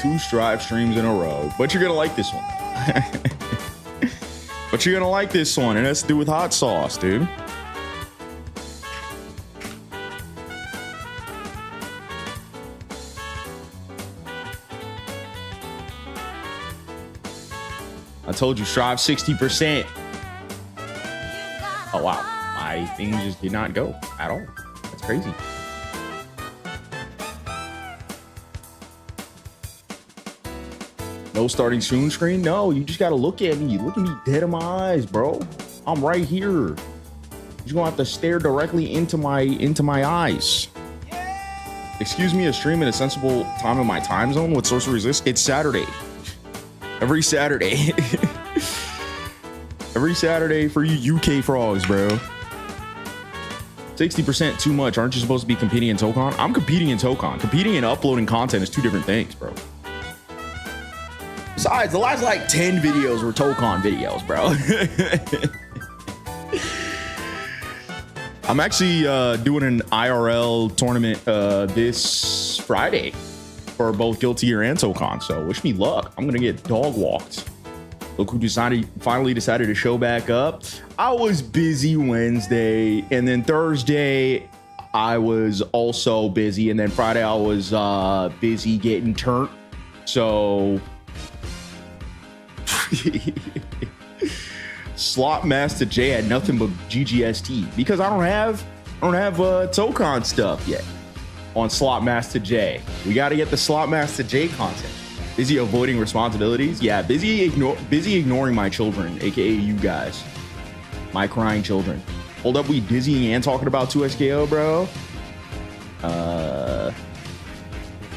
2 Strive streams in a row, but you're gonna like this one. But you're gonna like this one, and it has to do with hot sauce, dude. I told you, Strive 60%. Oh wow, my thing just did not go at all. That's crazy. No starting soon screen? No, you just gotta look at me. Look at me dead in my eyes, bro. I'm right here. You're gonna have to stare directly into my eyes. Excuse me, a stream at a sensible time in my time zone with Sorcery Resist? It's Saturday. Every Saturday. Every Saturday for you UK frogs, bro. 60% too much. Aren't you supposed to be competing in Tokon? I'm competing in Tokon. Competing and uploading content is 2 different things, bro. Besides, the last like 10 videos were Tokon videos, bro. I'm actually doing an IRL tournament this Friday for both Guilty Gear and Tokon, so wish me luck. I'm gonna get dog walked. Look who finally decided to show back up. I was busy Wednesday, and then Thursday I was also busy, and then Friday I was busy getting turned. So GrandmastaJ had nothing but GGST because I don't have Tokon stuff yet on GrandmastaJ. We got to get the GrandmastaJ content. Busy avoiding responsibilities. Yeah, busy ignoring my children, aka you guys, my crying children. Hold up, we dizzying and talking about 2XKO, bro.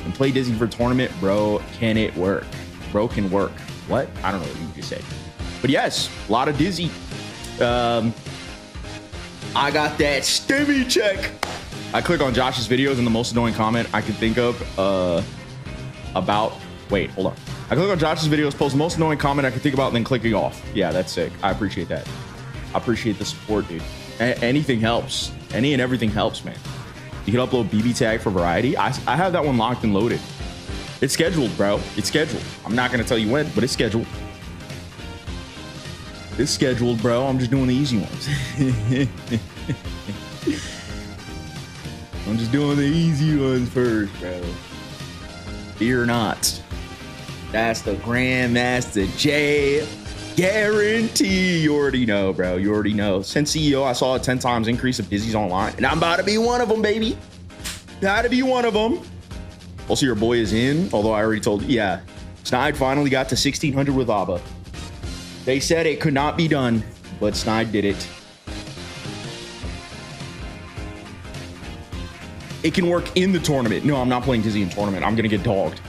And play Dizzy for tournament, bro. Can it work? Bro can work. What? I don't know what you just said. But yes, a lot of Dizzy. I got that stimmy check. I click on Josh's videos, and the most annoying comment I can think of about. Wait, hold on. I click on Josh's videos, post the most annoying comment I can think about, and then clicking off. Yeah, that's sick. I appreciate that. I appreciate the support, dude. Anything helps. Any and everything helps, man. You can upload BB tag for variety. I have that one locked and loaded. It's scheduled, bro. It's scheduled. I'm not gonna tell you when, but it's scheduled. It's scheduled, bro. I'm just doing the easy ones. I'm just doing the easy ones first, bro. Fear not. That's the GrandmastaJ guarantee. You already know, bro. You already know. Since CEO, I saw a 10 times increase of Dizzies online, and I'm about to be one of them, baby. Got to be one of them. Also, your boy is in, although I already told you. Yeah, Snide finally got to 1600 with Abba. They said it could not be done, but Snide did it. It can work in the tournament. No, I'm not playing Dizzy in tournament. I'm gonna get dogged.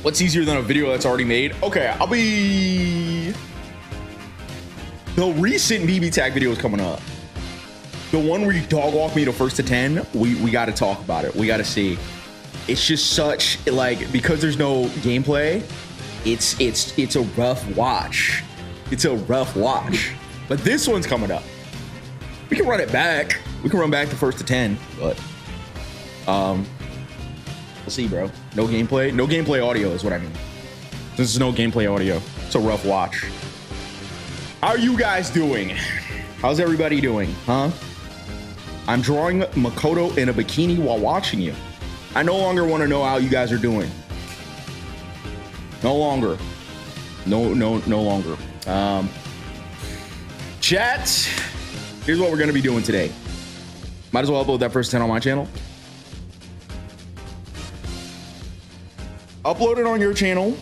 What's easier than a video that's already made? Okay, I'll be... The recent BB tag video is coming up. The one where you dog walk me to first to 10, we got to talk about it. We got to see. It's just such, like, because there's no gameplay, it's a rough watch. It's a rough watch. But this one's coming up. We can run it back. We can run back to first to 10, but we'll see, bro. No gameplay. No gameplay audio is what I mean. This is no gameplay audio. It's a rough watch. How are you guys doing? How's everybody doing, huh? I'm drawing Makoto in a bikini while watching you. I no longer want to know how you guys are doing. No longer. No longer. Chat, here's what we're going to be doing today. Might as well upload that first 10 on my channel. Upload it on your channel.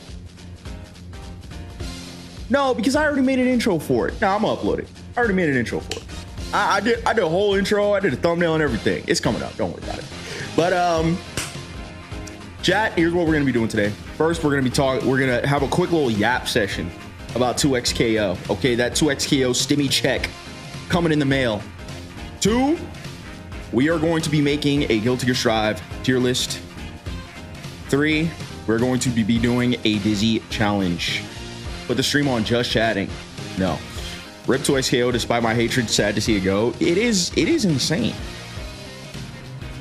No, because I already made an intro for it. No, I'm gonna upload it. I already made an intro for it. I did a whole intro. I did a thumbnail and everything. It's coming up. Don't worry about it. But chat, here's what we're gonna be doing today. First, we're gonna have a quick little yap session about 2XKO. Okay, that 2XKO stimmy check coming in the mail. 2, we are going to be making a Guilty Gear Strive tier list. 3, we're going to be doing a Dizzy challenge. Put the stream on just chatting. No. Rip 2XKO, despite my hatred, sad to see it go. It is insane.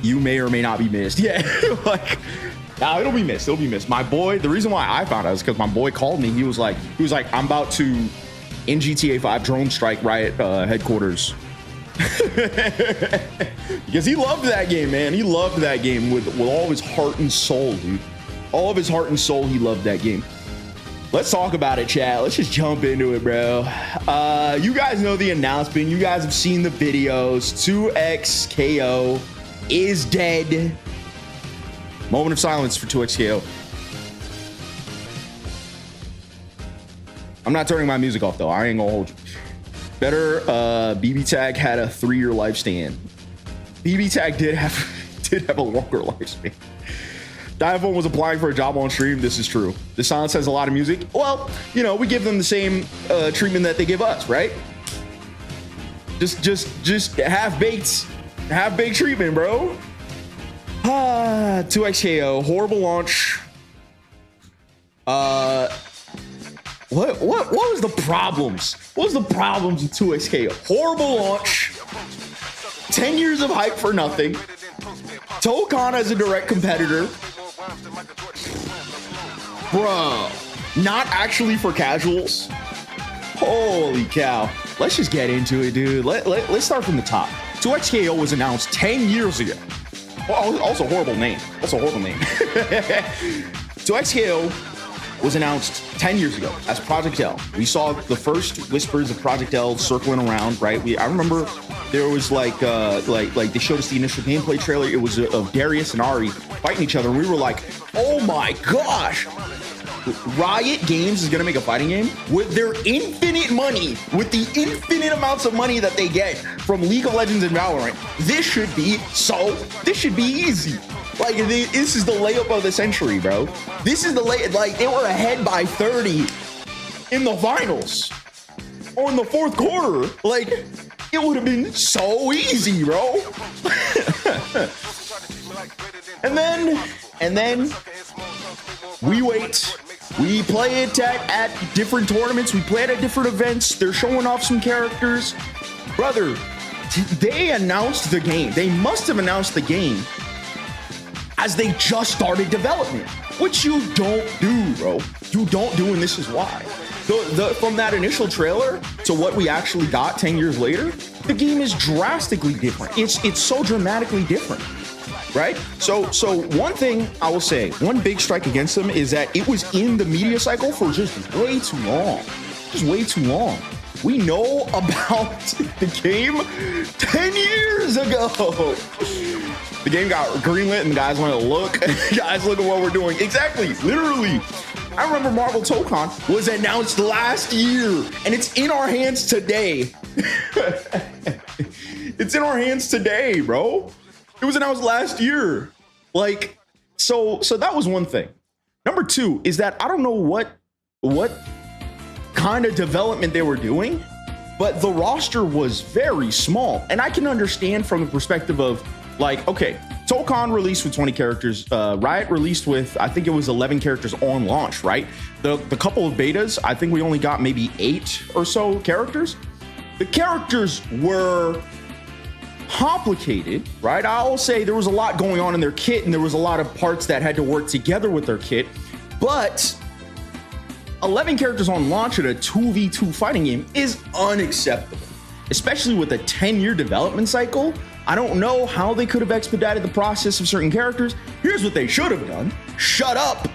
you may or may not be missed. Yeah, like, nah, it'll be missed. It'll be missed. My boy, the reason why I found out is because my boy called me. He was like, I'm about to in GTA 5 drone strike Riot headquarters. Because he loved that game, man. He loved that game with all of his heart and soul, dude. All of his heart and soul, he loved that game. Let's talk about it, chat. Let's just jump into it, bro. You guys know the announcement. You guys have seen the videos. 2XKO is dead. Moment of silence for 2XKO. I'm not turning my music off, though. I ain't gonna hold you. Better, BB Tag had a 3-year lifespan. BB Tag did have a longer lifespan. Diaphone was applying for a job on stream. This is true. The Silence has a lot of music. Well, you know, we give them the same treatment that they give us, right? Just half-baked treatment, bro. 2XKO, horrible launch. What was the problems? What was the problems with 2XKO? Horrible launch. 10 years of hype for nothing. Tokon as a direct competitor. Bro, not actually for casuals. Holy cow. Let's just get into it, dude. Let's start from the top. 2XKO was announced 10 years ago. Well, also horrible name. 2XKO was announced 10 years ago as Project L. We saw the first whispers of Project L circling around, right? I remember there was like they showed us the initial gameplay trailer. It was of Darius and Ari fighting each other, and we were like, oh my gosh, Riot Games is gonna make a fighting game with their infinite money, with the infinite amounts of money that they get from League of Legends and Valorant. This should be easy. Like, this is the layup of the century, bro. This is the like, they were ahead by 30 in the finals or in the fourth quarter. Like, it would have been so easy, bro. and then we wait. We play it at different tournaments. We play it at different events. They're showing off some characters. Brother, they announced the game. They must have announced the game as they just started development, which you don't do, bro. You don't do, and this is why. From that initial trailer to what we actually got 10 years later, the game is drastically different. It's so dramatically different, right? So one thing I will say, one big strike against them is that it was in the media cycle for just way too long. Just way too long. We know about the game 10 years ago. The game got greenlit and guys went to look. Guys, look at what we're doing. Exactly, literally. I remember Marvel Tokon was announced last year, and it's in our hands today. It's in our hands today, bro. It was announced last year. Like, so that was one thing. Number two is that I don't know what kind of development they were doing, but the roster was very small. And I can understand from the perspective of, like, okay, Tokon released with 20 characters. Riot released with, I think it was 11 characters on launch, right? The couple of betas, I think we only got maybe 8 or so characters. The characters were complicated, right? I'll say there was a lot going on in their kit, and there was a lot of parts that had to work together with their kit. But 11 characters on launch at a 2v2 fighting game is unacceptable, especially with a 10-year development cycle. I don't know how they could have expedited the process of certain characters. Here's what they should have done. Shut up.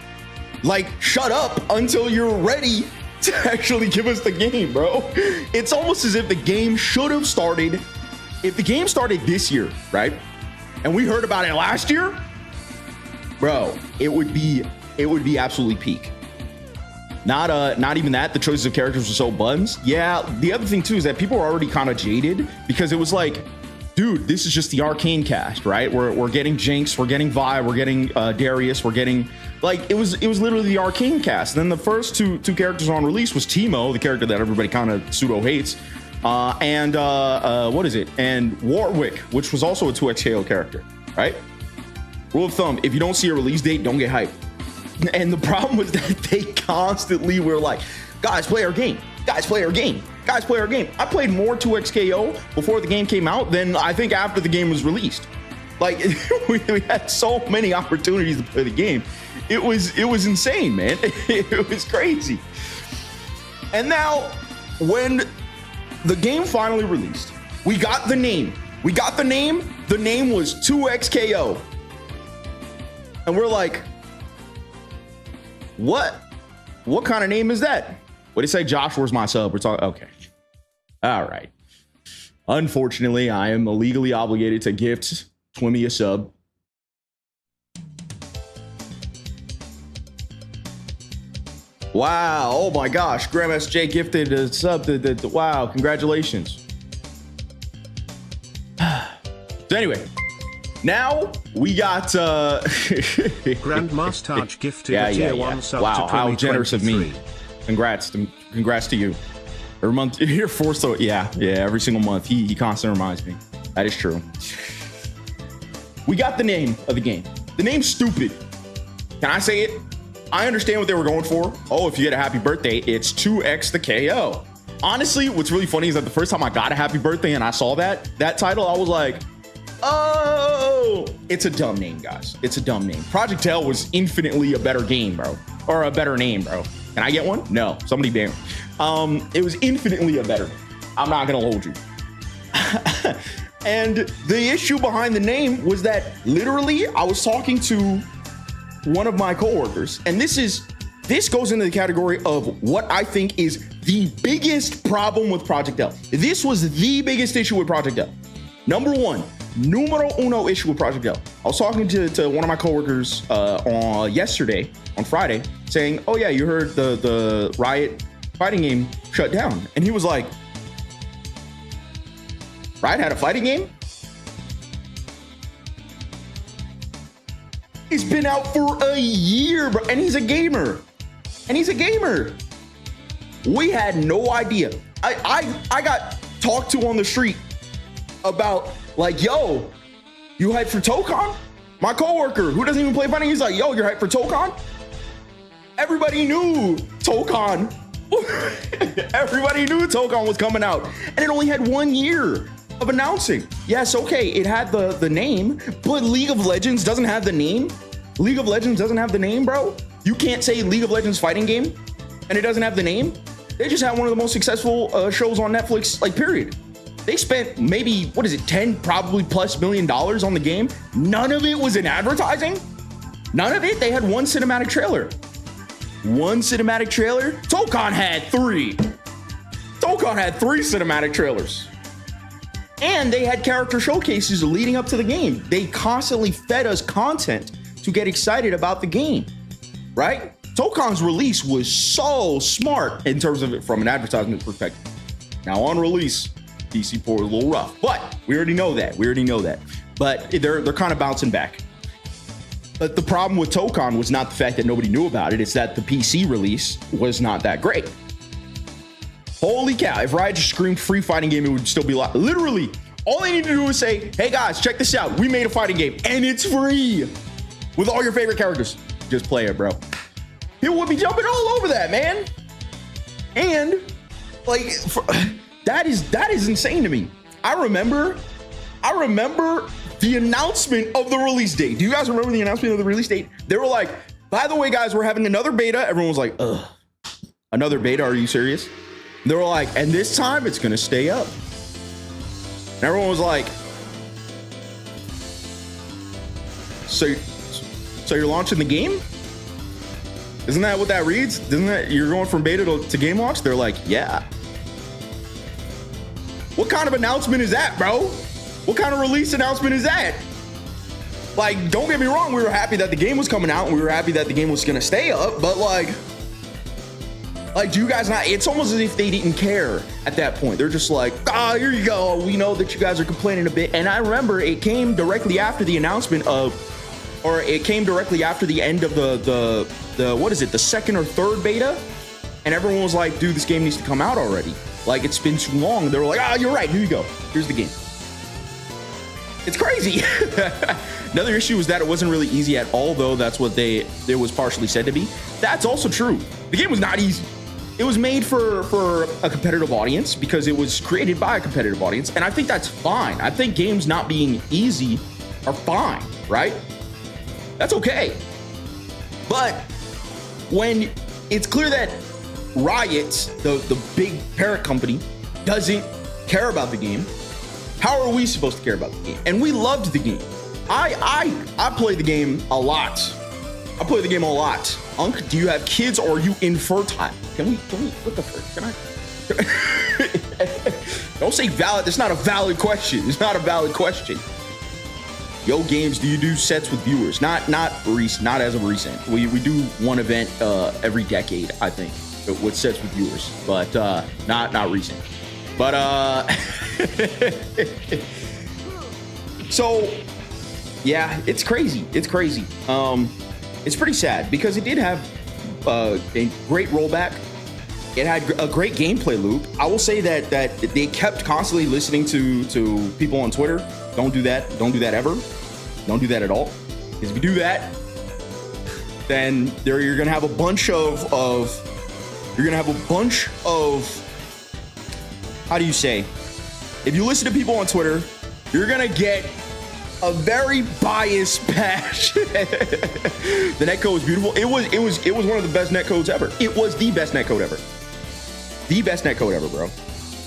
Like, shut up until you're ready to actually give us the game, bro. It's almost as if the game should have started. If the game started this year, right? And we heard about it last year, bro, it would be absolutely peak. Not even that. The choices of characters were so buns. Yeah, the other thing too is that people are already kind of jaded because it was like, dude, this is just the Arcane cast, right? We're getting Jinx, we're getting Vi, we're getting Darius, we're getting, like, it was literally the Arcane cast. And then the first two characters on release was Teemo, the character that everybody kind of pseudo hates, and what is it? And Warwick, which was also a 2XKO character, right? Rule of thumb: if you don't see a release date, don't get hyped. And the problem was that they constantly were like, guys, play our game. Guys, play our game. Guys, play our game. I played more 2XKO before the game came out than I think after the game was released. Like we had so many opportunities to play the game. It was insane, man. It was crazy. And now when the game finally released, we got the name. The name was 2XKO. And we're like, what kind of name is that? What did it say? Josh, where's my sub? We're talking. Okay. All right. Unfortunately, I am legally obligated to gift Twimmy a sub. Wow. Oh my gosh. GrandmastaJ gifted a sub. Wow. Congratulations. So anyway, now we got GrandmastaJ gifted a tier 1 sub wow, to how generous of me. 23. Congrats to you. Every month you're forced to, yeah, every single month. He constantly reminds me. That is true. We got the name of the game. The name's stupid. Can I say it? I understand what they were going for. Oh, if you get a happy birthday, it's 2x the KO. Honestly, what's really funny is that the first time I got a happy birthday and I saw that title, I was like, oh, it's a dumb name, guys. It's a dumb name. Project Tail was infinitely a better game, bro. Or a better name, bro. Can I get one? No, somebody ban me. It was infinitely a better name. I'm not gonna hold you. And the issue behind the name was that literally I was talking to one of my coworkers, and this goes into the category of what I think is the biggest problem with Project L. This was the biggest issue with Project L. Number one, numero uno issue with Project L. I was talking to one of my coworkers yesterday, on Friday, saying, oh yeah, you heard the Riot fighting game shut down. And he was like, Riot had a fighting game? It's been out for a year, bro. And he's a gamer. We had no idea. I got talked to on the street about like, yo, you hyped for Tokon? My coworker who doesn't even play fighting, he's like, yo, you're hyped for Tokon? Everybody knew Tokon. Everybody knew Tokon was coming out, and it only had 1 year of announcing. Yes, okay, it had the name, but League of Legends doesn't have the name. League of Legends doesn't have the name, bro. You can't say League of Legends fighting game, and it doesn't have the name. They just had one of the most successful shows on Netflix, like, period. They spent maybe, what is it, 10 probably plus $1 million on the game. None of it was in advertising. None of it. They had one cinematic trailer. Tokon had 3. Tokon had 3 cinematic trailers. And they had character showcases leading up to the game. They constantly fed us content to get excited about the game, right? Tokon's release was so smart in terms of it from an advertisement perspective. Now on release, PC port a little rough, but we already know that. But they're kind of bouncing back. But the problem with Tokon was not the fact that nobody knew about it. It's that the PC release was not that great. Holy cow. If Riot just screamed free fighting game, it would still be live. Literally, all they need to do is say, hey guys, check this out. We made a fighting game and it's free with all your favorite characters. Just play it, bro. People would be jumping all over that, man. And like, that is insane to me. I remember the announcement of the release date. Do you guys remember the announcement of the release date? They were like, by the way, guys, we're having another beta. Everyone was like, ugh, another beta? Are you serious? They were like, and this time it's gonna stay up. And everyone was like, so you're launching the game? Isn't that what that reads? Isn't that you're going from beta to game launch? They're like, yeah. What kind of announcement is that, bro? What kind of release announcement is that? Like, don't get me wrong, we were happy that the game was coming out and we were happy that the game was gonna stay up, but like, do you guys not? It's almost as if they didn't care at that point. They're just like, ah, here you go. We know that you guys are complaining a bit. And I remember it came directly after the announcement of, or it came directly after the end of the what is it, the second or third beta? And everyone was like, dude, this game needs to come out already. Like, it's been too long. They were like, ah, you're right. Here you go. Here's the game. It's crazy. Another issue was that it wasn't really easy at all, though. That's what it was partially said to be. That's also true. The game was not easy. It was made for a competitive audience because it was created by a competitive audience. And I think that's fine. I think games not being easy are fine, right? That's okay. But when it's clear that Riot, the big parent company, doesn't care about the game, how are we supposed to care about the game? And we loved the game. I played the game a lot. I play the game a lot. Unc, do you have kids or are you infertile? Can we, what the frick? Can I? Don't say valid. That's not a valid question. It's not a valid question. Yo, Games, do you do sets with viewers? Not as of recent. We do one event every decade, I think, with sets with viewers, but not recent. But so yeah, it's crazy. It's crazy. It's pretty sad because it did have a great rollback. It had a great gameplay loop. I will say that they kept constantly listening to people on Twitter. Don't do that. Don't do that ever. Don't do that at all. Because if you do that, then you're gonna have a bunch of how do you say? If you listen to people on Twitter, you're gonna get a very biased patch. The netcode was beautiful. It was one of the best netcodes ever. It was the best netcode ever. The best netcode ever, bro.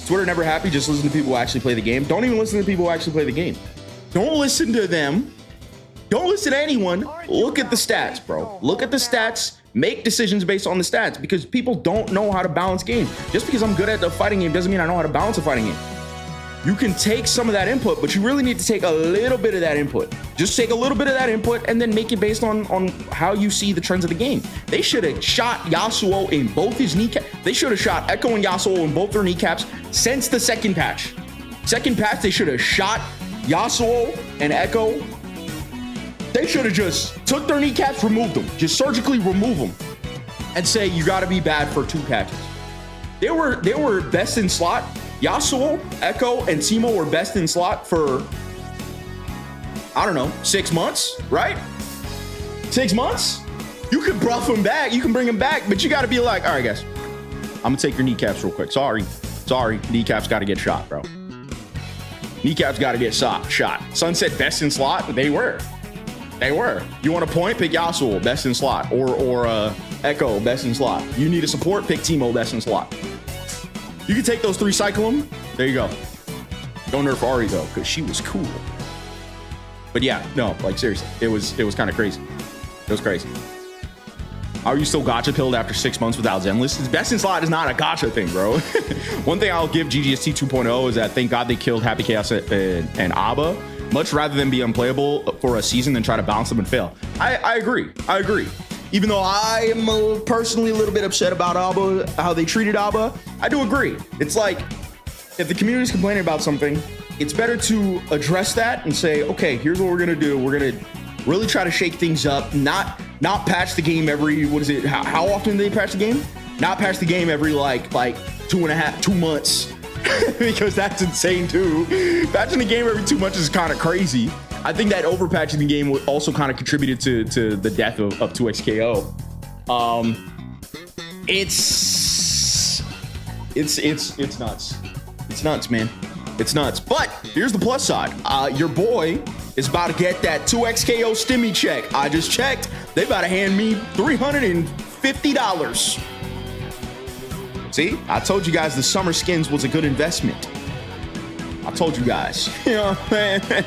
Twitter never happy. Just listen to people who actually play the game. Don't even listen to people who actually play the game. Don't listen to them. Don't listen to anyone. Look at the stats, bro. Look at the stats. Make decisions based on the stats because people don't know how to balance game. Just because I'm good at the fighting game doesn't mean I know how to balance a fighting game. You can take some of that input, but you really need to take a little bit of that input. Just take a little bit of that input and then make it based on how you see the trends of the game. They should have shot Yasuo in both his kneecaps. They should have shot Echo and Yasuo in both their kneecaps since the second patch. Second patch, they should have shot Yasuo and Echo. They should have just took their kneecaps, removed them, just surgically remove them, and say you got to be bad for 2 patches. They were best in slot. Yasuo, Echo, and Teemo were best in slot for, I don't know, 6 months, right? 6 months? You could buff them back, you can bring them back, but you got to be like, all right, guys, I'm gonna take your kneecaps real quick. Sorry, kneecaps got to get shot, bro. Kneecaps got to get shot. Sunset best in slot, they were. You want a point? Pick Yasuo, best in slot, or Echo, best in slot. You need a support? Pick Teemo, best in slot. You can take those 3, cycle them. There you go. Don't nerf Ari though, because she was cool. But yeah, no, like seriously, it was kind of crazy. It was crazy. Are you still gacha pilled after 6 months without Zenless? Best in slot is not a gacha thing, bro. One thing I'll give GGST 2.0 is that thank God they killed Happy Chaos and Abba, much rather than be unplayable for a season than try to balance them and fail. I agree. Even though I am personally a little bit upset about Abba, how they treated Abba, I do agree. It's like, if the community is complaining about something, it's better to address that and say, okay, here's what we're gonna do. We're gonna really try to shake things up, not patch the game every, what is it? How often do they patch the game? Not patch the game every like 2 months, because that's insane too. Patching the game every 2 months is kind of crazy. I think that overpatching the game also kind of contributed to the death of 2xKO. It's nuts. It's nuts, man. It's nuts. But here's the plus side. Your boy is about to get that 2xKO stimmy check. I just checked. They about to hand me $350. See, I told you guys the summer skins was a good investment. I told you guys. You know what I'm saying?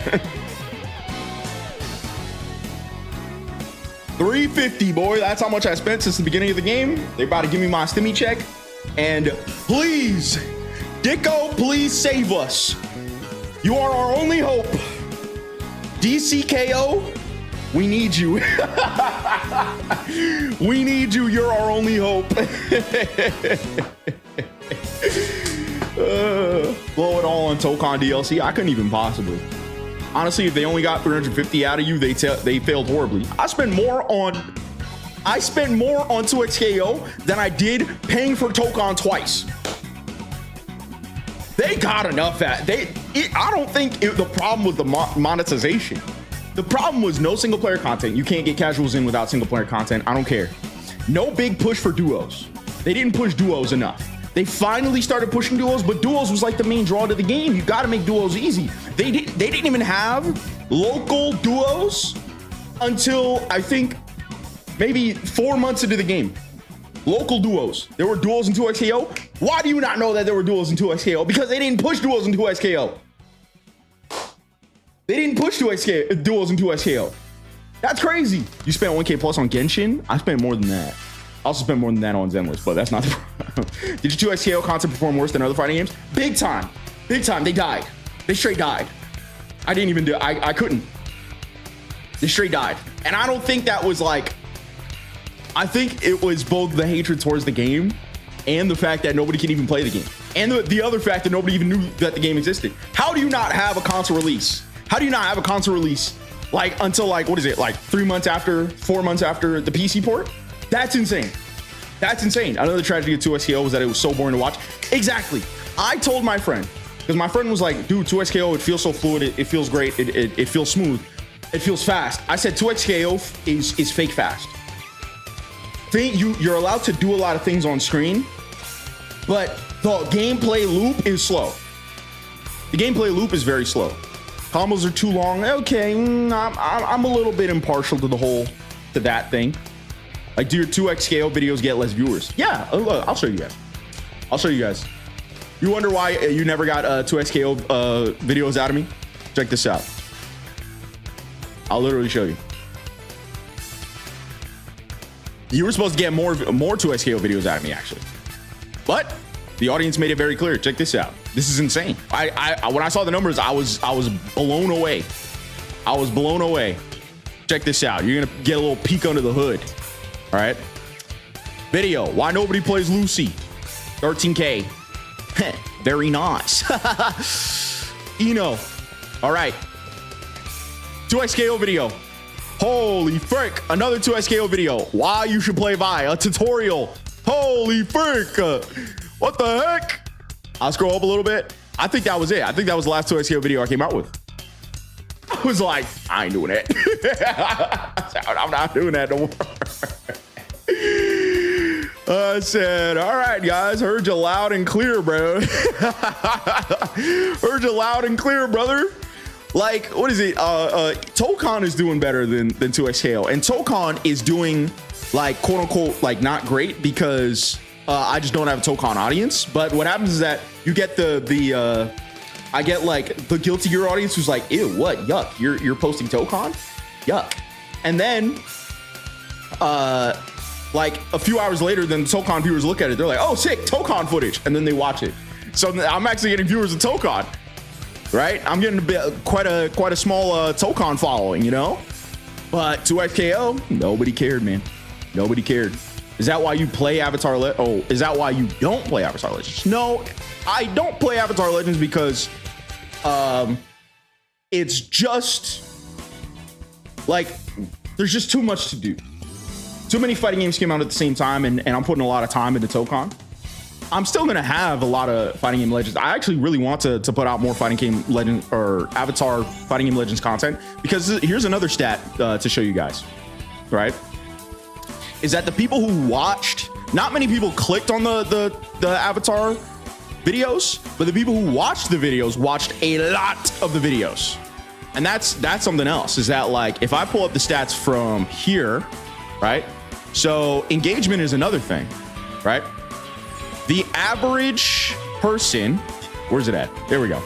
$350, boy. That's how much I spent since the beginning of the game. They about to give me my stimmy check. And please, Dicko, please save us. You are our only hope. DCKO, we need you. We need you. You're our only hope. Blow it all on Tokon DLC. I couldn't even possibly. Honestly, if they only got 350 out of you, they failed horribly. I spent more on 2xKO than I did paying for Tokon twice. They got enough I don't think the problem was the monetization. The problem was no single player content. You can't get casuals in without single player content. I don't care. No big push for duos. They didn't push duos enough. They finally started pushing duos, but duos was like the main draw to the game. You got to make duos easy. They didn't even have local duos until I think maybe 4 months into the game. Local duos. There were duos in 2xKO. Why do you not know that there were duos in 2xKO? Because they didn't push duos in 2xKO. They didn't push duos in 2xKO. That's crazy. You spent 1K plus on Genshin? I spent more than that. I also spent more than that on Zenless, but that's not the problem. Did your 2xKO content perform worse than other fighting games? Big time. Big time. They died. They straight died. I didn't even do it. I couldn't. They straight died. And I don't think that was like, I think it was both the hatred towards the game and the fact that nobody can even play the game. And the other fact that nobody even knew that the game existed. How do you not have a console release? How do you not have a console release like until like, what is it? Like 4 months after the PC port? That's insane. That's insane. Another tragedy of 2xKO was that it was so boring to watch. Exactly. I told my friend, because my friend was like, dude, 2xKO, it feels so fluid. It feels great. It feels smooth. It feels fast. I said 2xKO is fake fast. You're allowed to do a lot of things on screen, but the gameplay loop is slow. The gameplay loop is very slow. Combos are too long. Okay, I'm a little bit impartial to that thing. Like, do your 2xKO videos get less viewers? Yeah, look, I'll show you guys. I'll show you guys. You wonder why you never got 2xKO videos out of me? Check this out. I'll literally show you. You were supposed to get more 2xKO videos out of me, actually, but the audience made it very clear. Check this out. This is insane. When I saw the numbers, I was blown away. I was blown away. Check this out. You're gonna get a little peek under the hood. All right. Video. Why nobody plays Lucy? 13K. Very nice. All right. 2xKO video. Holy frick. Another 2xKO video. Why you should play Vi. A tutorial. Holy frick. What the heck? I'll scroll up a little bit. I think that was it. I think that was the last 2xKO video I came out with. I was like, I ain't doing it. I'm not doing that no more. I said, all right, guys, heard you loud and clear, bro. Heard you loud and clear, brother. Like, what is it? Tokon is doing better than 2xKO. And Tokon is doing, like, quote unquote, like, not great because I just don't have a Tokon audience. But what happens is that you get I get like the Guilty Gear audience who's like, ew, what? Yuck. You're posting Tokon? Yuck. And then like a few hours later, then the Tokon viewers look at it. They're like, oh, sick, Tokon footage. And then they watch it. So I'm actually getting viewers of Tokon, right? I'm getting quite a small Tokon following, you know? But 2xKO, nobody cared, man. Nobody cared. Is that why you play Avatar is that why you don't play Avatar Legends? No, I don't play Avatar Legends because it's just like there's just too much to do. Too many fighting games came out at the same time, and I'm putting a lot of time into Tokon. I'm still gonna have a lot of Fighting Game Legends. I actually really want to put out more Fighting Game Legends or Avatar Fighting Game Legends content, because here's another stat to show you guys, right? Is that the people who watched, not many people clicked on the Avatar videos, but the people who watched the videos watched a lot of the videos. And that's something else, is that like, if I pull up the stats from here, right? So engagement is another thing, right? The average person, where's it at? There we go.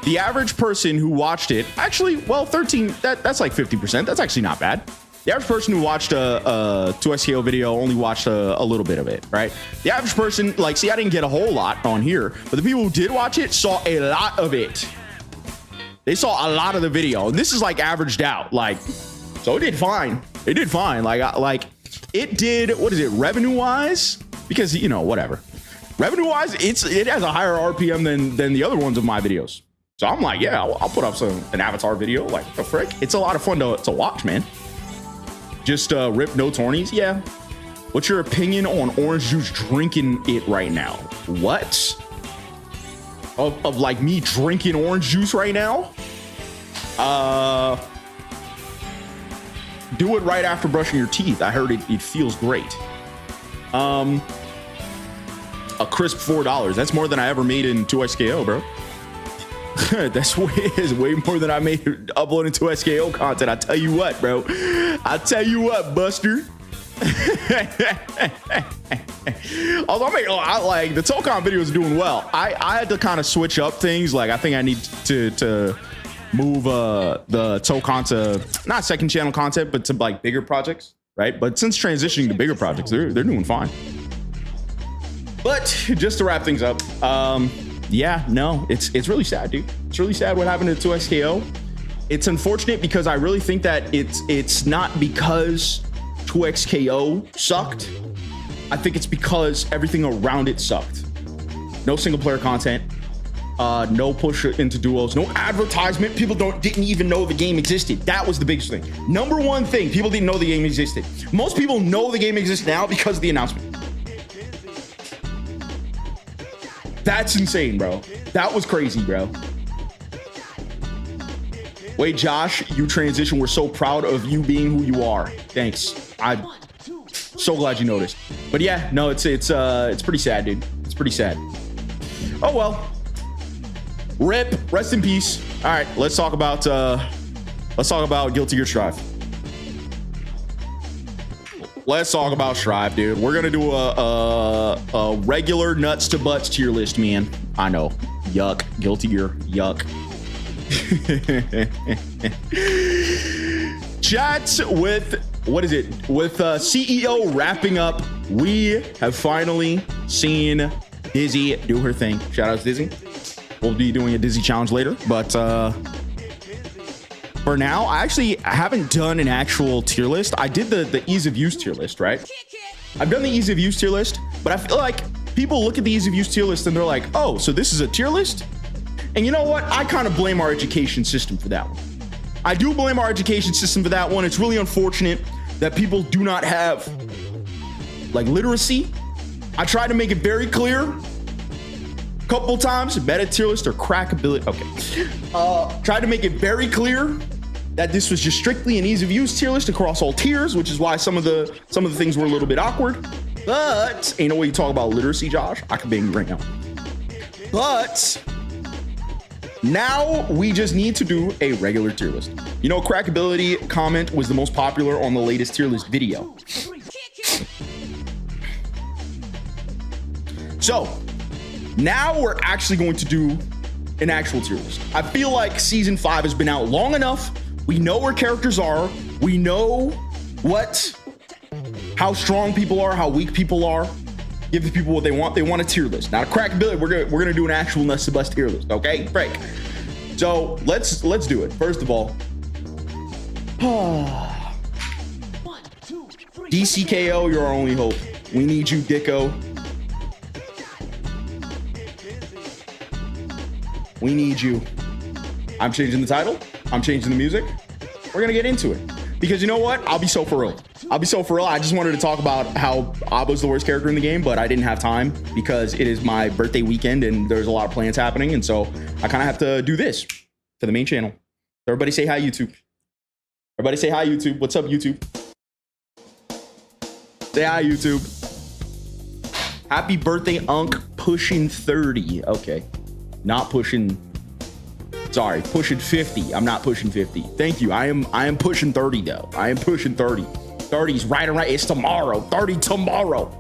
The average person who watched it, actually, well, 13, that's like 50%. That's actually not bad. The average person who watched a 2xKO video only watched a little bit of it, right? The average person, like, see, I didn't get a whole lot on here, but the people who did watch it saw a lot of it. They saw a lot of the video, and this is like averaged out, like, so it did fine. It did fine. Like it did, what is it, revenue-wise? Because, you know, whatever. Revenue-wise, it has a higher RPM than the other ones of my videos. So I'm like, yeah, I'll put up an Avatar video. Like, the frick? It's a lot of fun to watch, man. Just rip no tourneys. Yeah. What's your opinion on orange juice drinking it right now? What? Of like me drinking orange juice right now? Do it right after brushing your teeth. I heard it feels great. A crisp $4. That's more than I ever made in 2xKO, bro. That's way more than I made uploading to SKO content. I tell you what, bro. I tell you what, Buster. Although I like the Tocon video is doing well. I had to kind of switch up things. Like I think I need to move the Tocon to not second channel content, but to like bigger projects, right? But since transitioning to bigger projects, they're doing fine. But just to wrap things up, yeah, no, it's really sad, dude. It's really sad what happened to 2XKO. It's unfortunate because I really think that it's not because 2XKO sucked. I think it's because everything around it sucked. No single player content, no push into duos, no advertisement. People didn't even know the game existed. That was the biggest thing. Number one thing, people didn't know the game existed. Most people know the game exists now because of the announcement. That's insane, bro. That was crazy, bro. Wait, Josh, you transition. We're so proud of you being who you are. Thanks. I'm so glad you noticed. But yeah, no, it's pretty sad, dude. It's pretty sad. Oh well. RIP. Rest in peace. All right, let's talk about Guilty Gear Strive. Let's talk about Strive, dude. We're gonna do a regular nuts to butts tier list, man. I know. Yuck. Guilty Gear. Yuck. Chats with what is it? With CEO wrapping up, we have finally seen Dizzy do her thing. Shout out to Dizzy. We'll be doing a Dizzy challenge later, but for now, I haven't done an actual tier list. I did the ease of use tier list, right? I've done the ease of use tier list, but I feel like people look at the ease of use tier list and they're like, oh, so this is a tier list? And you know what? I kind of blame our education system for that one. I do blame our education system for that one. It's really unfortunate that people do not have like literacy. I tried to make it very clear a couple times. Meta tier list or crackability. Okay. Tried to make it very clear that this was just strictly an ease of use tier list across all tiers, which is why some of the things were a little bit awkward. But ain't no way you talk about literacy, Josh. I can bang you right now. But now we just need to do a regular tier list. You know, crackability comment was the most popular on the latest tier list video. So now we're actually going to do an actual tier list. I feel like season 5 has been out long enough. We know where characters are. We know how strong people are, how weak people are. Give the people what they want. They want a tier list, not a crackability. We're gonna do an actual nuts to bust tier list. Okay, break. So let's do it. First of all, DCKO, you're our only hope. We need you, Dicko. We need you. I'm changing the title. I'm changing the music. We're gonna get into it because you know what? I'll be so for real. I just wanted to talk about how Abba's the worst character in the game, but I didn't have time because it is my birthday weekend and there's a lot of plans happening, and so I kind of have to do this for the main channel. Everybody say hi, YouTube. Everybody say hi, YouTube. What's up, YouTube? Say hi, YouTube. Happy birthday, Unc. Pushing 30. Okay, not pushing. Sorry, pushing 50. I'm not pushing 50. Thank you. I am pushing 30 though. I am pushing 30. 30's right around. It's tomorrow. 30 tomorrow.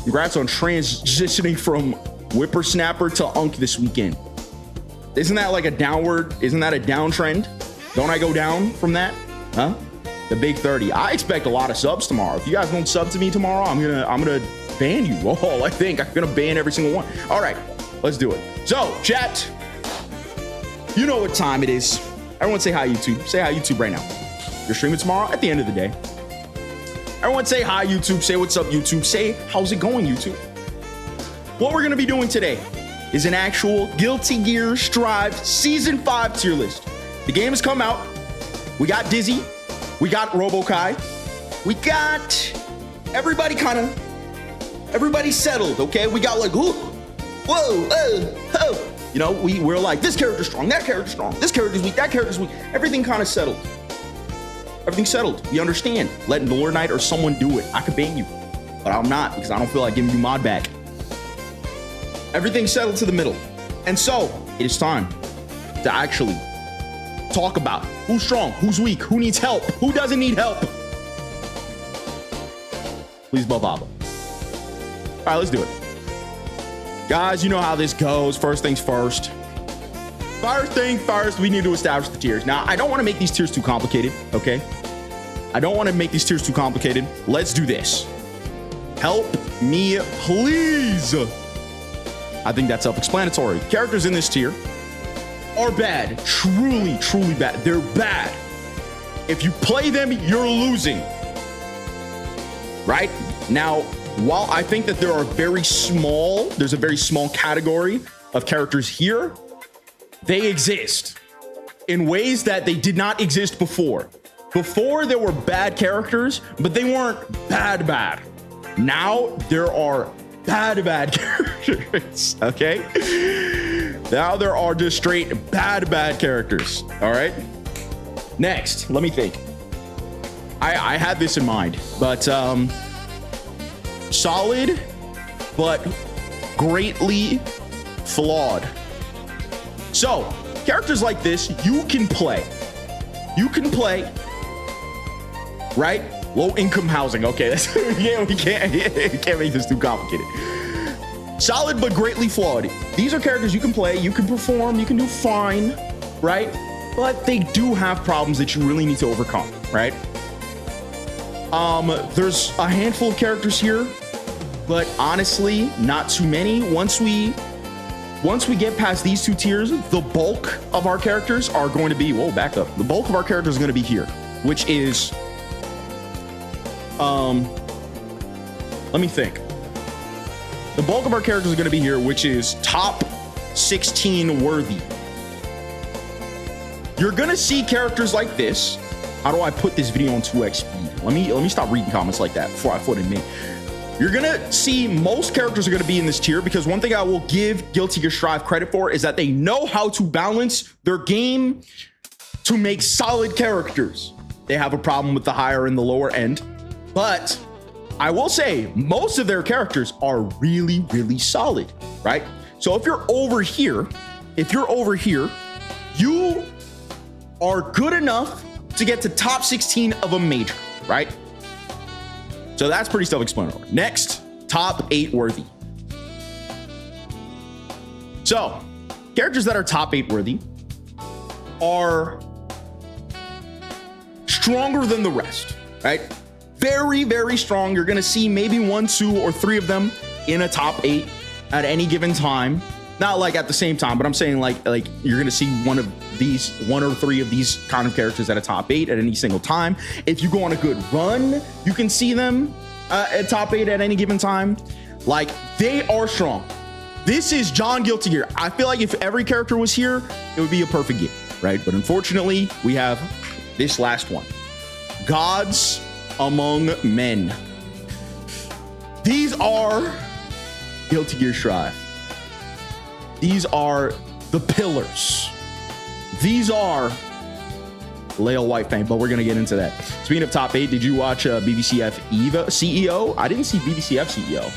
Congrats on transitioning from whippersnapper to Unk this weekend. Isn't that like a downward? Isn't that a downtrend? Don't I go down from that? Huh? The big 30. I expect a lot of subs tomorrow. If you guys don't sub to me tomorrow, I'm gonna ban you. Oh, I think I'm gonna ban every single one. All right, let's do it. So, chat. You know what time it is. Everyone say hi, YouTube. Say hi, YouTube, right now. You're streaming tomorrow at the end of the day. Everyone say hi, YouTube. Say what's up, YouTube. Say how's it going, YouTube. What we're going to be doing today is an actual Guilty Gear Strive Season 5 tier list. The game has come out. We got Dizzy. We got Robokai. We got everybody settled, okay? We got like, ooh, whoa, oh. You know, we're like, this character's strong, that character's strong, this character's weak, that character's weak. Everything kind of settled. Everything's settled. We understand. Let Lord Knight or someone do it. I could ban you, but I'm not because I don't feel like giving you mod back. Everything's settled to the middle. And so it is time to actually talk about. Who's strong? Who's weak? Who needs help? Who doesn't need help? Please, Bobaba. All right, let's do it. Guys, you know how this goes. First things first. First thing first, we need to establish the tiers. Now, I don't want to make these tiers too complicated, okay? I don't want to make these tiers too complicated. Let's do this. Help me, please. I think that's self-explanatory. Characters in this tier are bad. Truly, truly bad. They're bad. If you play them, you're losing. Right? Now, while I think that there's a very small category of characters here, they exist in ways that they did not exist before. Before, there were bad characters, but they weren't bad. Now, there are bad characters, okay? Now, there are just straight bad characters, all right? Next, let me think. I had this in mind, but solid, but greatly flawed. So, characters like this, you can play, right? Low income housing. Okay, that's, we can't make this too complicated. Solid, but greatly flawed. These are characters you can play, you can perform, you can do fine, right? But they do have problems that you really need to overcome, right? There's a handful of characters here, but honestly, not too many. Once we get past these two tiers, the bulk of our characters are going to be, whoa, back up. The bulk of our characters are going to be here, which is, let me think. The bulk of our characters are going to be here, which is top 16 worthy. You're going to see characters like this. How do I put this video on 2x speed? Let me stop reading comments like that before I put in me. You're gonna see most characters are gonna be in this tier because one thing I will give Guilty Gear Strive credit for is that they know how to balance their game to make solid characters. They have a problem with the higher and the lower end, but I will say most of their characters are really, really solid, right? So if you're over here, you are good enough to get to top 16 of a major, right? So that's pretty self-explanatory. Next, top 8 worthy. So, characters that are top 8 worthy are stronger than the rest, right? Very, very strong. You're gonna see maybe 1, 2, or 3 of them in a top 8 at any given time. Not like at the same time, but I'm saying like you're gonna see one or 3 of these kind of characters at a top 8 at any single time. If you go on a good run, you can see them at top 8 at any given time. Like, they are strong. This is John Guilty Gear. I feel like if every character was here, it would be a perfect game, right? But unfortunately, we have this last one. Gods Among Men. These are Guilty Gear Strive. These are the pillars. These are Lale White Fang, but we're gonna get into that. Speaking of top 8, did you watch BBCF Eva CEO? I didn't see BBCF CEO.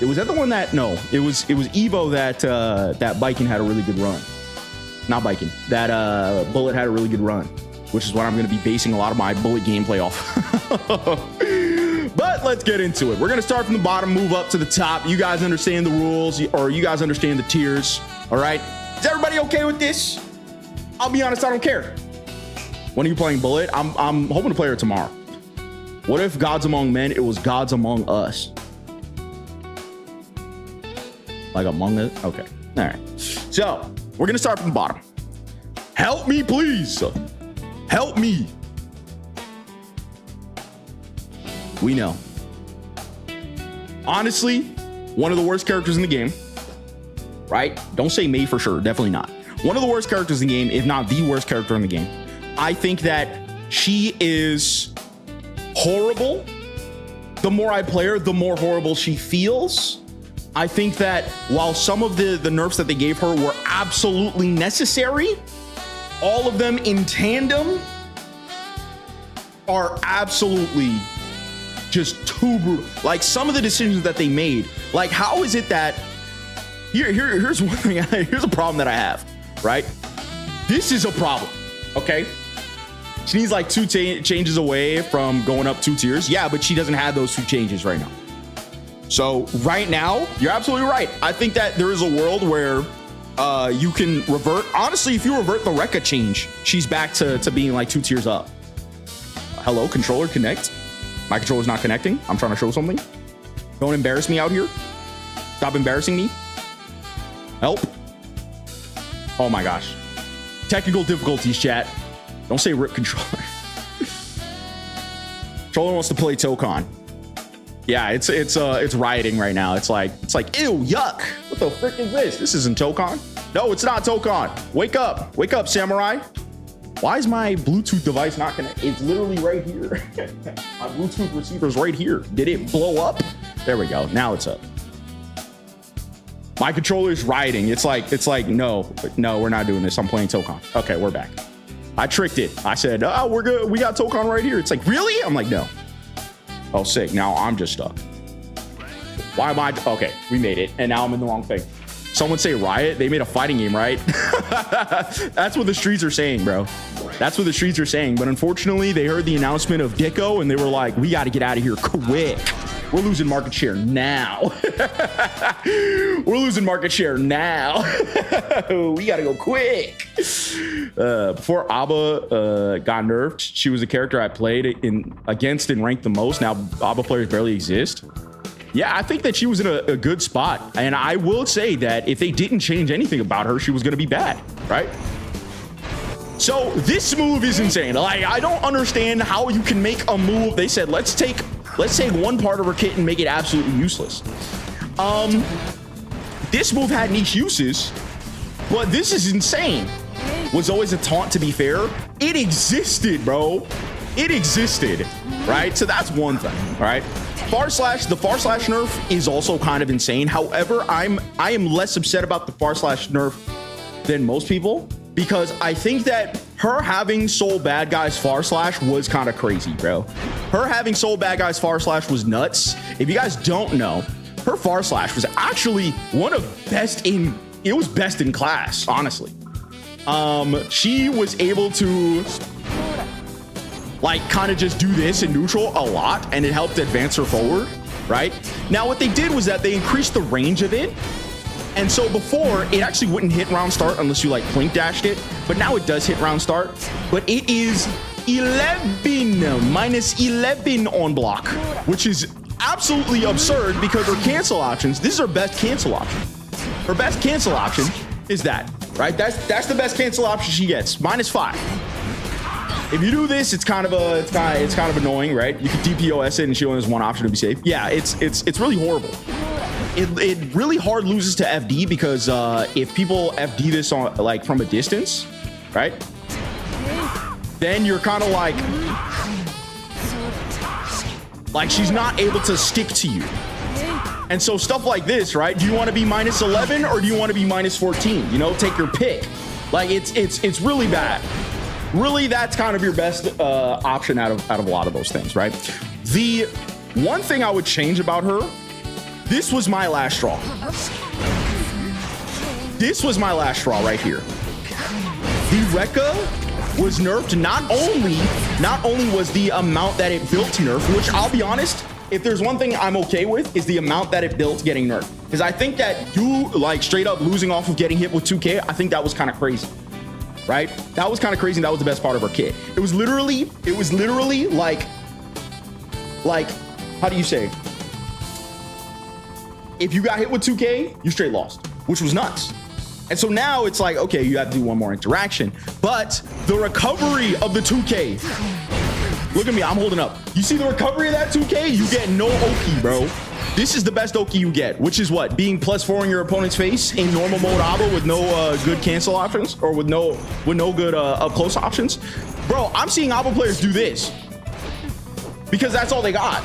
Was that the one that? No, it was Evo that Biking had a really good run. Not Biking. That Bullet had a really good run, which is what I'm gonna be basing a lot of my Bullet gameplay off. But let's get into it. We're gonna start from the bottom, move up to the top. You guys understand the rules, or you guys understand the tiers. All right. Is everybody okay with this? I'll be honest, I don't care. When are you playing Bullet? I'm hoping to play her tomorrow. What if Gods Among Men, it was Gods Among Us? Like Among Us? Okay. All right. So we're gonna start from the bottom. Help me, please. Help me. We know. Honestly, one of the worst characters in the game, right? Don't say Mei for sure. Definitely not. One of the worst characters in the game, if not the worst character in the game. I think that she is horrible. The more I play her, the more horrible she feels. I think that while some of the nerfs that they gave her were absolutely necessary, all of them in tandem are absolutely just too brutal. Like, some of the decisions that they made, like, how is it that here's one thing, here's a problem that I have, right? This is a problem, okay? She needs like 2 changes away from going up 2 tiers. Yeah, but she doesn't have those 2 changes right now. So right now, you're absolutely right. I think that there is a world where you can revert. Honestly, if you revert the Rekka change, she's back to being like 2 tiers up. Hello, controller, connect. My controller's not connecting. I'm trying to show something. Don't embarrass me out here. Stop embarrassing me. Help. Oh my gosh. Technical difficulties, chat. Don't say rip controller. Controller wants to play Tokon. Yeah, it's rioting right now. It's like ew, yuck. What the frick is this? This isn't Tokon. No, it's not Tokon. Wake up, samurai. Why is my Bluetooth device not connected? It's literally right here. My Bluetooth receiver's right here. Did it blow up? There we go. Now it's up. My controller is rioting. It's like no, we're not doing this. I'm playing Tokon. Okay, we're back. I tricked it. I said, oh, we're good. We got Tokon right here. It's like, really? I'm like, no. Oh, sick. Now I'm just stuck. Why am I? Okay, we made it. And now I'm in the wrong thing. Someone say Riot. They made a fighting game, right? That's what the streets are saying, bro. That's what the streets are saying. But unfortunately, they heard the announcement of Dicko and they were like, we got to get out of here quick. We're losing market share now. We're losing market share now. We got to go quick. Before Abba got nerfed, she was a character I played against and ranked the most. Now Abba players barely exist. Yeah, I think that she was in a good spot. And I will say that if they didn't change anything about her, she was going to be bad, right? So this move is insane. Like, I don't understand how you can make a move. They said, let's take one part of her kit and make it absolutely useless. This move had niche uses, but this is insane. Was always a taunt, to be fair. It existed, bro. It existed, right? So that's one thing, right? The far slash nerf is also kind of insane. However, I am less upset about the far slash nerf than most people, because I think that her having Soul Bad Guys far slash was kind of crazy, bro. Her having Soul Bad Guys far slash was nuts. If you guys don't know, her far slash was actually one of best in class, honestly. She was able to like kind of just do this in neutral a lot, and it helped advance her forward, right? Now what they did was that they increased the range of it. And so before, it actually wouldn't hit round start unless you like blink dashed it, but now it does hit round start. But it is 11 minus 11 on block, which is absolutely absurd because her cancel options, this is her best cancel option. Her best cancel option is that, right? That's the best cancel option she gets, -5. If you do this, it's kind of annoying, right? You can DPOS it and she only has one option to be safe. Yeah, it's really horrible. It really hard loses to FD because if people FD this on like from a distance, right? Then you're kind of like she's not able to stick to you. And so stuff like this, right? Do you want to be -11 or do you want to be -14? You know, take your pick. Like it's really bad. Really, that's kind of your best option out of a lot of those things, right? The one thing I would change about her, this was my last straw. This was my last straw right here. The Rekka was nerfed. Not only was the amount that it built nerfed, which I'll be honest, if there's one thing I'm okay with, is the amount that it built getting nerfed. Because I think that you like straight up losing off of getting hit with 2K, I think that was kind of crazy. Right? That was kind of crazy. And that was the best part of her kit. It was literally like, how do you say? If you got hit with 2K, you straight lost, which was nuts. And so now it's like, okay, you have to do one more interaction, but the recovery of the 2K, look at me, I'm holding up. You see the recovery of that 2K? You get no Oki, bro. This is the best Oki you get, which is what? Being +4 in your opponent's face in normal mode Abba with no good cancel options, or with no good up close options. Bro, I'm seeing Abba players do this because that's all they got.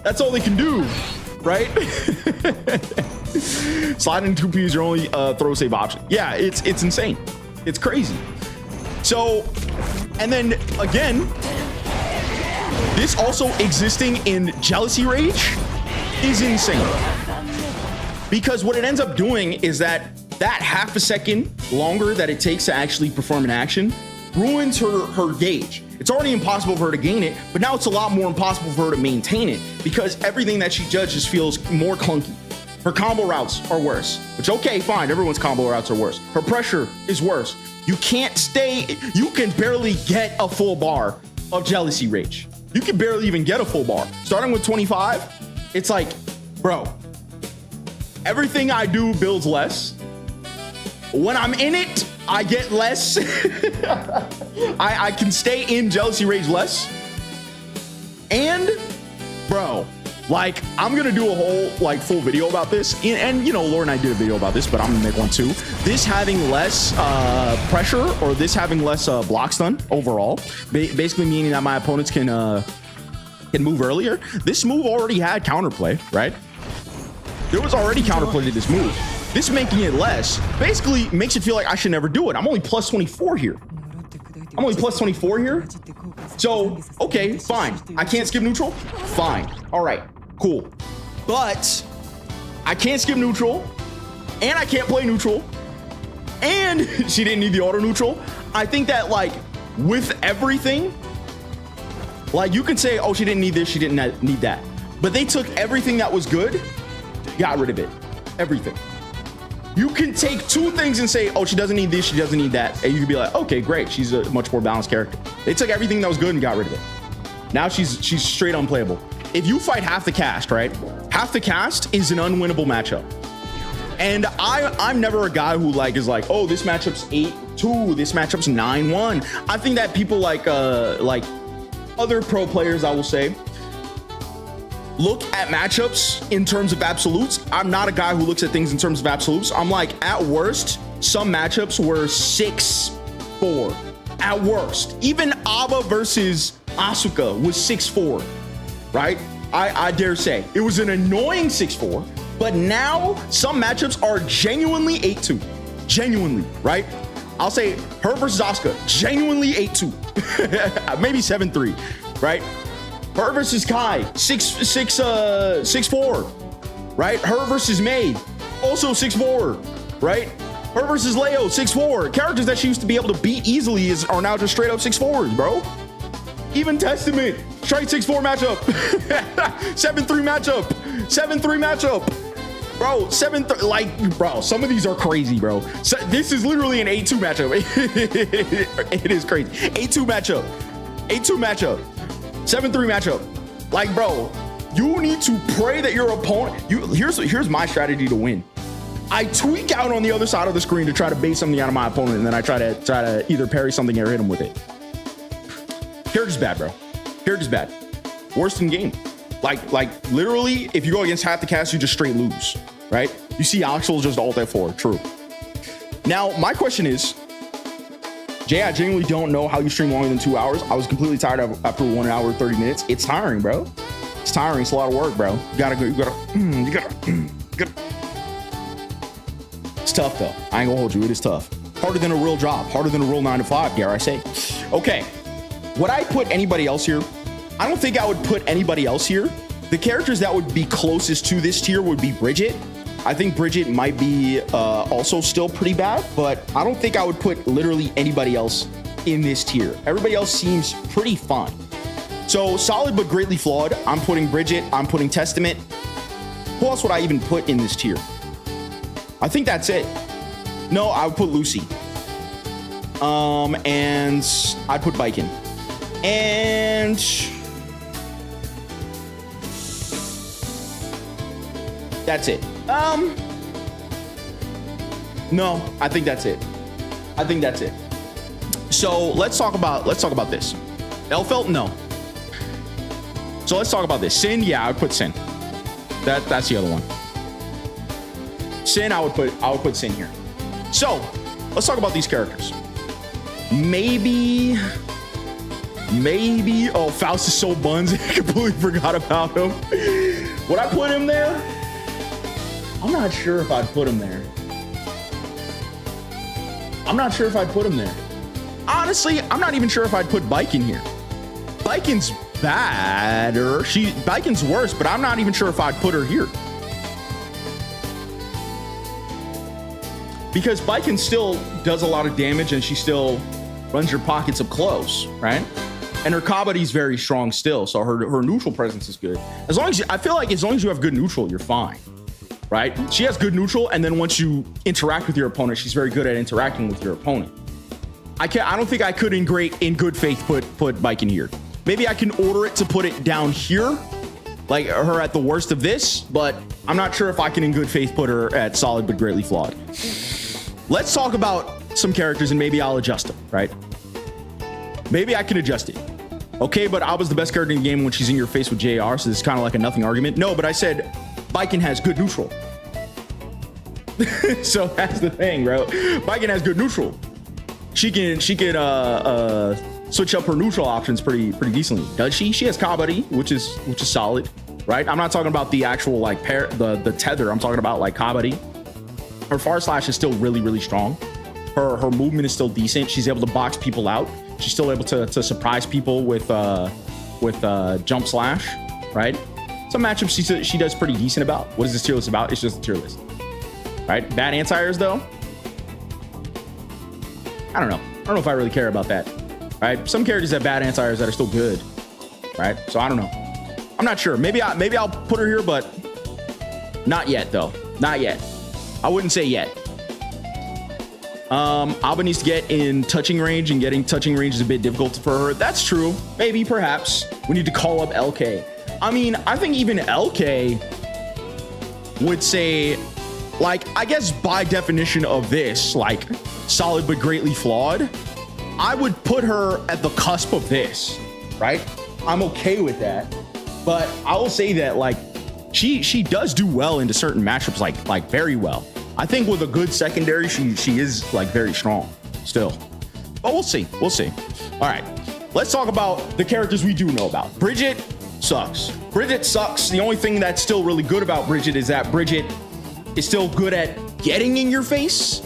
That's all they can do, right? Sliding 2P is your only throw save option. Yeah, it's insane. It's crazy. So, and then again, this also existing in Jealousy Rage is insane, because what it ends up doing is that that half a second longer that it takes to actually perform an action ruins her gauge. It's already impossible for her to gain it, but now it's a lot more impossible for her to maintain it because everything that she does just feels more clunky. Her combo routes are worse, which, okay, fine, everyone's combo routes are worse. Her pressure is worse. You can't stay, you can barely get a full bar of Jealousy Rage. You can barely even get a full bar. Starting with 25, it's like, bro, everything I do builds less. When I'm in it, I get less. I can stay in Jealousy Rage less. And, bro, like, I'm gonna do a whole like full video about this, and you know, Laura and I did a video about this, but I'm gonna make one too. This having less pressure, or this having less block stun overall, basically meaning that my opponents can move earlier. This move already had counterplay, right? There was already counterplay to this move. This making it less basically makes it feel like I should never do it. I'm only plus 24 here. I'm only plus 24 here. So, okay, fine. I can't skip neutral. Fine. All right, cool. But I can't skip neutral, and I can't play neutral, and she didn't need the auto neutral. I think that, like, with everything, like, you can say, oh, she didn't need this, she didn't need that. But they took everything that was good, got rid of it. Everything. You can take two things and say, oh, she doesn't need this, she doesn't need that. And you can be like, okay, great. She's a much more balanced character. They took everything that was good and got rid of it. Now she's straight unplayable. If you fight half the cast, right? Half the cast is an unwinnable matchup. And I'm never a guy who like is like, oh, this matchup's 8-2, this matchup's 9-1. I think that people like other pro players, I will say, look at matchups in terms of absolutes. I'm not a guy who looks at things in terms of absolutes. I'm like, at worst, some matchups were 6-4. At worst. Even Aba versus Asuka was 6-4, right? I dare say. It was an annoying 6-4, but now some matchups are genuinely 8-2. Genuinely, right? I'll say her versus Asuka, genuinely 8-2. Maybe 7-3, right? Her versus Kai, 6-4, right? Her versus May, also 6-4, right? Her versus Leo, 6-4. Characters that she used to be able to beat easily are now just straight up 6-4s, bro. Even Testament, straight 6-4 matchup. 7-3 matchup. 7-3 matchup. Bro, 7-3, like, bro, some of these are crazy, bro. So, this is literally an 8-2 matchup. It is crazy. 8-2 matchup. 8-2 matchup. 7-3 matchup. Like, bro, you need to pray that your opponent, here's my strategy to win. I tweak out on the other side of the screen to try to bait something out of my opponent, and then I try to either parry something or hit him with it. Character's bad, bro. Character's bad. Worst in game. Like literally, if you go against half the cast, you just straight lose, right? You see Axel just alt F4, true. Now, my question is, Jay, I genuinely don't know how you stream longer than 2 hours. I was completely tired after 1 hour, 30 minutes. It's tiring, bro. It's tiring. It's a lot of work, bro. You gotta. It's tough, though. I ain't gonna hold you. It is tough. Harder than a real job. Harder than a real 9 to 5, dare I say. Okay. Would I put anybody else here? I don't think I would put anybody else here. The characters that would be closest to this tier would be Bridget. I think Bridget might be also still pretty bad, but I don't think I would put literally anybody else in this tier. Everybody else seems pretty fine. So solid but greatly flawed. I'm putting Bridget. I'm putting Testament. Who else would I even put in this tier? I think that's it. No, I would put Lucy. And I'd put Biken. And that's it. No, I think that's it. I think that's it. So let's talk about this. Elfelt, no. So let's talk about this. Sin, yeah, I would put Sin. That's the other one. Sin, I would put Sin here. So let's talk about these characters. Maybe. Oh, Faust is so buns. I completely forgot about him. Would I put him there? I'm not sure if I'd put him there. Honestly, I'm not even sure if I'd put Bike in here. Biken's badder. Biken's worse, but I'm not even sure if I'd put her here. because Baiken still does a lot of damage and she still runs your pockets up close, right? And her Kabady's very strong still, so her neutral presence is good. As long as I feel like as long as you have good neutral, you're fine, right? She has good neutral, and then once you interact with your opponent, she's very good at interacting with your opponent. I don't think I could in good faith put Baiken here. Maybe I can order it to put it down here, like her at the worst of this, but I'm not sure if I can in good faith put her at solid but greatly flawed. Let's talk about some characters and maybe I'll adjust them, right? Maybe I can adjust it. Okay, but Alba's the best character in the game when she's in your face with JR, so this is kind of like a nothing argument. No, but I said Baiken has good neutral. So that's the thing, bro. Baiken has good neutral. She can switch up her neutral options pretty decently. Does she? She has Kabaddi, which is solid, right? I'm not talking about the actual like the tether. I'm talking about like Kabaddi. Her far slash is still really strong. Her movement is still decent. She's able to box people out. She's still able to surprise people with jump slash, right? Some matchups she does pretty decent about. What is this tier list about? It's just a tier list, right? Bad anti-airs though. I don't know if I really care about that, right? Some characters have bad anti-airs that are still good, right? So I don't know. I'm not sure. Maybe I'll put her here, but not yet though. Not yet. I wouldn't say yet. Alba needs to get in touching range, and getting touching range is a bit difficult for her. That's true. Maybe, perhaps. We need to call up LK. I mean, I think even LK would say, like, I guess by definition of this, like, solid but greatly flawed, I would put her at the cusp of this, right? I'm okay with that. But I will say that, like, she does do well into certain matchups, like very well. I think with a good secondary, she is like very strong still. But we'll see. We'll see. All right. Let's talk about the characters we do know about. Bridget sucks. Bridget sucks. The only thing that's still really good about Bridget is that Bridget is still good at getting in your face.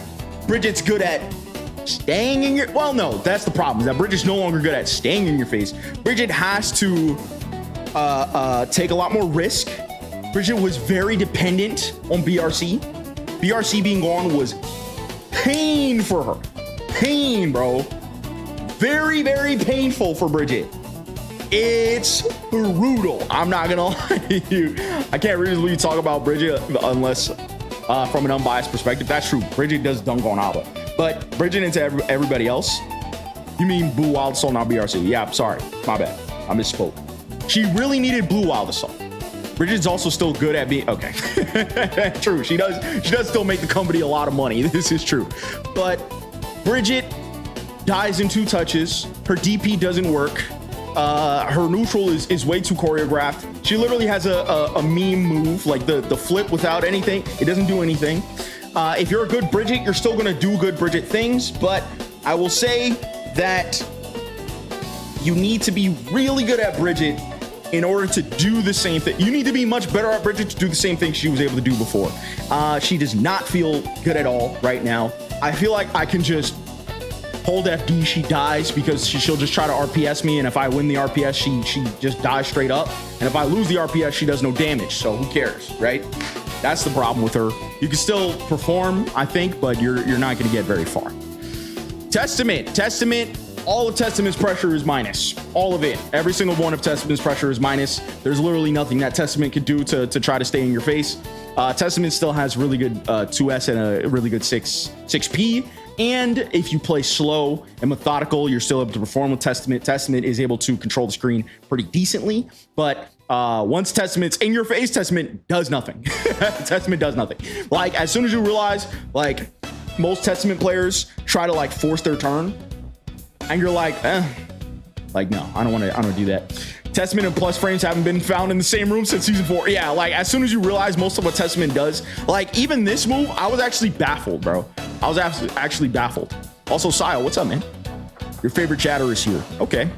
Bridget's good at staying in your... Well, no, that's the problem, is that Bridget's no longer good at staying in your face. Bridget has to take a lot more risk. Bridget was very dependent on BRC. BRC being gone was pain for her. Pain, bro. Very very painful for Bridget. It's brutal. I'm not gonna lie to you. I can't really talk about Bridget unless from an unbiased perspective. That's true. Bridget does dunk on Alba, but Bridget into everybody else. You mean Blue Wild Assault, not BRC? Yeah, I'm sorry. My bad. I misspoke. She really needed Blue Wild Assault. Bridget's also still good at being okay. True. She does still make the company a lot of money. This is true. But Bridget dies in 2 touches. Her DP doesn't work. Her neutral is way too choreographed. She literally has a meme move, like the flip without anything. It doesn't do anything. If you're a good Bridget, you're still gonna do good Bridget things, but I will say that you need to be really good at Bridget in order to do the same thing. You need to be much better at Bridget to do the same thing she was able to do before. She does not feel good at all right now. I feel like I can just hold FD, she dies, because she'll just try to RPS me, and if I win the RPS, she just dies straight up. And if I lose the RPS, she does no damage, so who cares, right? That's the problem with her. You can still perform, I think, but you're not gonna get very far. Testament, all of Testament's pressure is minus. All of it. Every single one of Testament's pressure is minus. There's literally nothing that Testament could do to try to stay in your face. Testament still has really good 2S and a really good 6P. And if you play slow and methodical, you're still able to perform with Testament. Testament is able to control the screen pretty decently. But once Testament's in your face, Testament does nothing. Testament does nothing. Like, as soon as you realize, like, most Testament players try to like force their turn, and you're like, like, no, I don't want to do that. Testament and plus frames haven't been found in the same room since season 4. Yeah, like, as soon as you realize most of what Testament does, like, even this move, I was actually baffled, bro. I was actually baffled. Also, Sile, what's up, man? Your favorite chatter is here. Okay.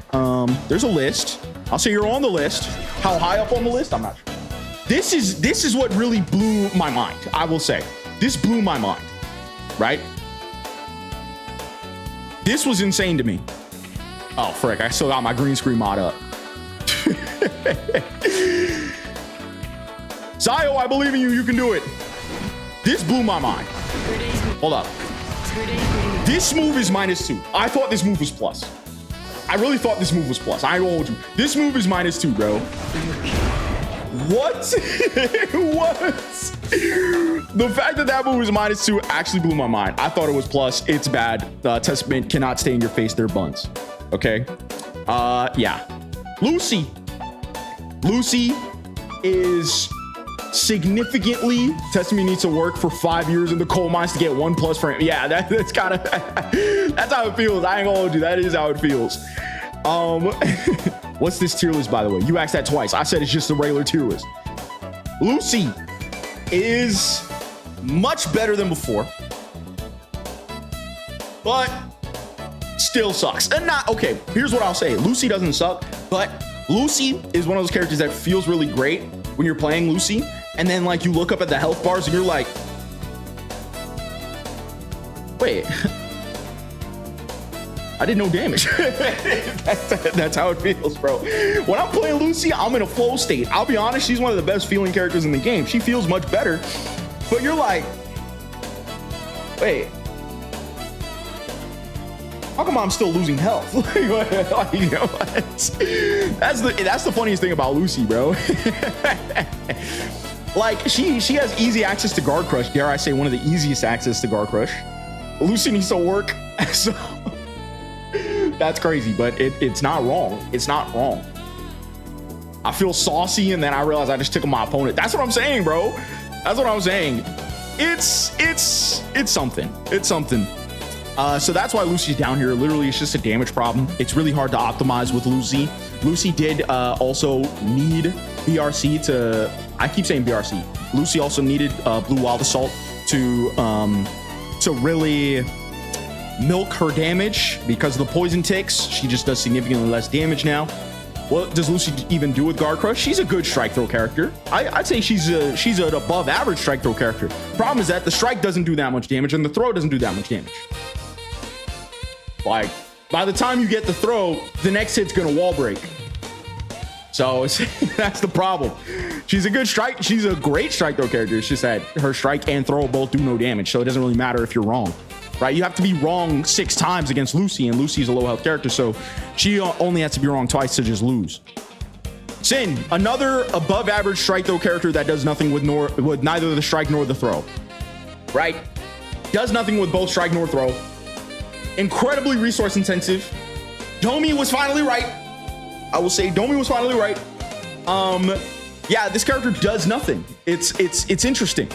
There's a list. I'll say you're on the list. How high up on the list? I'm not sure. This is what really blew my mind. I will say, this blew my mind, right? This was insane to me. Oh, frick. I still got my green screen mod up. Sayo, I believe in you. You can do it. This blew my mind. Hold up. This move is -2. I thought this move was plus. I really thought this move was plus. I told you. This move is -2, bro. What? What? The fact that that move is -2 actually blew my mind. I thought it was plus. It's bad. Testament cannot stay in your face. They're buns. Okay. Yeah. Lucy is significantly, Testament needs to work for 5 years in the coal mines to get 1+ for him. Yeah, that's kind of that's how it feels. I ain't gonna hold you. That is how it feels. What's this tier list, by the way? You asked that twice. I said it's just a regular tier list. Lucy is much better than before, but still sucks. And not okay. Here's what I'll say. Lucy doesn't suck, but Lucy is one of those characters that feels really great when you're playing Lucy, and then like you look up at the health bars and you're like, wait, I did no damage. That's how it feels, bro. When I'm playing Lucy, I'm in a flow state. I'll be honest, she's one of the best feeling characters in the game. She feels much better, but you're like, wait, how come I'm still losing health? You know, that's the funniest thing about Lucy, bro. Like she has easy access to Guard Crush. Dare I say, one of the easiest access to Guard Crush. Lucy needs to work. So that's crazy, but it's not wrong. It's not wrong. I feel saucy, and then I realize I just took my opponent. That's what I'm saying, bro. That's what I'm saying. It's something. It's something. So that's why Lucy's down here. Literally, it's just a damage problem. It's really hard to optimize with Lucy. Lucy did also need BRC to, I keep saying BRC. Lucy also needed Blue Wild Assault to really milk her damage because of the poison ticks. She just does significantly less damage now. What does Lucy even do with Guard Crush? She's a good strike throw character. I'd say she's an above average strike throw character. Problem is that the strike doesn't do that much damage and the throw doesn't do that much damage. Like, by the time you get the throw, the next hit's gonna wall break. So that's the problem. She's a good strike. She's a great strike throw character. It's just that her strike and throw both do no damage. So it doesn't really matter if you're wrong, right? You have to be wrong 6 times against Lucy, and Lucy's a low health character. So she only has to be wrong twice to just lose. Sin, another above average strike throw character that does nothing with neither the strike nor the throw, right? Does nothing with both strike nor throw. Incredibly resource intensive. Domi was finally right. I will say Domi was finally right. Yeah, this character does nothing. It's interesting,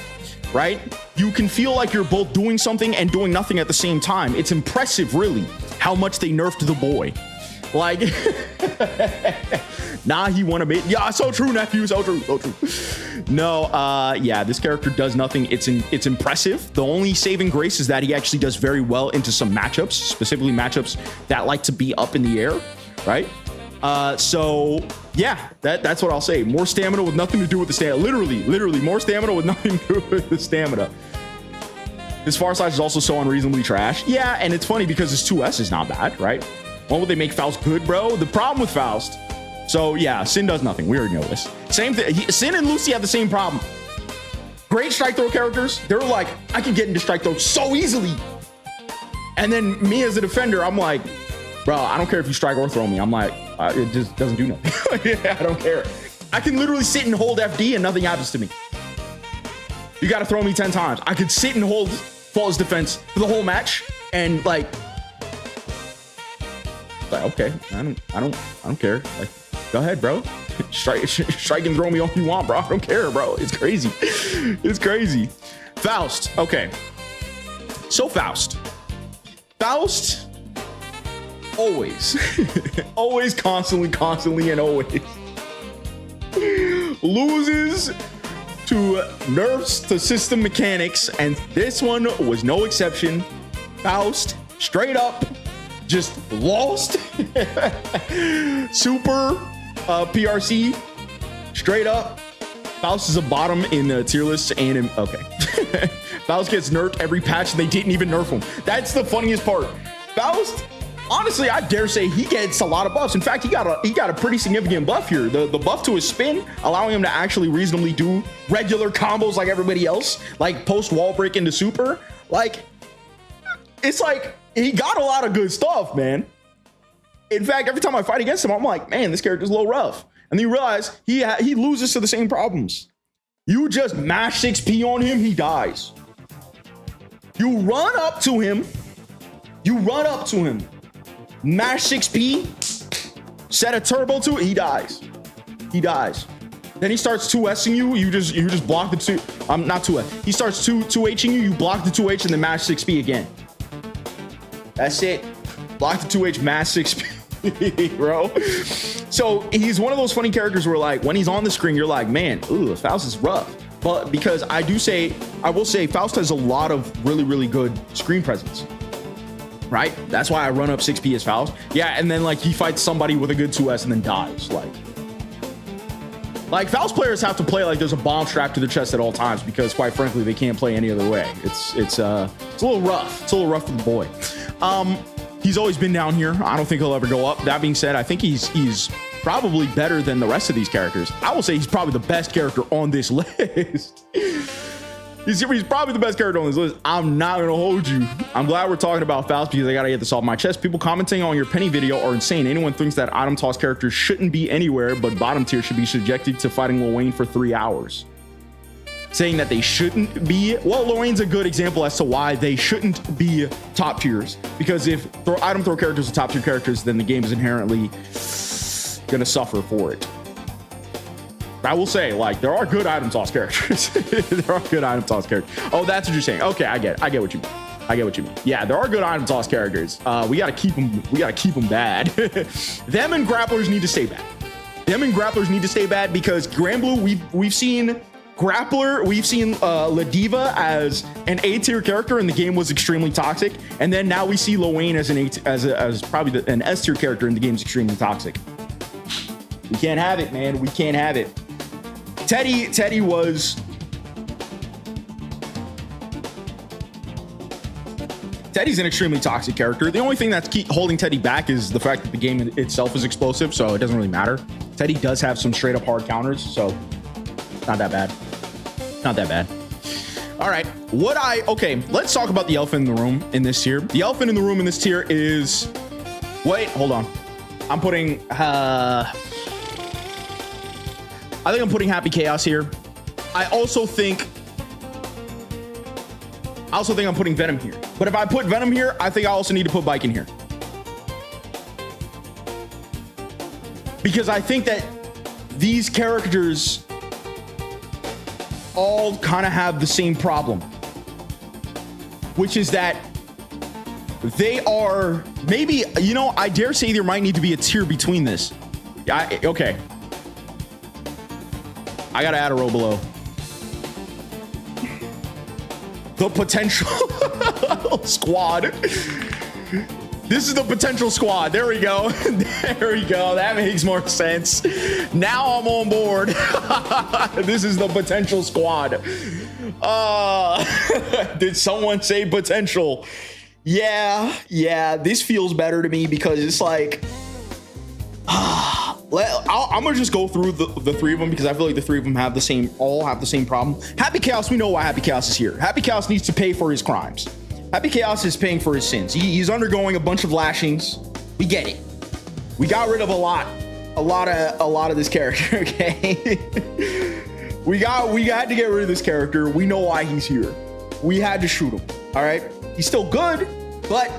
right? You can feel like you're both doing something and doing nothing at the same time. It's impressive, really, how much they nerfed the boy. Like, nah, he won a bit. Yeah, so true, nephew. So true, so true. No, yeah, this character does nothing. It's impressive. The only saving grace is that he actually does very well into some matchups, specifically matchups that like to be up in the air, right? So yeah, that's what I'll say. More stamina with nothing to do with the stamina. Literally more stamina with nothing to do with the stamina. This far size is also so unreasonably trash. Yeah, and it's funny because his 2S is not bad, right? When would they make Faust good, bro? The problem with Faust. So yeah, Sin does nothing. We already know this. Same thing. Sin and Lucy have the same problem. Great strike throw characters. They're like, I can get into strike throw so easily. And then me as a defender, I'm like, bro, I don't care if you strike or throw me. I'm like, it just doesn't do nothing. Yeah, I don't care. I can literally sit and hold FD and nothing happens to me. You got to throw me 10 times. I could sit and hold flawless defense for the whole match and like okay, I don't care. Like, go ahead, bro. Strike and throw me all you want, bro. I don't care, bro. It's crazy. It's crazy. Faust. Okay. So Faust always, always, constantly, and always loses to nerfs to system mechanics, and this one was no exception. Faust straight up just lost. Super PRC straight up. Faust is a bottom in the tier list, and okay. Faust gets nerfed every patch and they didn't even nerf him. That's the funniest part. Faust, honestly, I dare say he gets a lot of buffs. In fact, he got a pretty significant buff here. The buff to his spin, allowing him to actually reasonably do regular combos like everybody else, like post wall break into super. Like, it's like he got a lot of good stuff, man. In fact, every time I fight against him, I'm like, man, this character's a little rough. And then you realize he loses to the same problems. You just mash 6P on him, he dies. You run up to him, mash 6P, set a turbo to it, he dies. Then he starts 2S'ing you, you just block the two, not 2S. He starts 2H'ing you, you block the 2H and then mash 6P again. That's it. Block the 2H, mash 6P, bro. So he's one of those funny characters where like when he's on the screen, you're like, man, ooh, Faust is rough. But because I will say Faust has a lot of really, really good screen presence. Right? That's why I run up 6P as Faust. Yeah, and then like he fights somebody with a good 2S and then dies. Like Faust players have to play like there's a bomb strapped to their chest at all times because quite frankly they can't play any other way. It's a little rough. It's a little rough for the boy. He's always been down here. I don't think he'll ever go up. That being said, I think he's probably better than the rest of these characters. I will say he's probably the best character on this list. He's probably the best character on this list. I'm not gonna hold you. I'm glad we're talking about Faust because I gotta get this off my chest. People commenting on your penny video are insane. Anyone thinks that item toss characters shouldn't be anywhere but bottom tier should be subjected to fighting Lil Wayne for 3 hours. Saying that they shouldn't be. Well, Lil Wayne's a good example as to why they shouldn't be top tiers. Because if item throw characters are top tier characters, then the game is inherently gonna suffer for it. I will say, like, there are good item toss characters. There are good item toss characters. Oh, that's what you're saying. Okay, I get what you mean. Yeah, there are good item toss characters. We gotta keep them bad. Them and grapplers need to stay bad. Because Grand Blue, we've seen Grappler, we've seen La Diva as an A tier character, and the game was extremely toxic. And then now we see Lil Wayne as as probably an S tier character, and the game's extremely toxic. We can't have it, man. We can't have it. Teddy's an extremely toxic character. The only thing that's holding Teddy back is the fact that the game itself is explosive, so it doesn't really matter. Teddy does have some straight up hard counters, so not that bad. All right, let's talk about the elephant in the room in this tier. The elephant in the room in this tier is, wait, hold on. I'm putting, I think I'm putting Happy Chaos here. I also think I'm putting Venom here. But if I put Venom here, I think I also need to put Bike in here. Because I think that these characters all kind of have the same problem. Which is that they are, maybe, I dare say there might need to be a tier between this. Okay. I gotta add a row below. The potential squad. This is the potential squad. There we go. That makes more sense. Now I'm on board. This is the potential squad. Did someone say potential? Yeah. This feels better to me because it's like, I'm gonna just go through the three of them because I feel like the three of them all have the same problem. Happy Chaos, we know why Happy Chaos is here. Happy Chaos needs to pay for his crimes. Happy Chaos is paying for his sins. He's undergoing a bunch of lashings. We get it. We got rid of a lot of this character. Okay, we had to get rid of this character. We know why he's here. We had to shoot him. All right, he's still good, but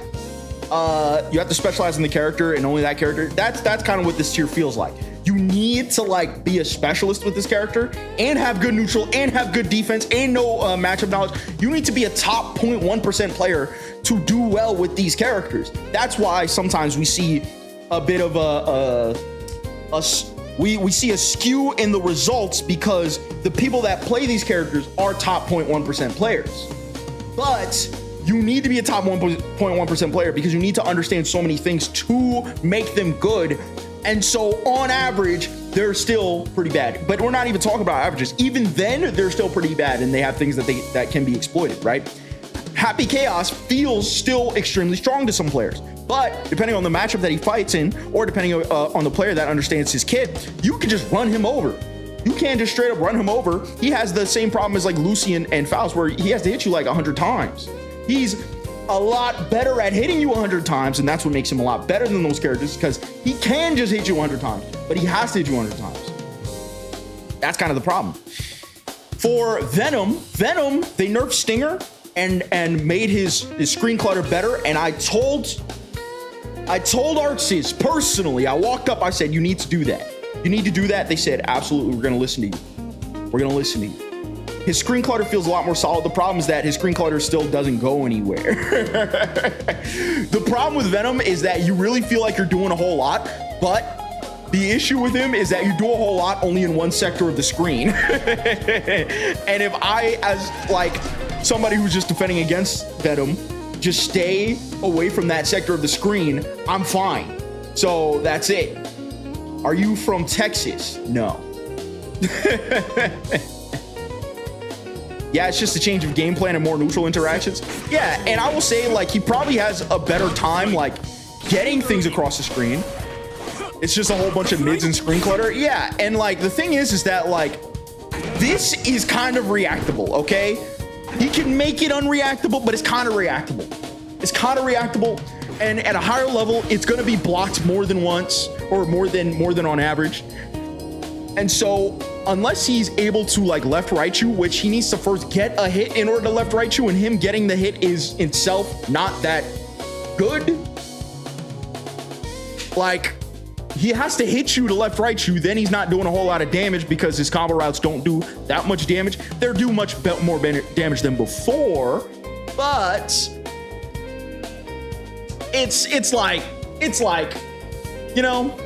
you have to specialize in the character and only that character. That's kind of what this tier feels like. You need to like be a specialist with this character and have good neutral and have good defense and no matchup knowledge. You need to be a top 0.1% player to do well with these characters. That's why sometimes we see a bit of we see a skew in the results because the people that play these characters are top 0.1% players. But you need to be a top 1.1% player because you need to understand so many things to make them good. And so on average, they're still pretty bad. But we're not even talking about averages. Even then, they're still pretty bad and they have things that can be exploited, right? Happy Chaos feels still extremely strong to some players. But depending on the matchup that he fights in, or depending on the player that understands his kit, you can just run him over. You can't just straight up run him over. He has the same problem as like Lucian and Faust where he has to hit you like 100 times. He's a lot better at hitting you 100 times, and that's what makes him a lot better than those characters, because he can just hit you 100 times, but he has to hit you 100 times. That's kind of the problem. For Venom, they nerfed Stinger and made his screen clutter better, and I told Arxis personally, I walked up, I said, you need to do that. You need to do that. They said, absolutely, we're going to listen to you. We're going to listen to you. His screen clutter feels a lot more solid. The problem is that his screen clutter still doesn't go anywhere. The problem with Venom is that you really feel like you're doing a whole lot, but the issue with him is that you do a whole lot only in one sector of the screen. And if I, as like somebody who's just defending against Venom, just stay away from that sector of the screen, I'm fine. So that's it. Are you from Texas? No. Yeah, it's just a change of game plan and more neutral interactions. Yeah, and I will say, like, he probably has a better time, like, getting things across the screen. It's just a whole bunch of mids and screen clutter. Yeah, and, like, the thing is that, like, this is kind of reactable, okay? He can make it unreactable, but it's kind of reactable. It's kind of reactable, and at a higher level, it's going to be blocked more than once, or more than on average. And so, unless he's able to like left-right you, which he needs to first get a hit in order to left-right you, and him getting the hit is itself not that good. Like, he has to hit you to left-right you, then he's not doing a whole lot of damage because his combo routes don't do that much damage. They're doing much more damage than before, but it's like, you know.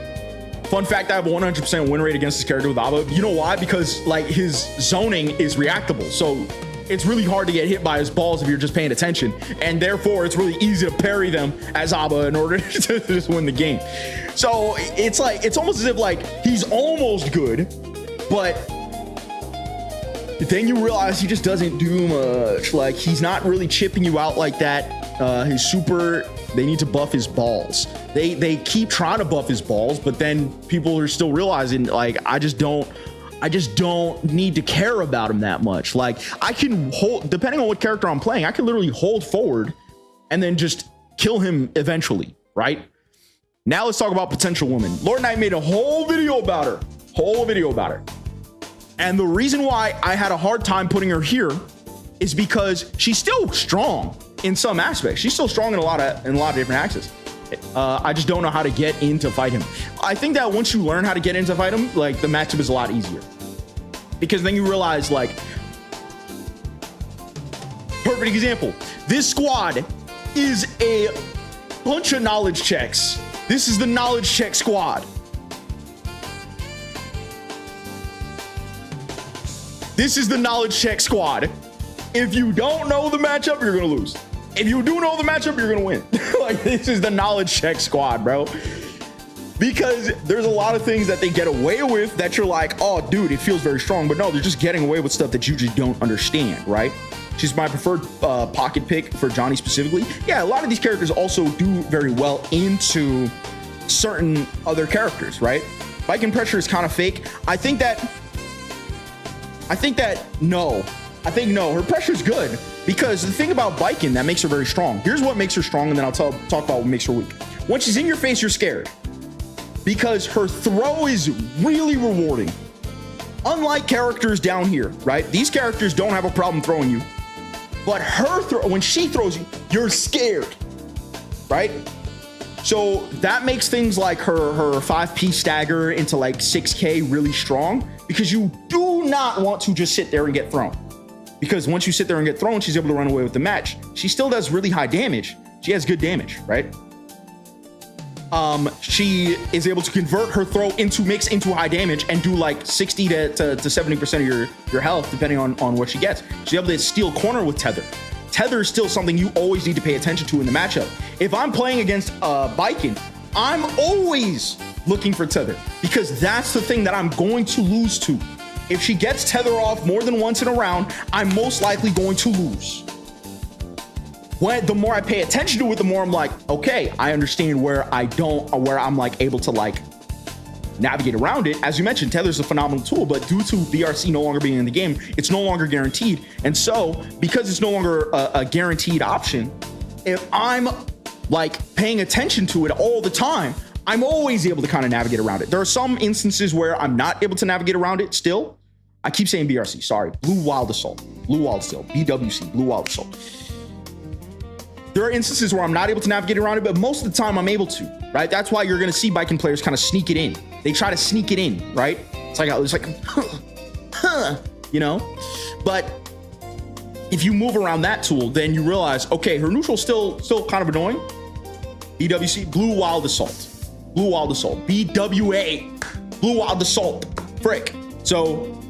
Fun fact, I have a 100% win rate against this character with Abba. You know why? Because like his zoning is reactable. So it's really hard to get hit by his balls if you're just paying attention. And therefore it's really easy to parry them as Abba in order to just win the game. So it's like, it's almost as if like he's almost good, but then you realize he just doesn't do much. Like he's not really chipping you out like that. His super, they need to buff his balls. They keep trying to buff his balls, but then people are still realizing like I just don't need to care about him that much. Like I can hold, depending on what character I'm playing, I can literally hold forward and then just kill him eventually, right? Now let's talk about potential women. Lord Knight made a whole video about her. And the reason why I had a hard time putting her here is because she's still strong in some aspects. She's still strong in a lot of different axes. I just don't know how to get in to fight him. I think that once you learn how to get in to fight him, like the matchup is a lot easier, because then you realize, like, perfect example, this squad is a bunch of knowledge checks. This is the knowledge check squad. This is the knowledge check squad. If you don't know the matchup, you're gonna lose. If you do know the matchup, you're gonna win. Like, this is the knowledge check squad, bro. Because there's a lot of things that they get away with that you're like, oh, dude, it feels very strong. But no, they're just getting away with stuff that you just don't understand, right? She's my preferred pocket pick for Johnny specifically. Yeah, a lot of these characters also do very well into certain other characters, right? Viking pressure is kind of fake. I think no. Her pressure is good, because the thing about Viking that makes her very strong. Here's what makes her strong, and then I'll talk about what makes her weak. When she's in your face, you're scared, because her throw is really rewarding. Unlike characters down here, right? These characters don't have a problem throwing you, but her throw, when she throws you, you're scared, right? So that makes things like her 5P stagger into like 6K really strong, because you do not want to just sit there and get thrown. Because once you sit there and get thrown, she's able to run away with the match. She still does really high damage. She has good damage, right? She is able to convert her throw into high damage and do like 60 to 70% of your health, depending on what she gets. She's able to steal corner with tether. Tether is still something you always need to pay attention to in the matchup. If I'm playing against Viking, I'm always looking for tether, because that's the thing that I'm going to lose to. If she gets tether off more than once in a round, I'm most likely going to lose. The more I pay attention to it, the more I'm like, okay, I understand where I'm like able to like navigate around it. As you mentioned, tether is a phenomenal tool, but due to BRC no longer being in the game, it's no longer guaranteed. And so, because it's no longer a guaranteed option, if I'm like paying attention to it all the time, I'm always able to kind of navigate around it. There are some instances where I'm not able to navigate around it still. I keep saying BRC, sorry. Blue Wild Assault, BWC, Blue Wild Assault. There are instances where I'm not able to navigate around it, but most of the time I'm able to, right? That's why you're gonna see Baiken players kind of sneak it in. They try to sneak it in, right? It's like, you know? But if you move around that tool, then you realize, okay, her neutral's still kind of annoying. BWC, Blue Wild Assault, BWA, Blue Wild Assault, frick. So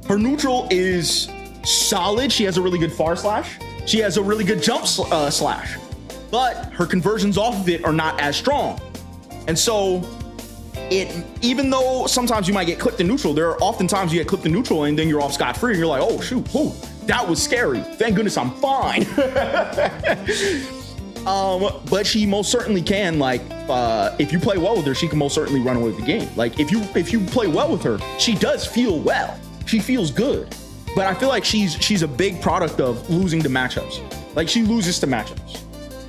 her neutral is solid. She has a really good far slash. She has a really good jump slash, but her conversions off of it are not as strong. And so even though sometimes you might get clipped in neutral, there are often times you get clipped in neutral and then you're off scot-free and you're like, oh shoot, whew, that was scary. Thank goodness I'm fine. But she most certainly can, like, if you play well with her, she can most certainly run away with the game. Like if you play well with her, she does feel well. She feels good. But I feel like she's a big product of losing to matchups. Like she loses to matchups,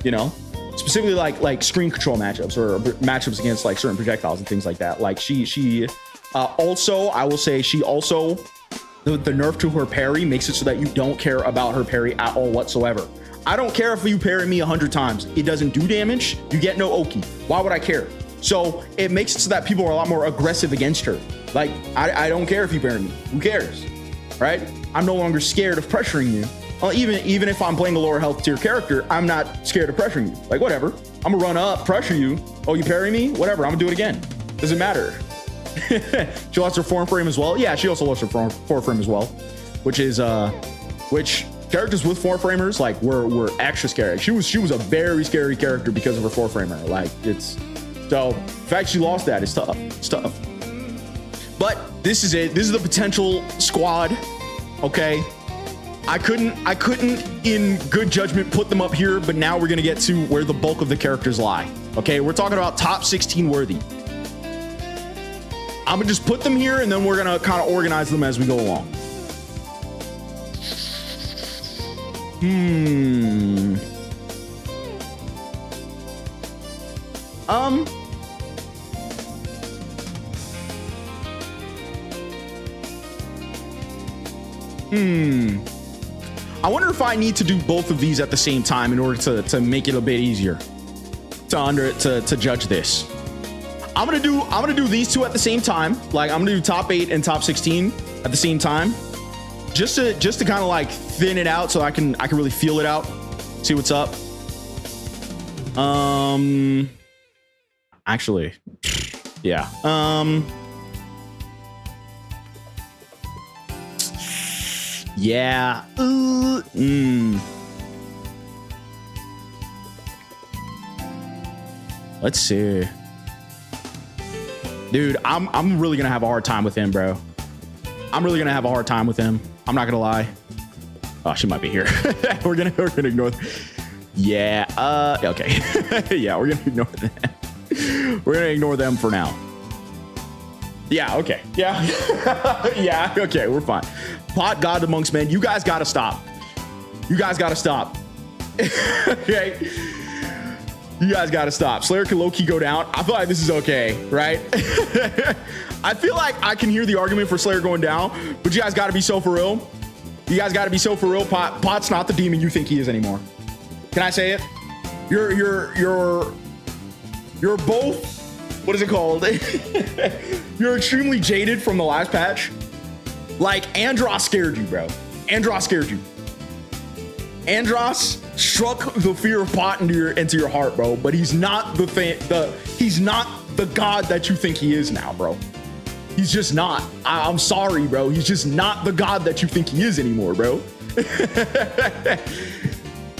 you know, specifically like screen control matchups or matchups against like certain projectiles and things like that. Like she also, I will say she also, the nerf to her parry makes it so that you don't care about her parry at all whatsoever. I don't care if you parry me 100 times. It doesn't do damage. You get no Oki. Why would I care? So it makes it so that people are a lot more aggressive against her. Like, I don't care if you parry me. Who cares? Right? I'm no longer scared of pressuring you. Well, even if I'm playing a lower health tier character, I'm not scared of pressuring you. Like, whatever. I'm gonna run up, pressure you. Oh, you parry me? Whatever. I'm gonna do it again. Doesn't matter. She lost her form frame as well. Yeah, she also lost her form frame as well, which is which characters with four framers like were extra scary. She was a very scary character because of her four framer. Like it's so the fact she lost that is tough. It's tough. But this is it. This is the potential squad. Okay. I couldn't in good judgment put them up here, but now we're gonna get to where the bulk of the characters lie. Okay, we're talking about top 16 worthy. I'm gonna just put them here and then we're gonna kind of organize them as we go along. I wonder if I need to do both of these at the same time in order to make it a bit easier to judge this. I'm gonna do these two at the same time. Like I'm gonna do top 8 and top 16 at the same time, just to kind of like thin it out so I can really feel it out, see what's up. Actually, yeah. Yeah. Let's see. Dude, I'm really gonna have a hard time with him, bro. I'm really gonna have a hard time with him. I'm not gonna lie. Oh, she might be here. we're gonna ignore them. Yeah. Okay. Yeah, we're gonna ignore them. We're gonna ignore them for now. Yeah. Okay. Yeah. Yeah. Okay. We're fine. Pot God amongst men. You guys gotta stop. You guys gotta stop. Okay. You guys gotta stop. Slayer can low-key go down. I feel like this is okay, right? I feel like I can hear the argument for Slayer going down, but you guys gotta be so for real. You guys gotta be so for real. Pot's not the demon you think he is anymore. Can I say it? You're both, what is it called? You're extremely jaded from the last patch. Like Andros scared you, bro. Andros scared you. Andros struck the fear of Pot into your heart, bro. But he's not he's not the god that you think he is now, bro. He's just not. I'm sorry, bro. He's just not the god that you think he is anymore, bro.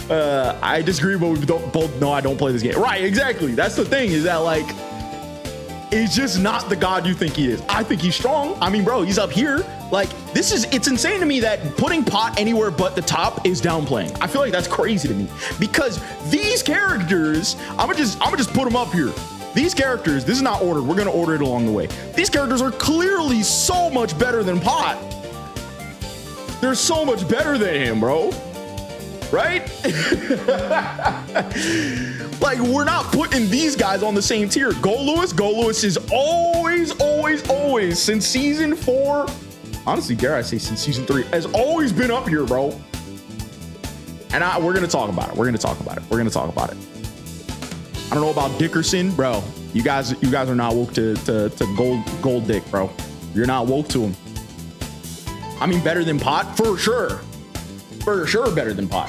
I disagree, but we both know I don't play this game. Right, exactly. That's the thing, is that like he's just not the god you think he is. I think he's strong. I mean, bro, he's up here. Like it's insane to me that putting Pot anywhere but the top is downplaying. I feel like that's crazy to me because these characters, I'm gonna just put them up here. These characters, this is not ordered. We're gonna order it along the way. These characters are clearly so much better than Pot. They're so much better than him, bro. right? Like, we're not putting these guys on the same tier. Go Lewis is always, since season 4, honestly, dare I say since season 3, has always been up here, bro. And we're gonna talk about it. We're gonna talk about it. I don't know about Dickerson, bro. You guys are not woke to gold dick, bro. You're not woke to him. I mean, better than Pot for sure. For sure, better than Pot.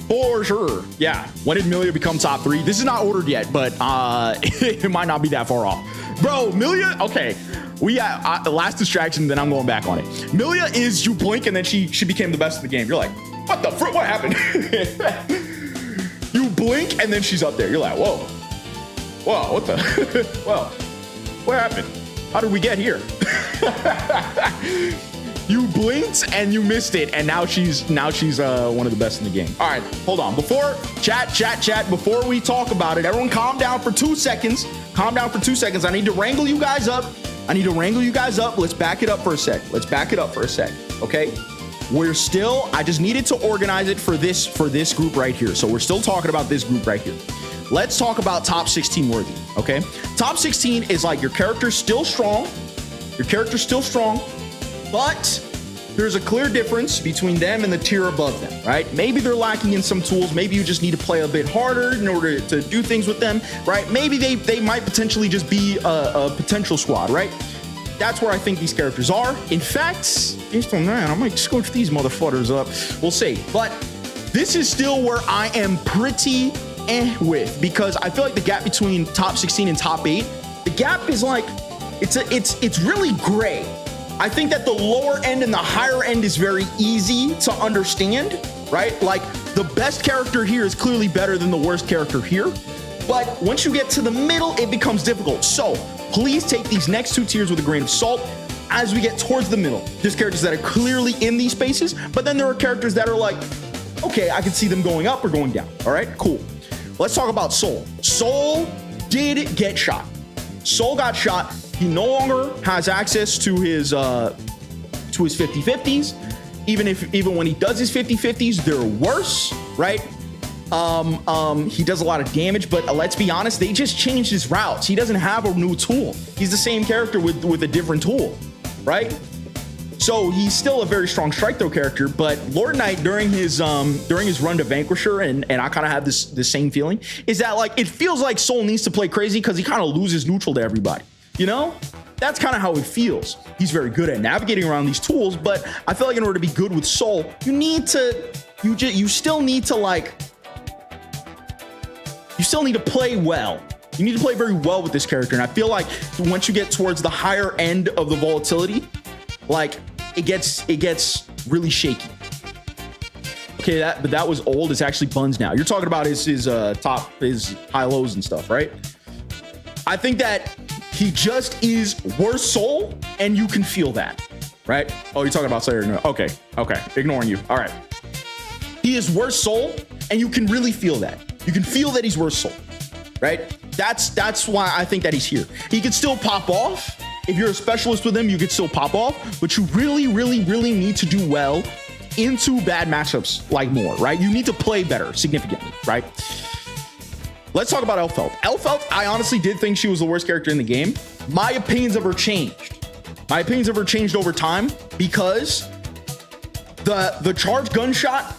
For sure. Yeah. When did Milia become top 3? This is not ordered yet, but it might not be that far off. Bro, Milia, okay. We the last distraction, then I'm going back on it. Milia is you blink and then she became the best in the game. You're like, what the frick? What happened? You blink and then she's up there. You're like, whoa. Whoa, what the? Whoa. What happened? How did we get here? You blinked and you missed it, and now she's one of the best in the game. All right, hold on. Before chat, before we talk about it, everyone calm down for 2 seconds. Calm down for 2 seconds. I need to wrangle you guys up. Let's back it up for a sec. Okay? I just needed to organize it for this group right here. So we're still talking about this group right here. Let's talk about top 16 worthy, okay? Top 16 is like your character's still strong, but there's a clear difference between them and the tier above them, right? Maybe they're lacking in some tools. Maybe you just need to play a bit harder in order to do things with them, right? Maybe they might potentially just be a potential squad, right? That's where I think these characters are. In fact, based on that, I might scooch these motherfuckers up. We'll see. But this is still where I am pretty with, because I feel like the gap between top 16 and top 8, the gap is like, it's really gray. I think that the lower end and the higher end is very easy to understand, right? Like, the best character here is clearly better than the worst character here. But once you get to the middle, it becomes difficult. So please take these next 2 tiers with a grain of salt. As we get towards the middle, there's characters that are clearly in these spaces, but then there are characters that are like, okay, I can see them going up or going down. All right, cool. Let's talk about Soul. Soul did get shot. Soul got shot. He no longer has access to his 50-50s. Even when he does his 50-50s, they're worse, right? He does a lot of damage, but let's be honest, they just changed his routes. He doesn't have a new tool. He's the same character with a different tool, right? So he's still a very strong strike throw character, but Lord Knight during his run to Vanquisher, and I kind of have this same feeling, is that like it feels like Soul needs to play crazy because he kind of loses neutral to everybody. You know? That's kind of how it feels. He's very good at navigating around these tools, but I feel like in order to be good with Soul, you still need to play well. You need to play very well with this character. And I feel like once you get towards the higher end of the volatility, like it gets really shaky. Okay, that was old. It's actually buns now. You're talking about his high lows and stuff, right? I think that he just is worse Soul, and you can feel that, right? Oh, you're talking about Slayer. No. Okay. Ignoring you. All right. He is worse Soul, and you can really feel that. You can feel that he's worse Soul, right? That's why I think that he's here. He could still pop off. If you're a specialist with him, you could still pop off, but you really need to do well into bad matchups like more, right? You need to play better significantly, right? Let's talk about Elfelt. Elfelt, I honestly did think she was the worst character in the game. My opinions of her changed. Over time because the charge gunshot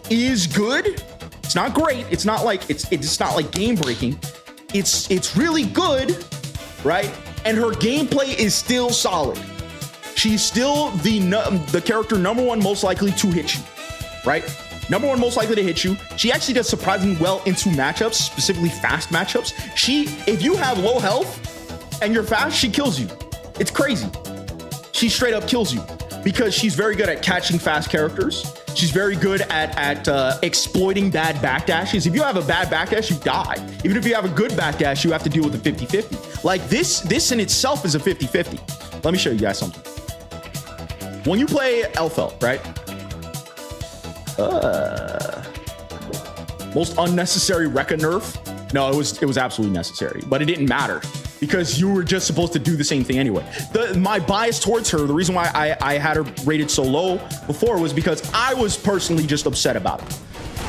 is good. It's not great. It's not like game breaking. It's really good, right? And her gameplay is still solid. She's still the character number 1 most likely to hit you, right? Number 1 most likely to hit you. She actually does surprisingly well into matchups, specifically fast matchups. If you have low health and you're fast, she kills you. It's crazy. She straight up kills you because she's very good at catching fast characters. She's very good at exploiting bad backdashes. If you have a bad backdash, you die. Even if you have a good backdash, you have to deal with a 50-50. Like this in itself is a 50-50. Let me show you guys something. When you play Elfelt, right? Most unnecessary Rekka nerf. No, it was absolutely necessary, but it didn't matter because you were just supposed to do the same thing anyway. My bias towards her, the reason why I had her rated so low before was because I was personally just upset about it.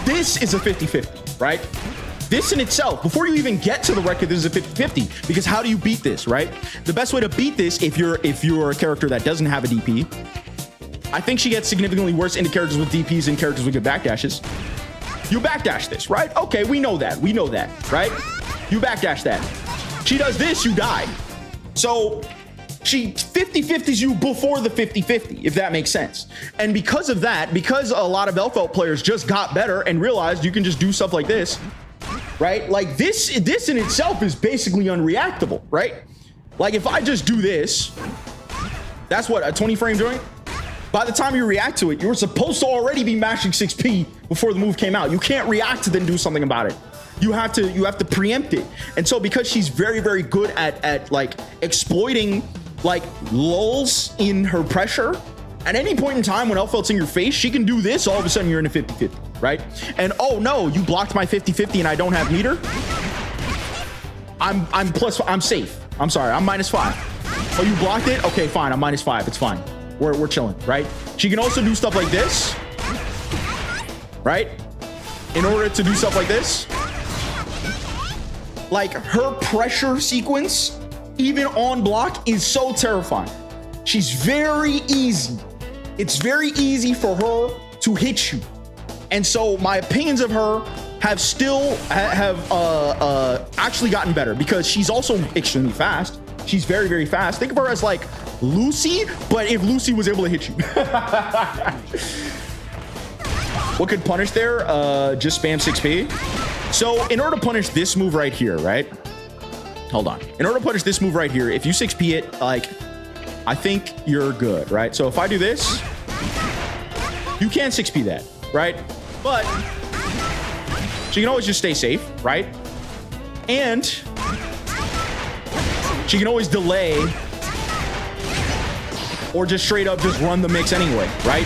This is a 50-50, right? This in itself, before you even get to the record, this is a 50-50, because how do you beat this, right? The best way to beat this, if you're a character that doesn't have a DP, I think she gets significantly worse into characters with DPs and characters with good backdashes. You backdash this, right? Okay, we know that, right? You backdash that. She does this, you die. So she 50-50s you before the 50-50, if that makes sense. And because of that, because a lot of Elfelt players just got better and realized you can just do stuff like this, right? Like this in itself is basically unreactable, right? Like if I just do this, that's what, a 20 frame joint? By the time you react to it, you were supposed to already be mashing 6P before the move came out. You can't react to then do something about it. You have to preempt it. And so because she's very, very good at like exploiting like lulls in her pressure, at any point in time when Elfelt's in your face, she can do this, all of a sudden you're in a 50-50, right? And oh no, you blocked my 50-50 and I don't have meter. I'm safe. I'm sorry, I'm -5. Oh, you blocked it? Okay, fine, I'm -5, it's fine. We're chilling, right? She can also do stuff like this, right? In order to do stuff like this, like her pressure sequence, even on block, is so terrifying. She's very easy. It's very easy for her to hit you. And so my opinions of her have actually gotten better because she's also extremely fast. She's very, very fast. Think of her as like Lucy, but if Lucy was able to hit you. What could punish there? Just spam 6P. So in order to punish this move right here, right? Hold on. In order to punish this move right here, if you 6P it, like, I think you're good, right? So if I do this, you can 6P that, right? But she can always just stay safe, right? And she can always delay or just straight up just run the mix anyway, right?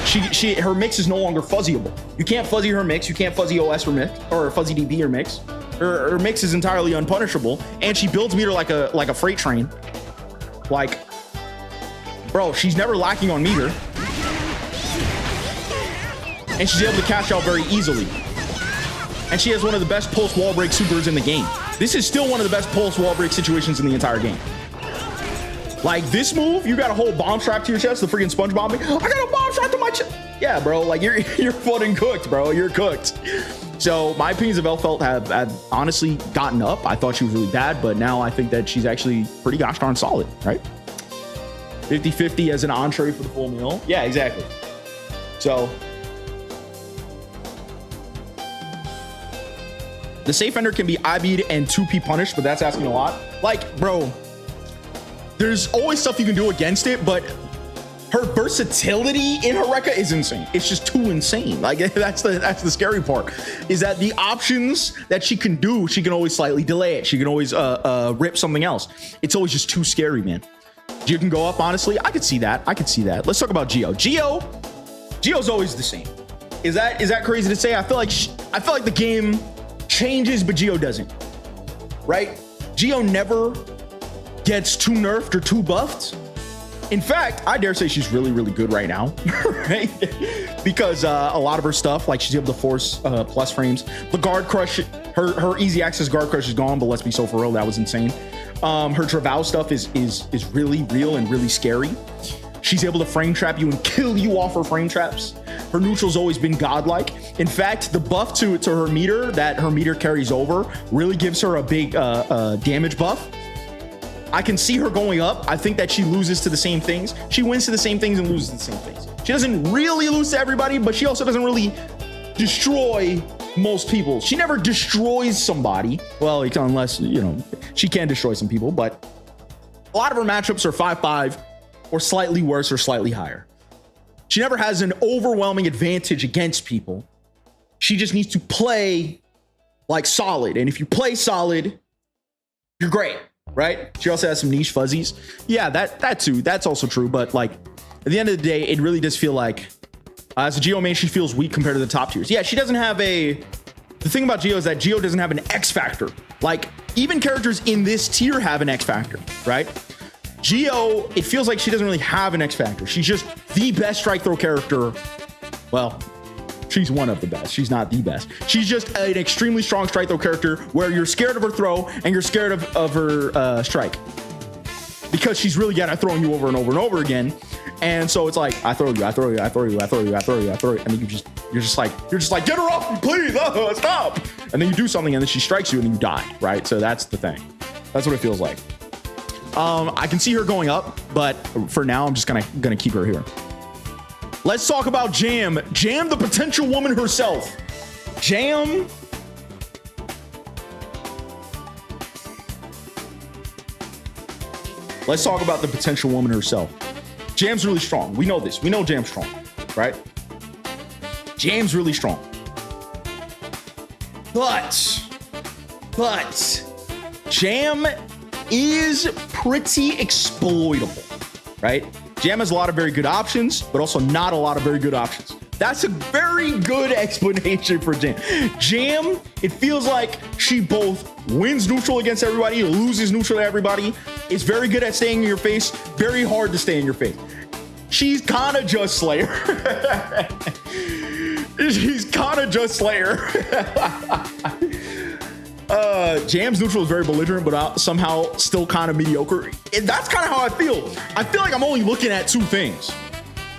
Her mix is no longer fuzzyable. You can't fuzzy her mix. You can't fuzzy OS her mix or fuzzy DB her mix. Her mix is entirely unpunishable, and she builds meter like a freight train. Like, bro, she's never lacking on meter, and she's able to cash out very easily. And she has one of the best pulse wall break supers in the game. This is still one of the best pulse wall break situations in the entire game. Like this move, you got a whole bomb strap to your chest, the freaking sponge bombing. I got a bomb strap to my chest. Yeah, bro, like you're fucking cooked, bro. You're cooked. So my opinions of Elfelt have honestly gotten up. I thought she was really bad, but now I think that she's actually pretty gosh darn solid, right? 50-50 as an entree for the full meal. Yeah, exactly. So the safe ender can be IB'd and 2P punished, but that's asking a lot. Like, bro, there's always stuff you can do against it, but her versatility in her Rekka is insane. It's just too insane. Like that's the scary part, is that the options that she can do, she can always slightly delay it. She can always rip something else. It's always just too scary, man. Geo can go up, honestly. I could see that. Let's talk about Geo. Geo's always the same. Is that crazy to say? I feel like the game changes, but Geo doesn't. Right? Geo never gets too nerfed or too buffed. In fact, I dare say she's really, really good right now, right? Because a lot of her stuff, like she's able to force plus frames. The guard crush, her easy access guard crush is gone, but let's be so for real, that was insane. Her Travau stuff is really real and really scary. She's able to frame trap you and kill you off her frame traps. Her neutral's always been godlike. In fact, the buff to her meter that her meter carries over really gives her a big damage buff. I can see her going up. I think that she loses to the same things. She wins to the same things and loses to the same things. She doesn't really lose to everybody, but she also doesn't really destroy most people. She never destroys somebody. Well, unless, you know, she can destroy some people, but a lot of her matchups are 5-5 or slightly worse or slightly higher. She never has an overwhelming advantage against people. She just needs to play like solid. And if you play solid, you're great. Right? She also has some niche fuzzies. Yeah, that too. That's also true. But like at the end of the day, it really does feel like as a Geo main, she feels weak compared to the top tiers. Yeah, she doesn't have the thing about Geo is that Geo doesn't have an X factor. Like even characters in this tier have an X factor, right? Geo, it feels like she doesn't really have an X factor. She's just the best strike throw character. Well, she's one of the best. She's not the best. She's just an extremely strong strike throw character where you're scared of her throw and you're scared of her strike, because she's really good at throwing you over and over and over again. And so it's like, I throw you, I throw you, I throw you, I throw you, I throw you, I throw you. And then you're just like, get her off me, please, stop. And then you do something and then she strikes you and then you die, right? So that's the thing. That's what it feels like. I can see her going up, but for now, I'm just gonna keep her here. Let's talk about Jam. Jam, the potential woman herself. Jam. Let's talk about the potential woman herself. Jam's really strong. We know this. We know Jam's strong, right? Jam's really strong. But Jam is pretty exploitable, right? Jam has a lot of very good options, but also not a lot of very good options. That's a very good explanation for Jam. Jam, it feels like she both wins neutral against everybody, loses neutral to everybody, is very good at staying in your face, very hard to stay in your face. She's kind of just Slayer. She's kind of just Slayer. Jam's neutral is very belligerent, but somehow still kind of mediocre. And that's kind of how I feel. I feel like I'm only looking at two things.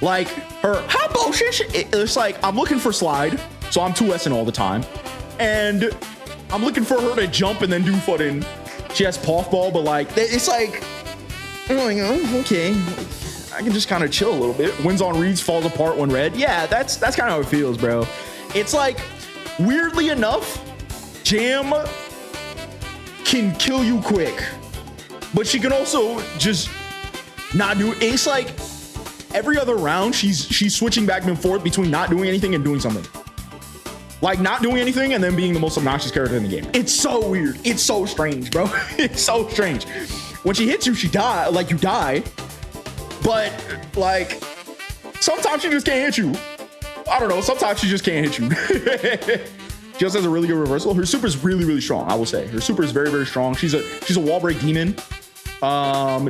Like her, how bullshit. It's like I'm looking for slide, so I'm 2S'ing all the time. And I'm looking for her to jump and then do footing. She has puff ball, but like, it's like, I'm like, oh, okay. I can just kind of chill a little bit. Wins on reads, falls apart when red. Yeah, that's kind of how it feels, bro. It's like, weirdly enough, Jam can kill you quick, but she can also just not do it. It's like every other round, she's switching back and forth between not doing anything and doing something. Like not doing anything and then being the most obnoxious character in the game. It's so weird. It's so strange, bro. It's so strange. When she hits you, she die. Like you die. But like sometimes she just can't hit you. I don't know. Sometimes she just can't hit you. She also has a really good reversal. Her super is really, really strong. I will say her super is very, very strong. She's a wall break demon.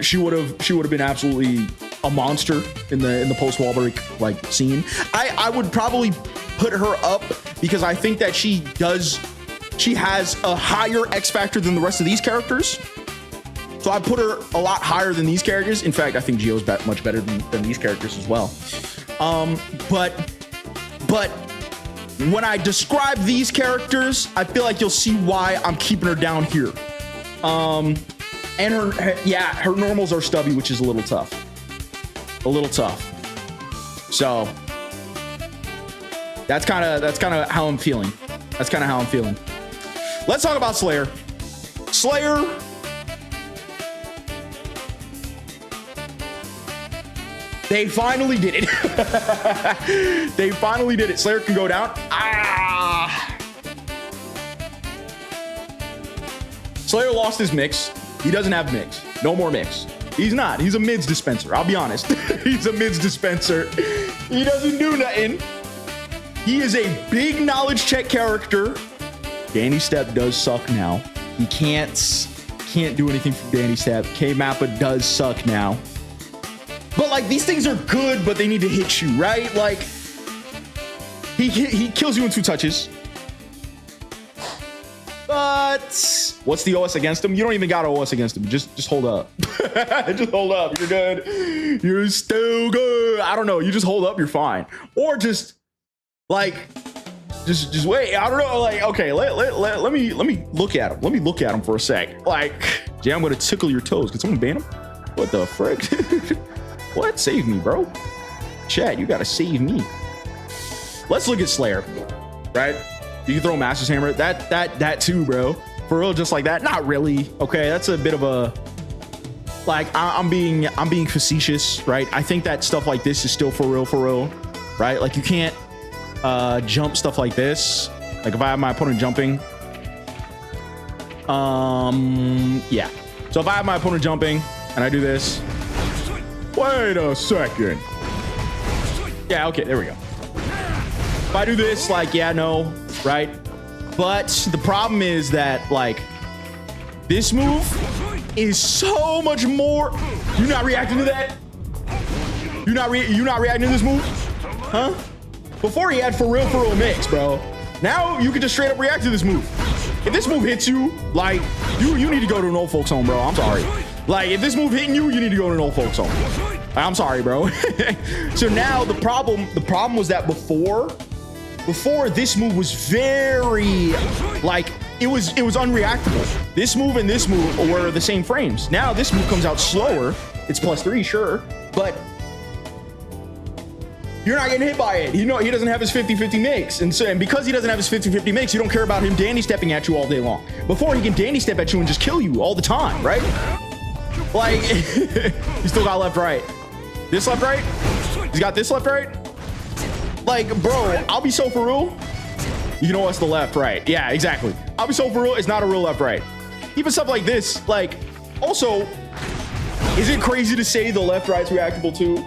She would have been absolutely a monster in the post wall break like scene. I would probably put her up because I think that she has a higher X factor than the rest of these characters. So I put her a lot higher than these characters. In fact, I think Geo's much better than these characters as well. But when I describe these characters, I feel like you'll see why I'm keeping her down here. And her normals are stubby, which is a little tough. So that's kind of how I'm feeling. Let's talk about Slayer. They finally did it. They finally did it. Slayer can go down. Slayer lost his mix. He doesn't have mix. No more mix. He's not. He's a mids dispenser. I'll be honest. He's a mids dispenser. He doesn't do nothing. He is a big knowledge check character. Danny Step does suck now. He can't do anything from Danny Step. K-Mappa does suck now. But like these things are good, but they need to hit you, right? Like he kills you in 2 touches. But what's the OS against him? You don't even got OS against him. Just hold up. Just hold up. You're good. You're still good. I don't know. You just hold up. You're fine. Or just like just wait. I don't know. Like okay, let me look at him. Let me look at him for a sec. Like yeah, I'm gonna tickle your toes. Can someone ban him? What the frick? What? Save me, bro. Chat, you gotta save me. Let's look at Slayer, right? You can throw Master's Hammer. That too, bro. For real, just like that. Not really. Okay, that's a bit of a like I'm being facetious, right? I think that stuff like this is still for real, right? Like you can't jump stuff like this. Like if I have my opponent jumping, yeah. So if I have my opponent jumping and I do this. Wait a second. Yeah, okay, there we go. If I do this, like, yeah, no, right? But the problem is that, like, This move is so much more. You not reacting to that? You not reacting to this move? Huh? Before he had for real mix, bro. Now you can just straight up react to this move. If this move hits you, like, you need to go to an old folks home, bro. I'm sorry. Like, if this move hitting you, you need to go to an old folks home. I'm sorry, bro. So now the problem was that before this move was very, like, it was unreactable. This move and this move were the same frames. Now this move comes out slower. It's +3, sure, but you're not getting hit by it. You know, he doesn't have his 50-50 mix. And because he doesn't have his 50-50 mix, you don't care about him dandy stepping at you all day long. Before, he can dandy step at you and just kill you all the time, right? Like, he still got left, right. This left, right. He's got this left, right. Like, bro, I'll be so for real. You know what's the left, right? Yeah, exactly. I'll be so for real. It's not a real left, right. Even stuff like this, like, also, is it crazy to say the left, right's reactable too?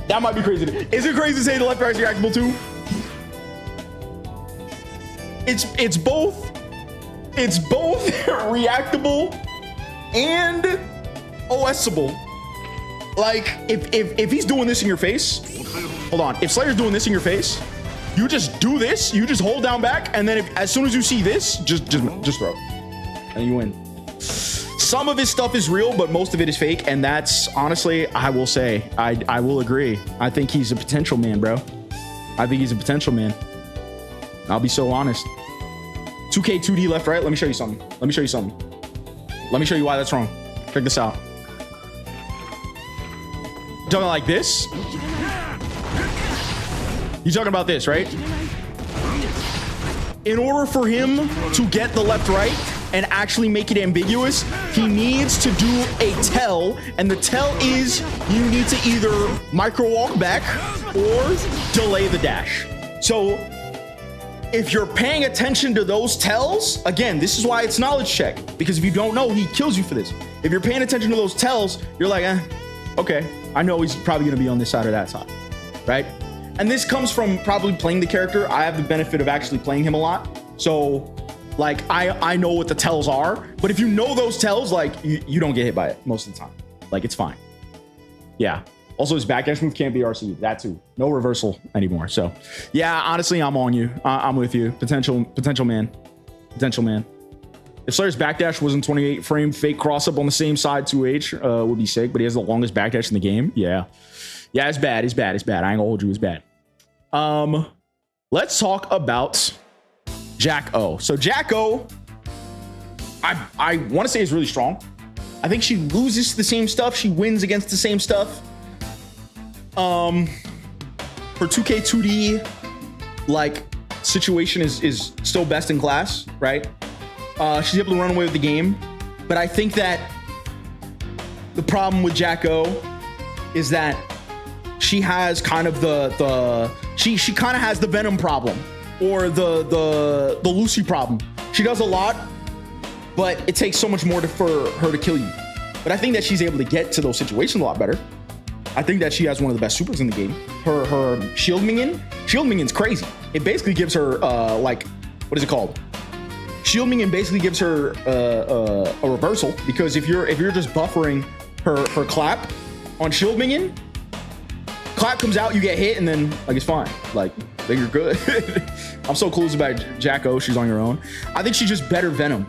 That might be crazy. Is it crazy to say the left, right's reactable too? It's both reactable and OSable. Like, if he's doing this in your face, hold on. If Slayer's doing this in your face, you just do this. You just hold down back, and then as soon as you see this, just throw, and you win. Some of his stuff is real, but most of it is fake, and that's honestly, I will say, I will agree. I think he's a potential man, bro. I think he's a potential man. I'll be so honest. 2K 2D left, right. Let me show you something. Let me show you something. Let me show you why that's wrong. Check this out. Talking like this. You talking about this, right? In order for him to get the left, right, and actually make it ambiguous, he needs to do a tell, and the tell is you need to either micro walk back or delay the dash. So if you're paying attention to those tells, again, this is why it's knowledge check, because if you don't know, he kills you for this. If you're paying attention to those tells, you're like, okay, I know he's probably gonna be on this side or that side, right? And this comes from probably playing the character. I have the benefit of actually playing him a lot. So like, I know what the tells are, but if you know those tells, like, you don't get hit by it most of the time. Like, it's fine. Yeah. Also, his backdash move can't be RC. That too. No reversal anymore. So yeah, honestly, I'm on you. I'm with you. Potential man. Potential man. If Slayer's backdash wasn't 28 frame, fake cross up on the same side 2H would be sick, but he has the longest backdash in the game. Yeah. Yeah, it's bad. It's bad. It's bad. I ain't gonna hold you. It's bad. Let's talk about Jack O. So Jack O, I want to say is really strong. I think she loses the same stuff. She wins against the same stuff. For 2K 2D, like, situation is still best in class, right? She's able to run away with the game, but I think that the problem with Jack O is that she has kind of she kind of has the Venom problem, or the Lucy problem. She does a lot, but it takes so much more for her to kill you. But I think that she's able to get to those situations a lot better. I think that she has one of the best supers in the game. Her shield minion's crazy. It basically gives her like, what is it called? Shield minion basically gives her a reversal, because if you're just buffering her clap on shield minion, clap comes out, you get hit, and then like it's fine. Like, then you're good. I'm so close about Jack O. She's on your own. I think she's just better Venom.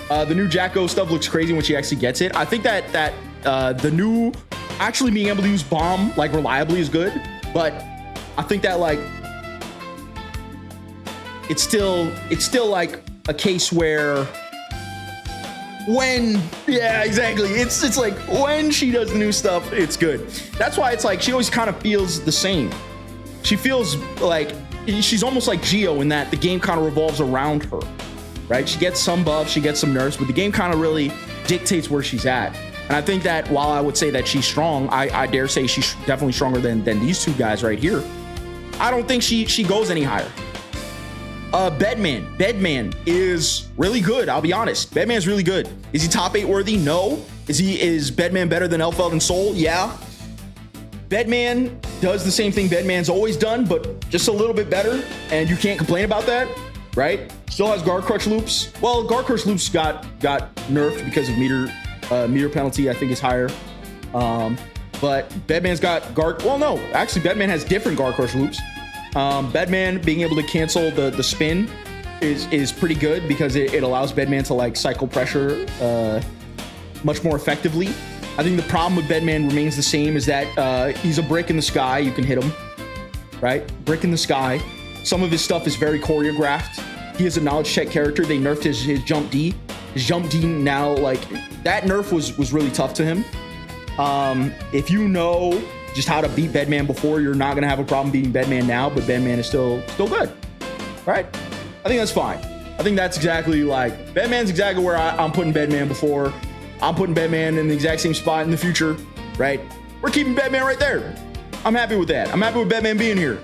The new Jack O stuff looks crazy when she actually gets it. I think that the new actually being able to use bomb like reliably is good, but I think that like it's still like a case where it's like when she does the new stuff, it's good. That's why it's like she always kind of feels the same. She feels like she's almost like Geo in that the game kind of revolves around her, right? She gets some buffs, she gets some nerfs, but the game kind of really dictates where she's at. And I think that while I would say that she's strong, I dare say she's definitely stronger than these two guys right here. I don't think she goes any higher. Bedman is really good. I'll be honest. Bedman's really good. Is he top 8 worthy? No. Is Bedman better than Elfeld and Soul? Yeah. Bedman does the same thing Bedman's always done, but just a little bit better, and you can't complain about that, right? Still has guard crush loops. Well, guard crush loops got nerfed because of meter penalty. I think is higher. But Bedman's got guard. Well, no, actually, Bedman has different guard crush loops. Bedman being able to cancel the spin is pretty good because it allows Bedman to like cycle pressure much more effectively. I think the problem with Bedman remains the same, is that he's a brick in the sky. You can hit him, right? Brick in the sky. Some of his stuff is very choreographed. He is a knowledge check character. They nerfed his jump D. His jump D now, like, that nerf was really tough to him. If you know just how to beat Bedman before, you're not gonna have a problem beating Bedman now, but Bedman is still good, right? I think that's fine. I think that's exactly like, Bedman's exactly where I'm putting Bedman before. I'm putting Bedman in the exact same spot in the future, right? We're keeping Bedman right there. I'm happy with that. I'm happy with Bedman being here.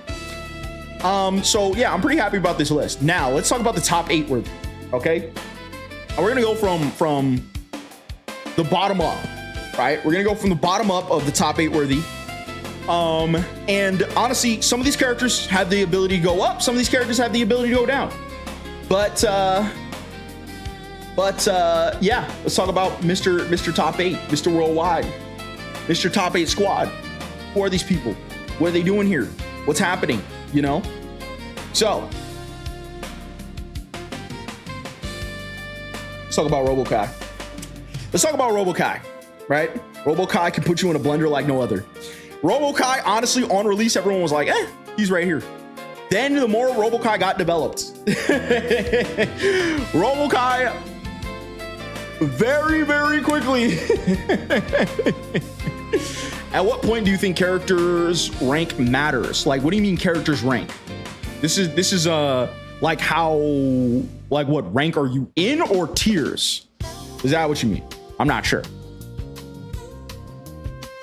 So yeah, I'm pretty happy about this list. Now let's talk about the top 8 worthy, okay? And we're gonna go from the bottom up, right? We're gonna go from the bottom up of the top 8 worthy. And honestly, some of these characters have the ability to go up. Some of these characters have the ability to go down. But yeah, let's talk about Mr. Top 8, Mr. Worldwide, Mr. Top 8 Squad. Who are these people? What are they doing here? What's happening? You know? So, let's talk about RoboKai. Let's talk about RoboKai, right? RoboKai can put you in a blender like no other. RoboKai, honestly, on release, everyone was like, he's right here. Then the more RoboKai got developed, RoboKai very, very quickly. At what point do you think characters rank matters? Like, what do you mean characters rank? This is like how, like, what rank are you in, or tiers? Is that what you mean? I'm not sure.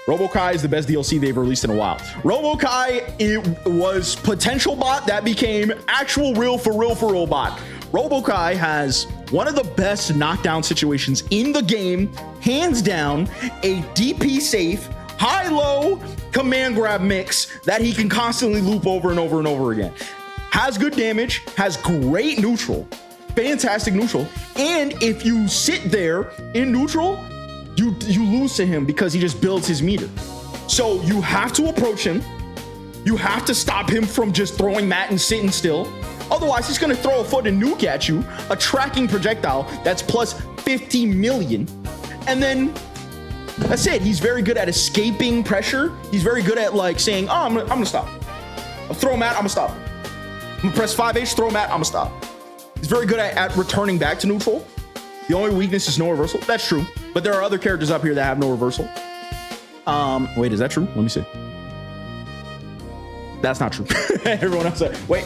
RoboKai is the best DLC they've released in a while. RoboKai, it was potential bot that became actual real for real bot. RoboKai has one of the best knockdown situations in the game, hands down, a DP safe, high-low command grab mix that he can constantly loop over and over and over again. Has good damage, has great neutral, fantastic neutral, and if you sit there in neutral, you lose to him because he just builds his meter. So you have to approach him. You have to stop him from just throwing mat and sitting still. Otherwise, he's going to throw a foot and nuke at you, a tracking projectile that's plus 50 million. And then that's it. He's very good at escaping pressure. He's very good at like saying, oh, I'm gonna stop. I'll throw mat, I'm gonna stop. I'm gonna press 5H, throw mat, I'm gonna stop. He's very good at returning back to neutral. The only weakness is no reversal. That's true. But there are other characters up here that have no reversal. Wait, is that true? Let me see. That's not true. Everyone else said, wait.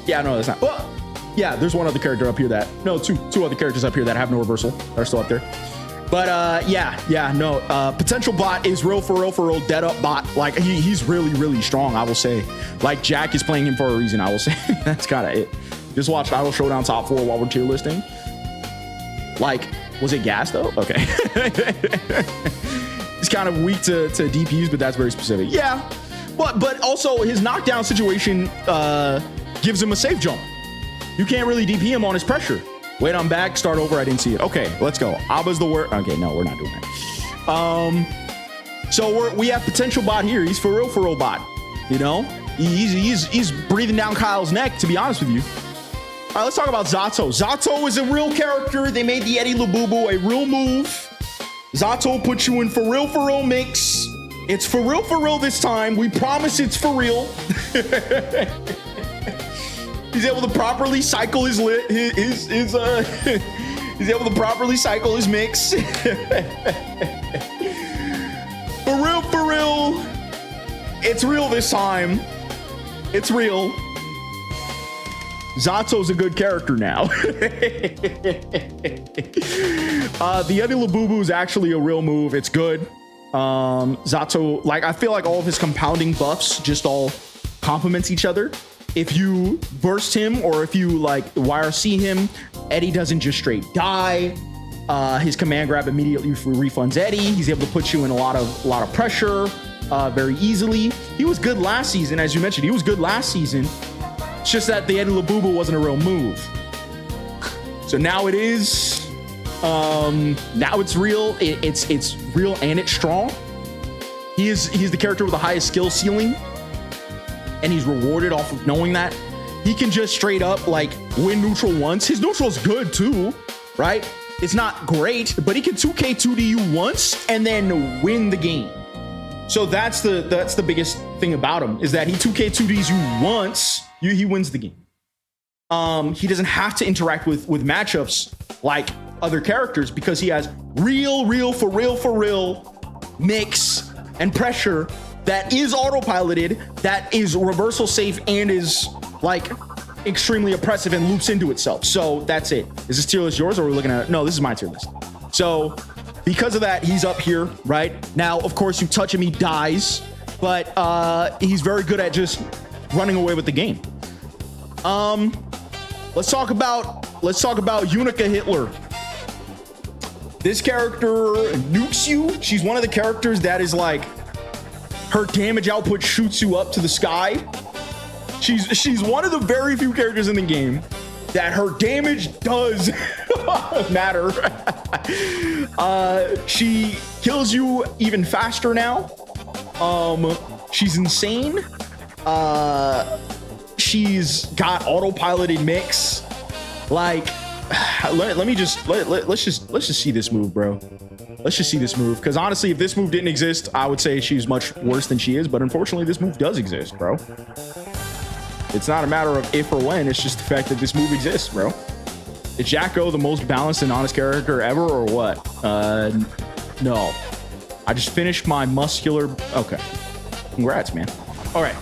Yeah, no, that's not. Well, yeah, there's one other character up here that, no, two other characters up here that have no reversal that are still up there. But yeah, no, potential bot is real for real dead up bot. Like he's really strong, I will say. Like Jack is playing him for a reason, I will say. That's kind of it. Just watch Idol Showdown top 4 while we're tier listing. Like, was it gas though? Okay. He's kind of weak to DPs, but that's very specific. Yeah, but also his knockdown situation gives him a safe jump. You can't really DP him on his pressure. Wait, I'm back. Start over. I didn't see it. Okay, let's go. Abba's the word. Okay, no, we're not doing that. So we have potential bot here. He's for real bot. You know, he's breathing down Kyle's neck, to be honest with you. All right, let's talk about Zato. Zato is a real character. They made the Eddie Labubu a real move. Zato puts you in for real mix. It's for real this time. We promise it's for real. He's able to properly cycle his he's able to properly cycle his mix. For real. It's real this time. It's real. Zato's a good character now. The Eddie Labubu is actually a real move. It's good. Zato, like, I feel like all of his compounding buffs just all complements each other. If you burst him or if you like YRC him, Eddie doesn't just straight die. His command grab immediately refunds Eddie. He's able to put you in a lot of pressure very easily. He was good last season, as you mentioned. He was good last season. It's just that the Eddie Labubu wasn't a real move. So now it is. Now it's real. It's real and it's strong. He's the character with the highest skill ceiling, and he's rewarded off of knowing that. He can just straight up like win neutral once. His neutral is good too, right? It's not great, but he can 2K 2D you once and then win the game. So that's the biggest thing about him, is that he 2K 2Ds you once, he wins the game. He doesn't have to interact with matchups like other characters because he has real for real mix and pressure that is autopiloted, that is reversal safe, and is like extremely oppressive and loops into itself. So that's it. Is this tier list yours, or are we looking at? No, this is my tier list. So because of that, he's up here right now. Of course, you touch him, he dies, but he's very good at just running away with the game. Let's talk about Unica Hitler. This character nukes you. She's one of the characters that is like, her damage output shoots you up to the sky. She's one of the very few characters in the game that her damage does matter. She kills you even faster now. She's insane. She's got autopiloted mix. Like, let's just see this move, bro. Let's just see this move, because honestly, if this move didn't exist, I would say she's much worse than she is. But unfortunately, this move does exist, bro. It's not a matter of if or when. It's just the fact that this move exists, bro. Is Jacko the most balanced and honest character ever, or what? No. I just finished my muscular. Okay. Congrats, man. All right.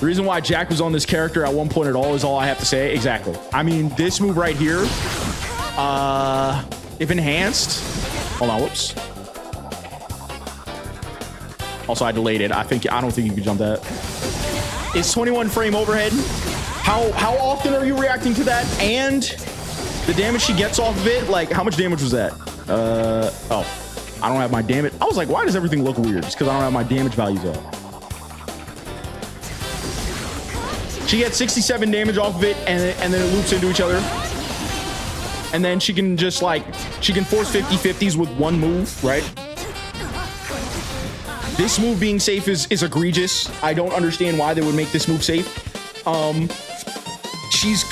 The reason why Jack was on this character at one point at all is all I have to say. Exactly. I mean, this move right here, if enhanced, hold on, whoops. Also, I delayed it. I don't think you can jump that. It's 21 frame overhead. How often are you reacting to that? And the damage she gets off of it, like, how much damage was that? Oh, I don't have my damage. I was like, why does everything look weird? Just because I don't have my damage values up. She gets 67 damage off of it, and then it loops into each other. And then she can just like, she can force 50-50s with one move, right? This move being safe is egregious. I don't understand why they would make this move safe. She's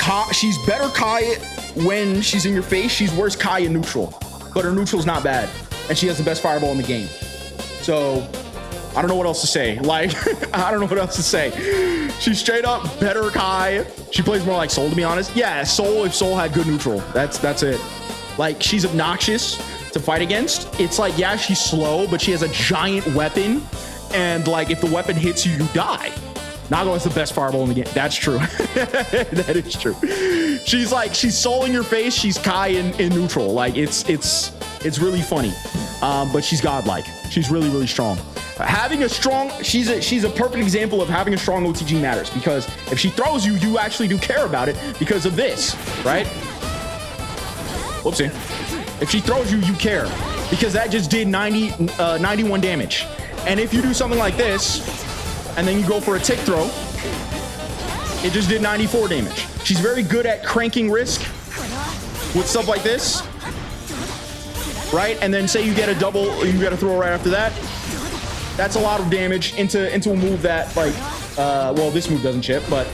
better Kai when she's in your face. She's worse Kai in neutral, but her neutral's not bad, and she has the best fireball in the game. So I don't know what else to say. Like, I don't know what else to say. She's straight up better Kai. She plays more like Soul, to be honest. Yeah, Soul, if Soul had good neutral. That's it. Like, she's obnoxious to fight against. It's like, yeah, she's slow, but she has a giant weapon. And like, if the weapon hits you, you die. Nago has the best fireball in the game. That's true. That is true. She's Soul in your face. She's Kai in neutral. Like, it's really funny. But she's godlike. She's really, really strong. Having a strong, she's a perfect example of having a strong OTG matters, because if she throws you, you actually do care about it because of this, right? Whoopsie. If she throws you, you care, because that just did 91 damage. And if you do something like this, and then you go for a tick throw, it just did 94 damage. She's very good at cranking risk with stuff like this, right? And then say you get a double, you get a throw right after that. That's a lot of damage into a move that, like, well, this move doesn't chip, but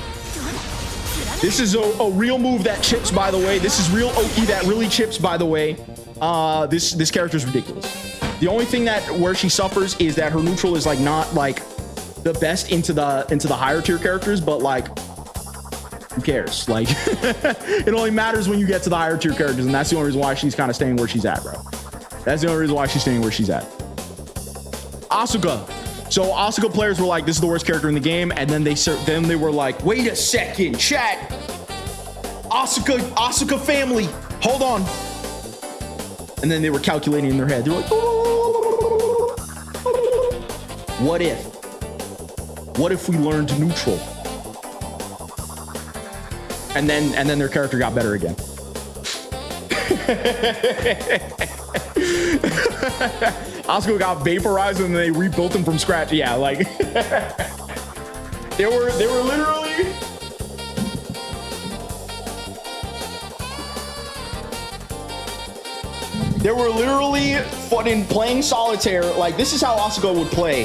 this is a real move that chips, by the way. This is real Oki that really chips, by the way. This character is ridiculous. The only thing where she suffers is that her neutral is like not like the best into the higher tier characters, but like, who cares? Like, it only matters when you get to the higher tier characters, and that's the only reason why she's kind of staying where she's at, bro. That's the only reason why she's staying where she's at. Asuka. So Asuka players were like, this is the worst character in the game, and then they were like, wait a second, chat. Asuka family, hold on. And then they were calculating in their head. They're like, what if we learned neutral? And then their character got better again. Asuka got vaporized and they rebuilt him from scratch. Yeah, like they were literally They were literally fucking playing solitaire. Like, this is how Asuka would play.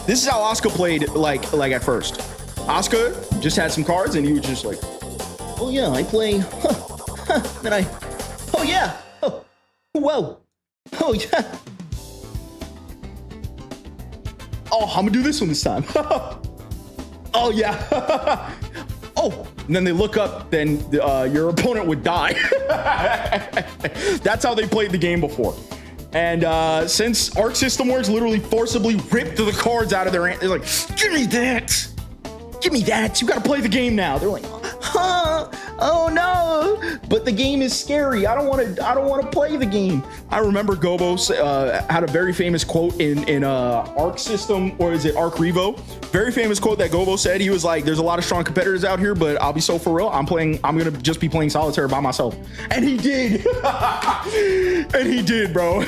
This is how Asuka played, like at first. Asuka just had some cards and he was just like, oh yeah, I play, then I, oh yeah, oh, whoa, oh yeah. Oh, I'm gonna do this one this time. Oh yeah. Oh, and then they look up, then your opponent would die. That's how they played the game before. And since Arc System Works literally forcibly ripped the cards out of their hand, they're like, give me that. Give me that. You got to play the game now. They're like, huh? Oh no. But the game is scary. I don't want to play the game. I remember Gobo had a very famous quote in Arc System, or is it Arc Revo? Very famous quote that Gobo said. He was like, there's a lot of strong competitors out here, but I'll be so for real. I'm going to just be playing solitaire by myself. And he did. And he did, bro.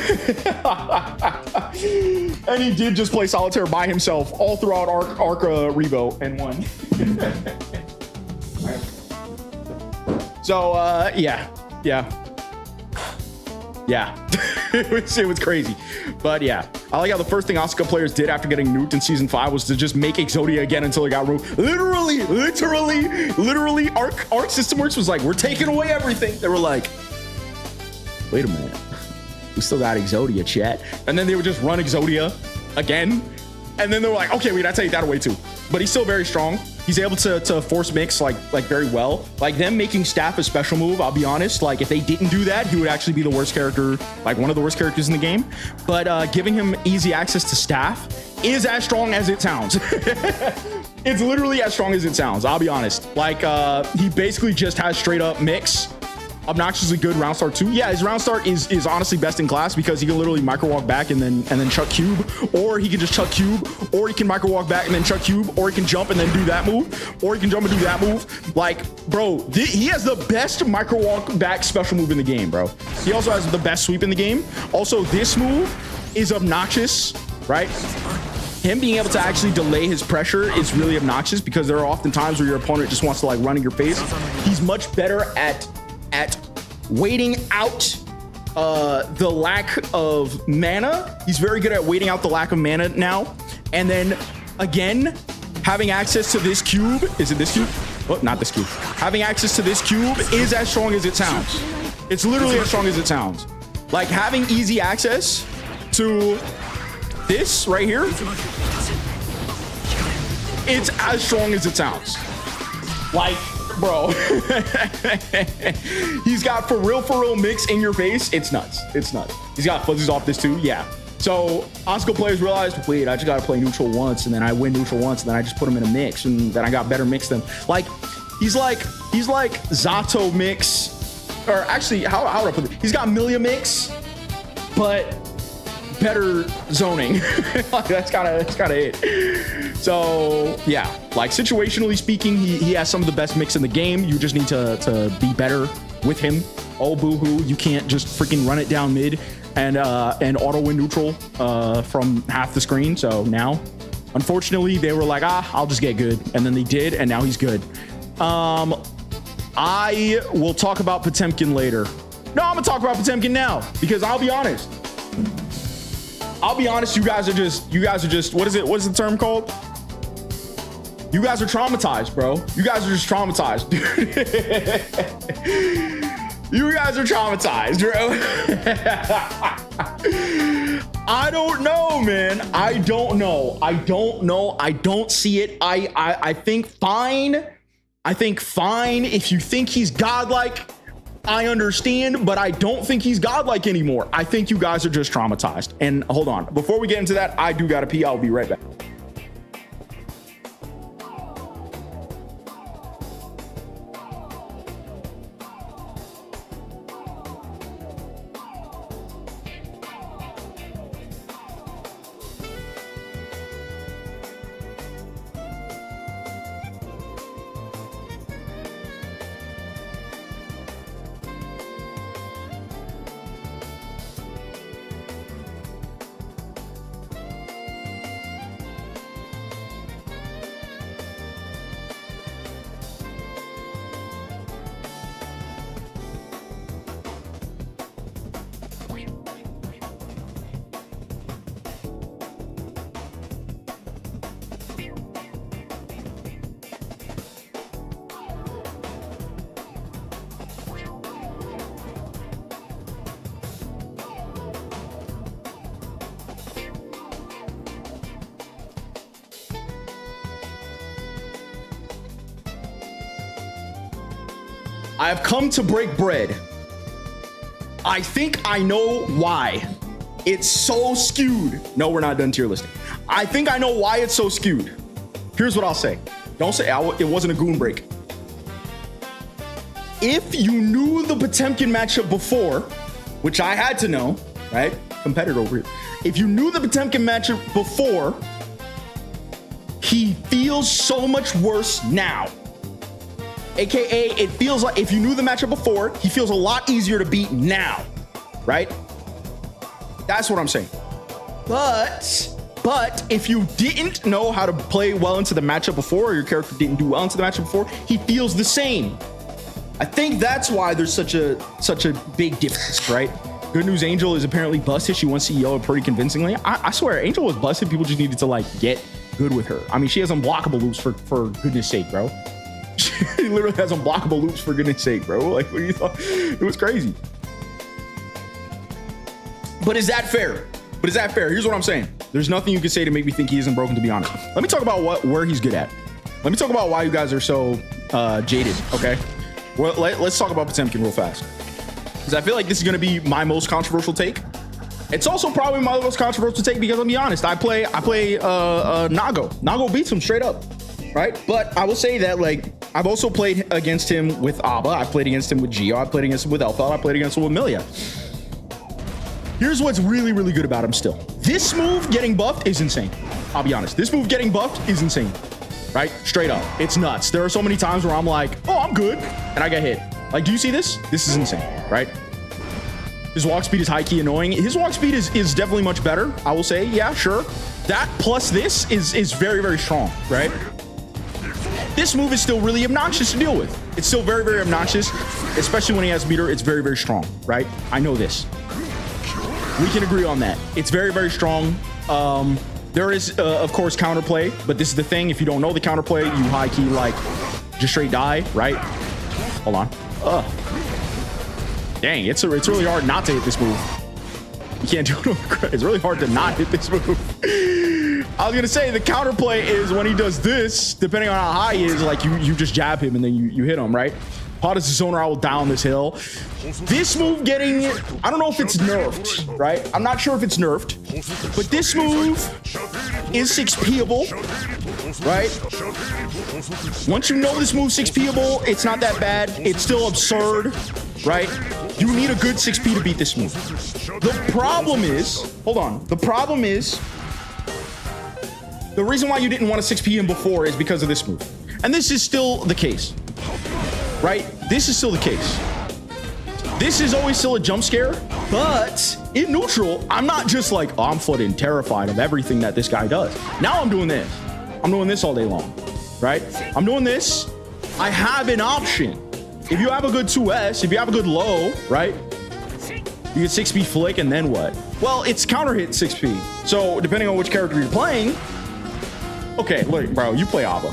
And he did just play solitaire by himself all throughout Arc Revo and won. So yeah it was crazy. But yeah, I like how the first thing Asuka players did after getting nuked in season 5 was to just make Exodia again until it got removed. Literally Arc System Works was like, we're taking away everything. They were like, wait a minute, we still got Exodia, chat. And then they would just run Exodia again, and then they were like, okay, we gotta take that away too. But he's still very strong. He's able to force mix like very well. Like them making Staff a special move, I'll be honest, like if they didn't do that, he would actually be the worst character, like one of the worst characters in the game. But giving him easy access to Staff is as strong as it sounds. It's literally as strong as it sounds, I'll be honest. Like he basically just has straight up mix. Obnoxiously good round start too. Yeah, his round start is honestly best in class because he can literally micro walk back and then chuck cube, or he can just chuck cube, or he can micro walk back and then chuck cube, or he can jump and then do that move, or he can jump and do that move. Like, bro, he has the best micro walk back special move in the game, bro. He also has the best sweep in the game. Also, this move is obnoxious, right? Him being able to actually delay his pressure is really obnoxious because there are often times where your opponent just wants to like run in your face. He's much better at waiting out the lack of mana. He's very good at waiting out the lack of mana now. And then again, having access to this cube. Is it this cube? Oh, not this cube. Having access to this cube is as strong as it sounds. It's literally as strong as it sounds. Like having easy access to this right here, it's as strong as it sounds. Like, bro, he's got for real mix in your face. It's nuts. It's nuts. He's got fuzzies off this too. Yeah. So Asuka players realized, wait, I just got to play neutral once, and then I win neutral once, and then I just put him in a mix, and then I got better mix than like he's like Zato mix, or actually how would I put it? He's got Milia mix, but better zoning. Like, that's kind of it. So yeah, like situationally speaking, he has some of the best mix in the game. You just need to be better with him. Oh boo-hoo, you can't just freaking run it down mid and auto win neutral from half the screen. So now unfortunately they were like, I'll just get good, and then they did, and now he's good. I will talk about Potemkin later. No, I'm gonna talk about Potemkin now because I'll be honest, you guys are just, what is the term called? You guys are traumatized, bro. You guys are just traumatized, dude. You guys are traumatized, bro. I don't know, man. I don't know. I don't see it. I think fine. If you think he's godlike, I understand, but I don't think he's godlike anymore. I think you guys are just traumatized. And hold on, before we get into that, I do gotta pee. I'll be right back. I have come to break bread. I think I know why it's so skewed. No, we're not done tier listing. I think I know why it's so skewed. Here's what I'll say. Don't say it wasn't a goon break. If you knew the Potemkin matchup before, which I had to know, right? Competitor over here. If you knew the Potemkin matchup before, he feels so much worse now. AKA, it feels like if you knew the matchup before, he feels a lot easier to beat now, right? That's what I'm saying. But if you didn't know how to play well into the matchup before, or your character didn't do well into the matchup before, he feels the same. I think that's why there's such a big difference, right? Good news, Angel is apparently busted. She won CEO pretty convincingly. I swear, Angel was busted. People just needed to like get good with her. I mean, she has unblockable loops for goodness sake, bro. She literally has unblockable loops for goodness sake, bro. Like, what do you thought? It was crazy. But is that fair? Here's what I'm saying. There's nothing you can say to make me think he isn't broken, to be honest. Let me talk about where he's good at. Let me talk about why you guys are so jaded, okay? Well, let's talk about Potemkin real fast, because I feel like this is going to be my most controversial take. It's also probably my most controversial take because, I'll be honest, I play Nago. Nago beats him straight up, right? But I will say that, like, I've also played against him with Abba. I played against him with Gio. I played against him with Elfel. I played against him with Milia. Here's what's really, really good about him still. This move getting buffed is insane. I'll be honest. This move getting buffed is insane, right? Straight up. It's nuts. There are so many times where I'm like, oh, I'm good, and I get hit. Like, do you see this? This is insane, right? His walk speed is high-key annoying. His walk speed is definitely much better, I will say. Yeah, sure. That plus this is very, very strong, right? This move is still really obnoxious to deal with. It's still very, very obnoxious, especially when he has meter. It's very, very strong, right? I know this. We can agree on that. It's very, very strong. There is, of course, counterplay, but this is the thing. If you don't know the counterplay, you high-key, like, just straight die, right? Hold on. Dang, it's really hard not to hit this move. You can't do it. It's really hard to not hit this move. I was gonna say the counterplay is when he does this, depending on how high he is, like you just jab him and then you hit him, right? Hot as a zoner, I will down this hill. This move getting, I don't know if it's nerfed, right? I'm not sure if it's nerfed, but this move is 6P'able, right? Once you know this move 6P'able, it's not that bad. It's still absurd, right? You need a good 6P to beat this move. The problem is, hold on. The problem is, the reason why you didn't want to 6P him before is because of this move. And this is still the case, right? This is still the case. This is always still a jump scare, but in neutral, I'm not just like, oh, I'm flooding terrified of everything that this guy does. Now I'm doing this. I'm doing this all day long, right? I'm doing this. I have an option. If you have a good 2S, if you have a good low, right? You get 6P flick and then what? Well, it's counter hit 6P. So depending on which character you're playing, okay, look, bro, you play Abba.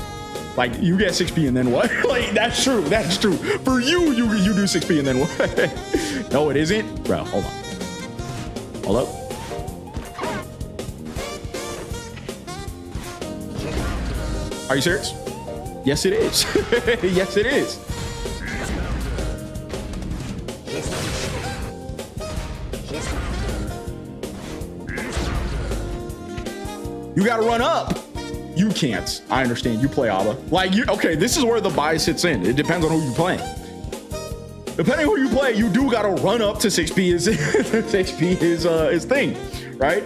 Like, you get 6P and then what? Like, that's true. That's true. For you do 6P and then what? No, it isn't. Bro, hold on. Hold up. Are you serious? Yes, it is. Yes, it is. You gotta run up. You can't. I understand. You play Abba. Like, you, okay, this is where the bias hits in. It depends on who you're playing. Depending on who you play, you do gotta run up to 6P is 6P is thing, right?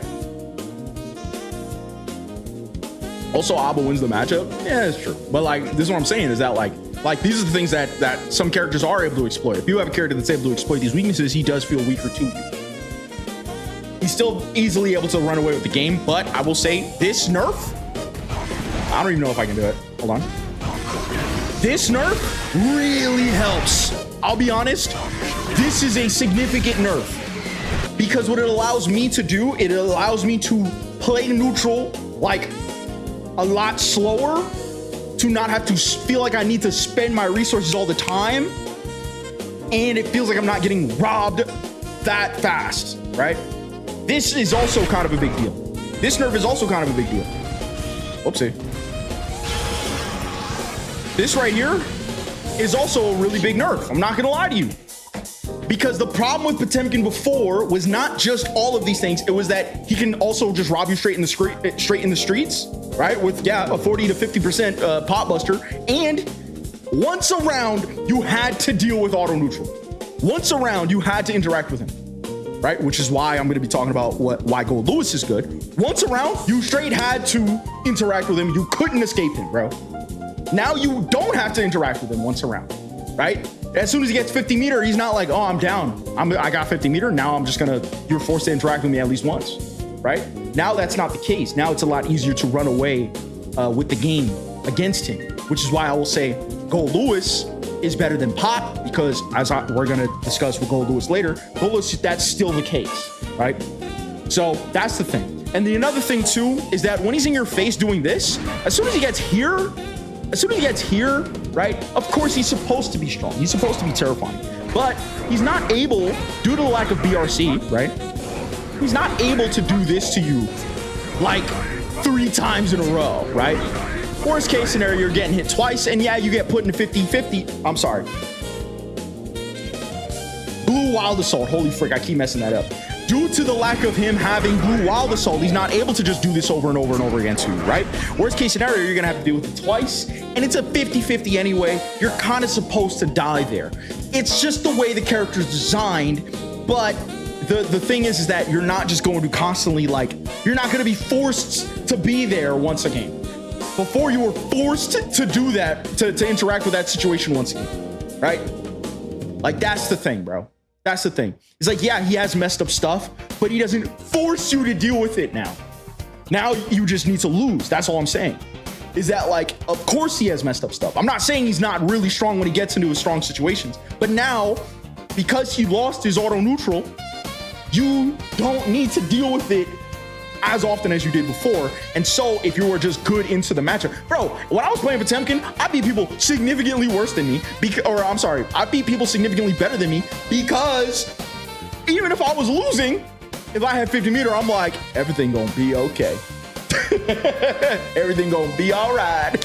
Also, Abba wins the matchup. Yeah, it's true. But like, this is what I'm saying is that like these are the things that some characters are able to exploit. If you have a character that's able to exploit these weaknesses, he does feel weaker to you. He's still easily able to run away with the game, but I will say this nerf, I don't even know if I can do it. Hold on. This nerf really helps. I'll be honest. This is a significant nerf because what it allows me to do, it allows me to play neutral like a lot slower, to not have to feel like I need to spend my resources all the time. And it feels like I'm not getting robbed that fast, right? This is also kind of a big deal. This nerf is also kind of a big deal. Oopsie. This right here, is also a really big nerf. I'm not gonna lie to you. Because the problem with Potemkin before was not just all of these things. It was that he can also just rob you straight in the streets, right? With a 40 to 50% pot buster. And once a round, you had to deal with auto neutral. Once a round, you had to interact with him, right? Which is why I'm going to be talking about why Gold Lewis is good. Once a round, you straight had to interact with him. You couldn't escape him, bro. Now you don't have to interact with him once a round, right? As soon as he gets 50 meter, he's not like, oh, I'm down. I got 50 meter. Now I'm just you're forced to interact with me at least once, right? Now that's not the case. Now it's a lot easier to run away with the game against him, which is why I will say Gold Lewis is better than Pot, because we're going to discuss with Gold Lewis later, Gold Lewis, that's still the case, right? So that's the thing. And the another thing too, is that when he's in your face doing this, as soon as he gets here, right? Of course, he's supposed to be strong. He's supposed to be terrifying, but he's not able, due to the lack of BRC, right? He's not able to do this to you like 3 times in a row, right? Worst case scenario, you're getting hit twice, and yeah, you get put in 50-50. I'm sorry. Blue Wild Assault. Holy frick, I keep messing that up. Due to the lack of him having Blue Wild Assault, he's not able to just do this over and over and over again too, right? Worst case scenario, you're gonna have to deal with it twice, and it's a 50-50 anyway. You're kind of supposed to die there. It's just the way the character's designed, but the thing is that you're not just going to constantly, like, you're not gonna be forced to be there once again. Before, you were forced to do that, to interact with that situation once again, right? Like, that's the thing, bro. That's the thing. It's like, yeah, he has messed up stuff, but he doesn't force you to deal with it now. Now you just need to lose. That's all I'm saying. Is that, like, of course he has messed up stuff. I'm not saying he's not really strong when he gets into his strong situations, but now, because he lost his auto neutral, you don't need to deal with it as often as you did before. And so if you were just good into the matchup, bro, when I was playing Potemkin, I beat people significantly worse than me, I beat people significantly better than me, because even if I was losing, if I had 50 meter, I'm like, everything gonna be okay. Everything gonna be all right.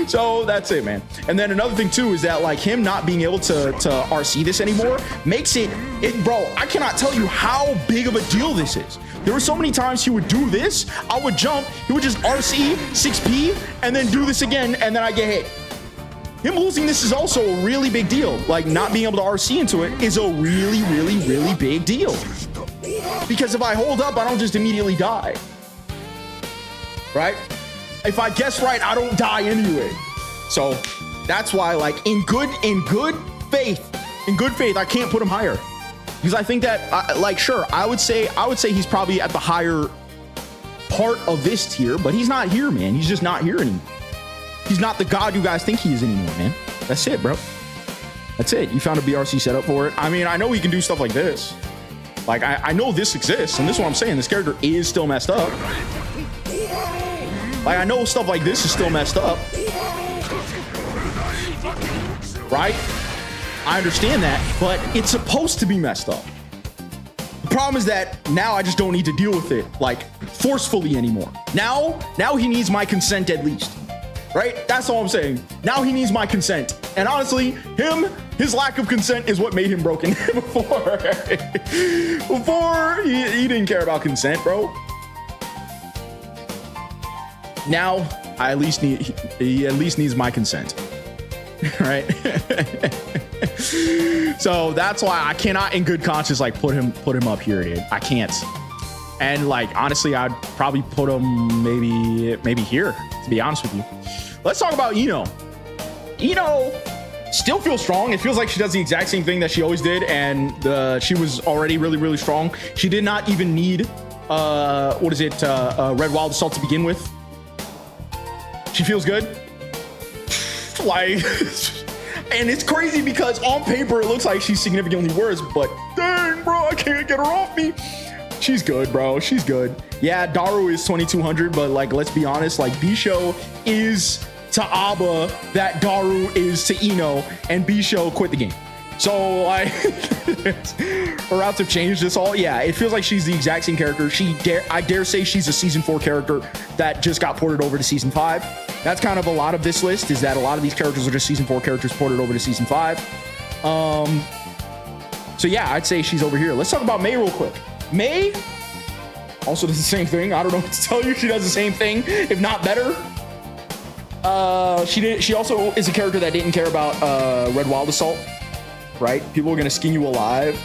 So that's it, man. And then another thing too is that, like, him not being able to RC this anymore makes it, bro, I cannot tell you how big of a deal this is. There were so many times he would do this, I would jump, he would just RC 6P and then do this again, and then I get hit. Him losing this is also a really big deal. Like, not being able to RC into it is a really, really, really big deal. Because if I hold up, I don't just immediately die. Right? If I guess right, I don't die anyway. So that's why, like, in good faith, I can't put him higher. Because I think that, like, sure, I would say he's probably at the higher part of this tier, but he's not here, man. He's just not here anymore. He's not the god you guys think he is anymore, man. That's it, bro. That's it. You found a BRC setup for it. I mean, I know he can do stuff like this. Like, I know this exists, and this is what I'm saying. This character is still messed up. Like, I know stuff like this is still messed up. Right? I understand that, but it's supposed to be messed up. The problem is that now I just don't need to deal with it, like, forcefully anymore. Now he needs my consent at least. Right? That's all I'm saying. Now he needs my consent. And honestly, his lack of consent is what made him broken. Before he didn't care about consent, bro. Now he at least needs my consent. Right? So that's why I cannot in good conscience, like, put him up here, dude. I can't. And, like, honestly, I'd probably put him maybe here, to be honest with you. Let's talk about Ino. Ino still feels strong. It feels like she does the exact same thing that she always did, and she was already really, really strong. She did not even need Red Wild Assault to begin with. She feels good. Like, and it's crazy because on paper it looks like she's significantly worse, but dang, bro, I can't get her off me. She's good, bro. She's good. Yeah, Daru is 2200, but, like, let's be honest, like, Bisho is to Abba that Daru is to Ino, and Bisho quit the game. So, like, her routes have changed this all. Yeah, it feels like she's the exact same character. I dare say she's a season 4 character that just got ported over to season 5. That's kind of a lot of this list, is that a lot of these characters are just season 4 characters ported over to season 5. So yeah, I'd say she's over here. Let's talk about Mei real quick. Mei also does the same thing. I don't know what to tell you. She does the same thing, if not better. She also is a character that didn't care about Red Wild Assault, right? People are gonna skin you alive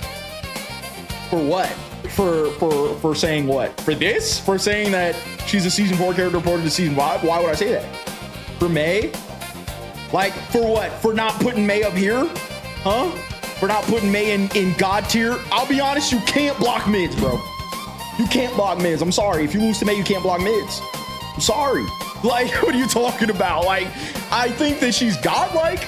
for what? For saying what? For this? For saying that she's a season 4 character reported to season 5? Why would I say that? For Mei? Like, for what? For not putting Mei up here? Huh? For not putting Mei in God tier? I'll be honest, you can't block mids, bro. You can't block mids. I'm sorry. If you lose to Mei, you can't block mids. I'm sorry. Like, what are you talking about? Like, I think that she's godlike,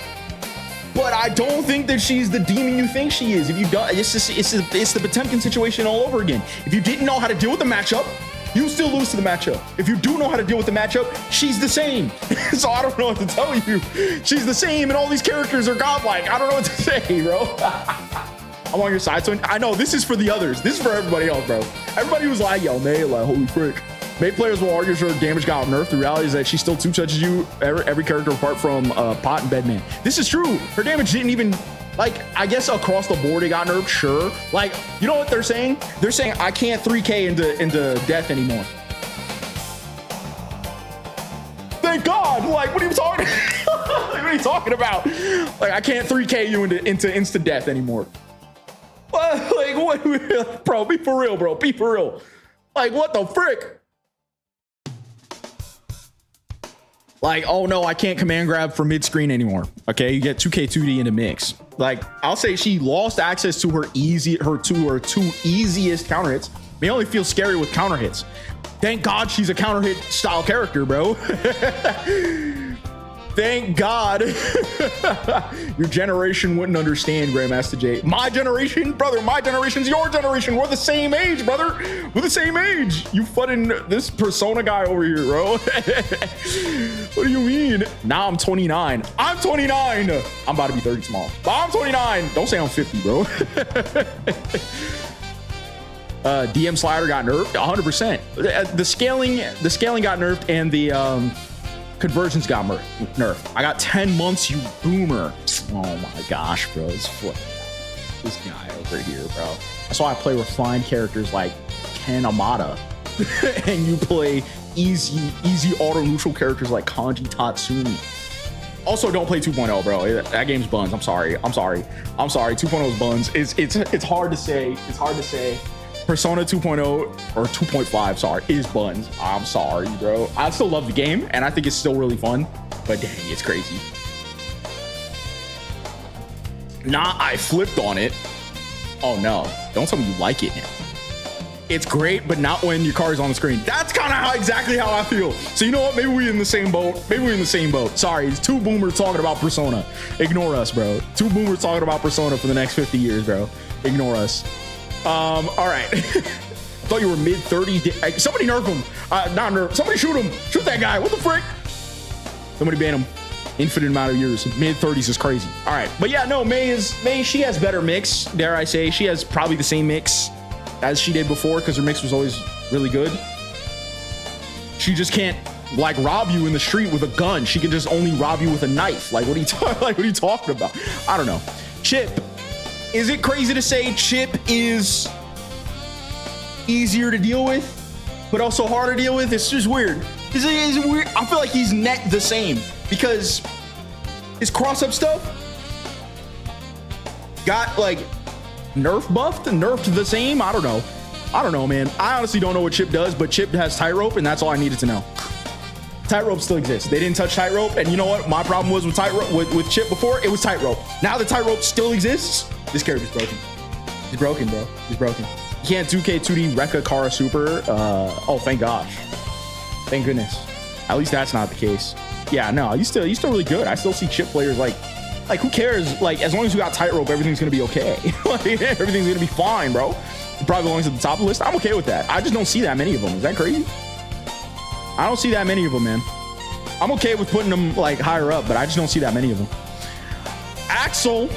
but I don't think that she's the demon you think she is. If you don't, it's the Potemkin situation all over again. If you didn't know how to deal with the matchup, you still lose to the matchup. If you do know how to deal with the matchup, she's the same. So I don't know what to tell you. She's the same, and all these characters are godlike. I don't know what to say, bro. I'm on your side. So I know this is for the others. This is for everybody else, bro. Everybody was like, yo, Mei, like, holy frick. Mei players will argue her damage got nerfed. The reality is that she still 2-touches you, every character apart from Pot and Bedman. This is true. Her damage didn't even, like, I guess across the board it got nerfed, sure. Like, you know what they're saying? They're saying I can't 3K into death anymore. Thank God. Like, what are you talking? Like, what are you talking about? Like, I can't 3K you into instant death anymore. Like, what? Bro, be for real, bro. Be for real. Like, what the frick? Like, oh no, I can't command grab for mid screen anymore. Okay, you get 2K2D in the mix. Like, I'll say she lost access to her two easiest counter hits. May only feel scary with counter hits. Thank God she's a counter hit style character, bro. Thank God. Your generation wouldn't understand, GrandmastaJ. My generation, brother, my generation's your generation. We're the same age, brother. We're the same age. You fucking this Persona guy over here, bro. What do you mean? Now I'm 29. I'm 29. I'm about to be 30 tomorrow. But I'm 29. Don't say I'm 50, bro. DM slider got nerfed 100%. The scaling got nerfed, and the conversions got nerfed. I got 10 months, you boomer. Oh my gosh, bro. This guy over here, bro. That's why I play refined characters like Ken Amada. And you play easy auto neutral characters like Kanji Tatsumi. Also, don't play 2.0, bro. That game's buns. I'm sorry. 2.0's buns. It's hard to say. It's hard to say. Persona 2.0 or 2.5, sorry, is buns. I'm sorry, bro. I still love the game, and I think it's still really fun, but dang, it's crazy. Nah, I flipped on it. Oh no, don't tell me you like it now. It's great, but not when your car is on the screen. That's kind of exactly how I feel. So you know what? Maybe we're in the same boat. Sorry, it's two boomers talking about Persona. Ignore us, bro. Two boomers talking about Persona for the next 50 years, bro. Ignore us. All right. I thought you were mid 30s. Somebody nerf him. Not nerf. Somebody shoot him. Shoot that guy. What the frick? Somebody ban him. Infinite amount of years. Mid 30s is crazy. All right. But yeah, no, Mei, she has better mix. Dare I say, she has probably the same mix as she did before, because her mix was always really good. She just can't like rob you in the street with a gun. She can just only rob you with a knife. Like, what are you talking about? I don't know. Chip. Is it crazy to say Chip is easier to deal with, but also harder to deal with? It's just weird. Is it weird? I feel like he's net the same, because his cross-up stuff got like nerfed the same. I don't know, man. I honestly don't know what Chip does, but Chip has tightrope, and that's all I needed to know. Tightrope still exists. They didn't touch tightrope, and you know what my problem was with tightrope with Chip before? It was tightrope. Now the tightrope still exists. This character's broken. He's broken, bro. He's broken. You can't 2K 2D Rekka Kara Super. Oh, thank gosh. Thank goodness. At least that's not the case. Yeah, no, he's still really good. I still see Chip players like who cares? Like, as long as we got tightrope, everything's gonna be okay. Like, everything's gonna be fine, bro. It probably belongs at the top of the list. I'm okay with that. I just don't see that many of them. Is that crazy? I don't see that many of them, man. I'm okay with putting them like higher up, but I just don't see that many of them. Axel,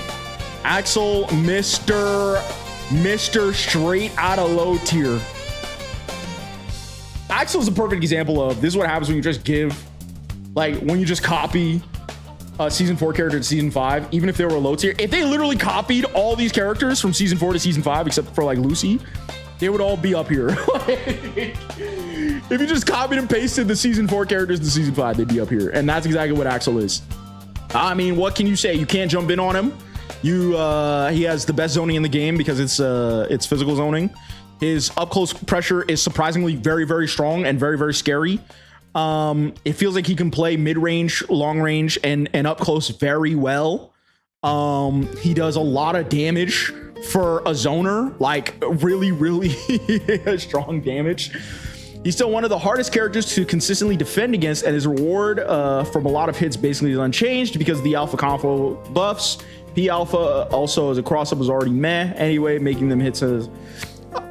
Mr. straight out of low tier. Axel's a perfect example of this is what happens when you just give Like when you just copy a season 4 character to season 5, even if they were low tier, if they literally copied all these characters from season 4 to season 5, except for like Lucy, they would all be up here. If you just copied and pasted the season 4 characters to season 5, they'd be up here. And that's exactly what Axel is. I mean, what can you say? You can't jump in on him. He has the best zoning in the game because it's physical zoning. His up close pressure is surprisingly very, very strong and very, very scary. It feels like he can play mid-range, long range, and up close very well. He does a lot of damage for a zoner, like really, really strong damage. He's still one of the hardest characters to consistently defend against, and his reward from a lot of hits basically is unchanged because of the alpha combo buffs. P alpha also as a cross-up was already meh anyway, making them hits as...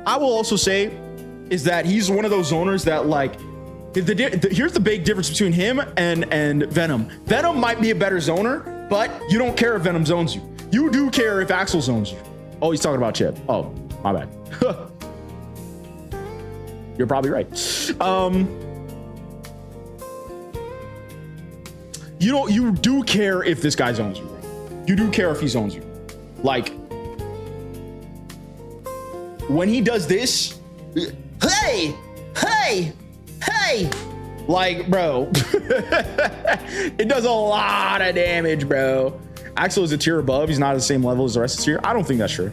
I will also say is that he's one of those zoners that like... here's the big difference between him and Venom. Venom might be a better zoner, but you don't care if Venom zones you. You do care if Axel zones you. Oh, he's talking about Chip. Oh, my bad. You're probably right. You do care if this guy zones you. You do care if he zones you. Like when he does this, hey, like, bro, it does a lot of damage, bro. Axel is a tier above. He's not at the same level as the rest of the tier. I don't think that's true.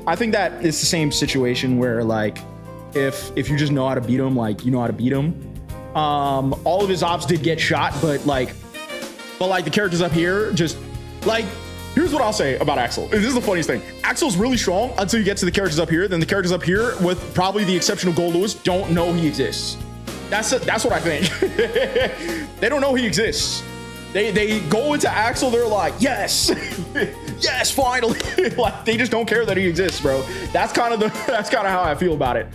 I think that it's the same situation where like, if you just know how to beat him, like you know how to beat him. All of his ops did get shot, but like the characters up here just like, here's what I'll say about Axel. This is the funniest thing. Axel's really strong until you get to the characters up here. Then the characters up here, with probably the exception of Gold Lewis, don't know he exists. That's what I think. They don't know he exists. They go into Axel, they're like, yes, yes, finally. Like they just don't care that he exists, bro. That's kind of how I feel about it.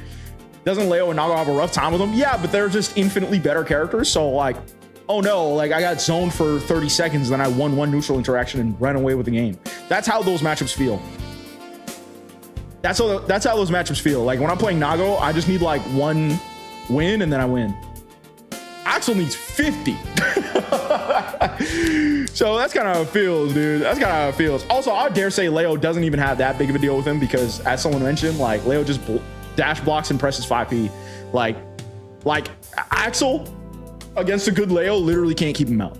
Doesn't Leo and Nago have a rough time with them? Yeah, but they're just infinitely better characters. So like, oh no, like I got zoned for 30 seconds, then I won one neutral interaction and ran away with the game. That's how those matchups feel. That's how those matchups feel. Like when I'm playing Nago, I just need like one win and then I win. Axel needs 50. So that's kind of how it feels, dude. That's kind of how it feels. Also, I dare say Leo doesn't even have that big of a deal with him because, as someone mentioned, like Leo just dash blocks and presses 5p. Like Axel against a good Leo literally can't keep him out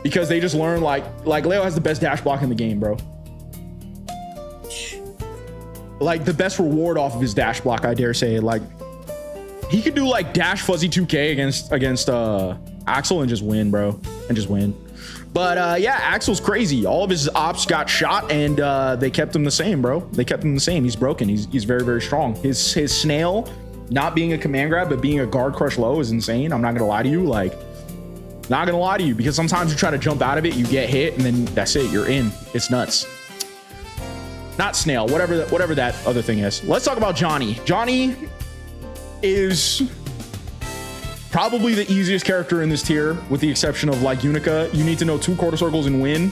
because they just learn like Leo has the best dash block in the game, bro. Like the best reward off of his dash block, I dare say. Like he could do like dash fuzzy 2k against Axel and just win, bro, and just win. But yeah, Axel's crazy. All of his ops got shot and they kept him the same, bro. They kept him the same. He's broken. He's very, very strong. His snail not being a command grab but being a guard crush low is insane. I'm not gonna lie to you. Like, not gonna lie to you, because sometimes you try to jump out of it, you get hit, and then that's it, you're in. It's nuts. Not snail, whatever that other thing is. Let's talk about Johnny. Johnny is probably the easiest character in this tier, with the exception of like Unica. You need to know 2 quarter circles and win.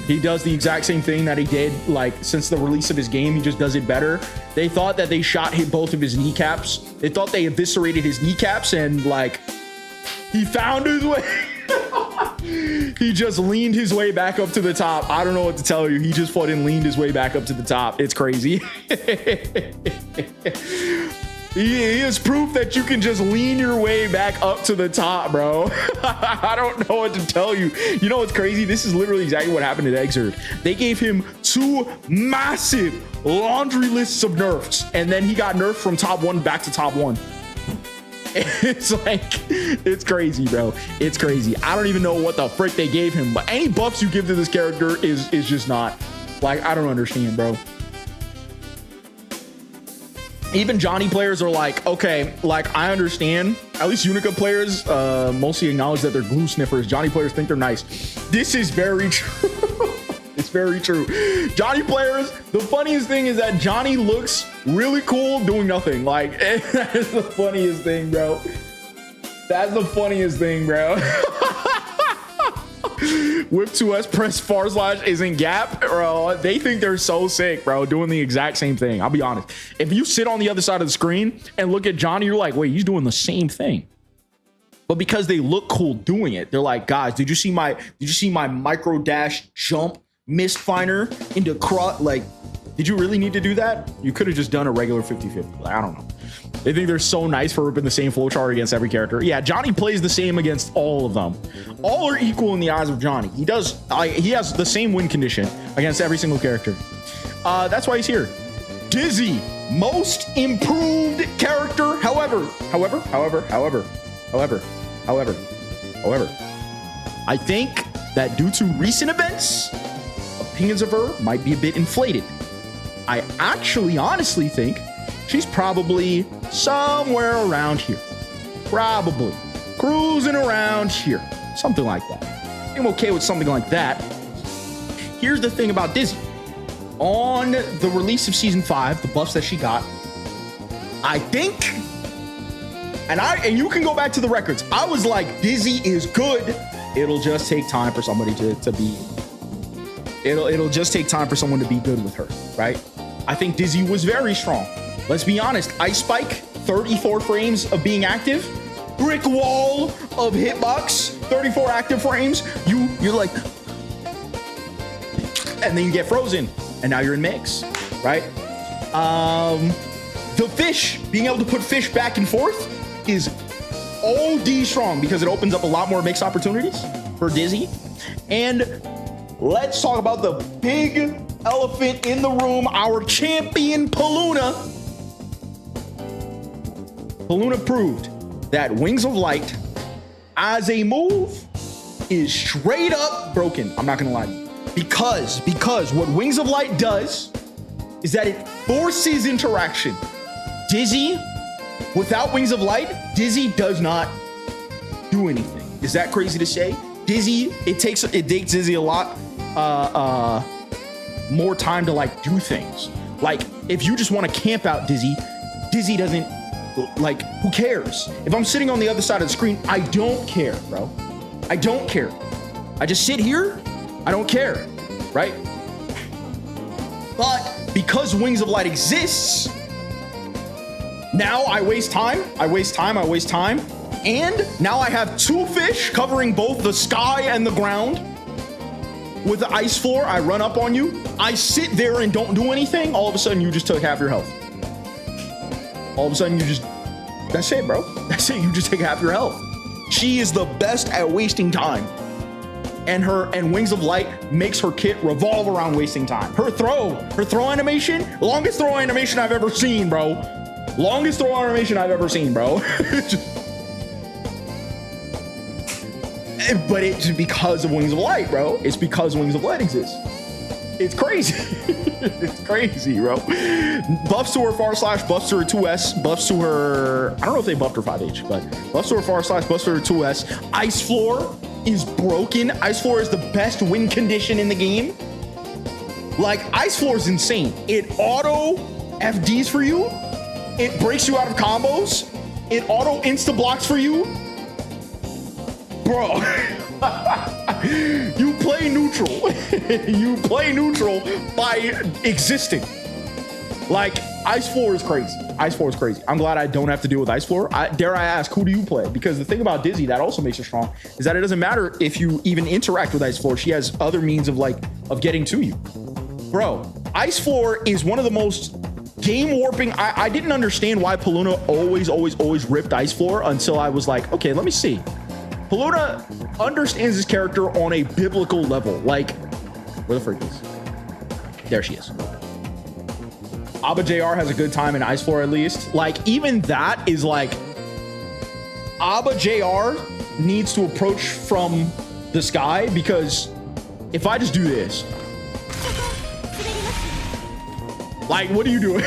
He does the exact same thing that he did like since the release of his game. He just does it better. They thought that they hit both of his kneecaps. They thought they eviscerated his kneecaps, and like he found his way. He just leaned his way back up to the top. I don't know what to tell you. He just fucking leaned his way back up to the top. It's crazy. He is proof that you can just lean your way back up to the top, bro. I don't know what to tell you. You know what's crazy? This is literally exactly what happened at Exert. They gave him 2 massive laundry lists of nerfs, and then he got nerfed from top 1 back to top 1. It's like, it's crazy, bro. It's crazy. I don't even know what the frick they gave him, but any buffs you give to this character is just not, like, I don't understand, bro. Even Johnny players are like, okay, like I understand. At least Unica players mostly acknowledge that they're glue sniffers. Johnny players think they're nice. This is very true. It's very true. Johnny players, the funniest thing is that Johnny looks really cool doing nothing. Like, that is the funniest thing, bro. That's the funniest thing, bro. Whip 2S press far slash isn't gap, bro. They think they're so sick, bro, doing the exact same thing. I'll be honest. If you sit on the other side of the screen and look at Johnny, you're like, wait, he's doing the same thing. but because they look cool doing it. They're like, guys, did you see my micro dash jump Mistfinder into like, did you really need to do that? You could have just done a regular 50-50. Like, I don't know. They think they're so nice for ripping the same flowchart against every character. Yeah, Johnny plays the same against all of them. All are equal in the eyes of Johnny. He has the same win condition against every single character. That's why he's here. Dizzy, most improved character. However, I think that due to recent events, opinions of her might be a bit inflated. I actually honestly think she's probably somewhere around here. Probably cruising around here. Something like that. I'm okay with something like that. Here's the thing about Dizzy. On the release of season 5, the buffs that she got, I think, and you can go back to the records, I was like, Dizzy is good. It'll just take time for somebody to be, it'll just take time for someone to be good with her, right? I think Dizzy was very strong. Let's be honest, Ice Spike, 34 frames of being active, brick wall of hitbox, 34 active frames, you're like, and then you get frozen, and now you're in mix, right? The fish, being able to put fish back and forth is OD strong because it opens up a lot more mix opportunities for Dizzy. And let's talk about the big elephant in the room, our champion Paluna. Paluna proved that Wings of Light as a move is straight up broken. I'm not gonna lie to you. Because what Wings of Light does is that it forces interaction. Dizzy, without Wings of Light, Dizzy does not do anything. Is that crazy to say? Dizzy, it takes Dizzy a lot more time to like do things. Like if you just want to camp out Dizzy doesn't, like, who cares? If I'm sitting on the other side of the screen, I don't care, bro. I don't care. I just sit here, I don't care, right? But because Wings of Light exists, now I waste time, and now I have 2 fish covering both the sky and the ground. With the ice floor, I run up on you, I sit there and don't do anything, all of a sudden you just took half your health. All of a sudden that's it, bro. That's it, you just take half your health. She is the best at wasting time. And Wings of Light makes her kit revolve around wasting time. Her throw animation, longest throw animation I've ever seen, bro. Longest throw animation I've ever seen, bro. But it's because of Wings of Light, bro. It's because Wings of Light exists. It's crazy. It's crazy, bro. Buffs to her /, buffs to her 2S, buffs to her, I don't know if they buffed her 5H, but buffs to her /, buffs to her 2S. Ice Floor is broken. Ice Floor is the best win condition in the game. Like, Ice Floor is insane. It auto FDs for you. It breaks you out of combos. It auto insta blocks for you. Bro, you play neutral. You play neutral by existing. Like, Ice Floor is crazy. Ice Floor is crazy. I'm glad I don't have to deal with Ice Floor. Dare I ask, who do you play? Because the thing about Dizzy that also makes her strong is that it doesn't matter if you even interact with Ice Floor. She has other means of getting to you. Bro, Ice Floor is one of the most game warping. I didn't understand why Paluna always ripped Ice Floor until I was like, okay, let me see. Paluna understands this character on a biblical level. Like, where the frick is? There she is. Abba JR has a good time in Ice Floor at least. Like, even that is like, Abba JR needs to approach from the sky, because if I just do this, like, what are you doing?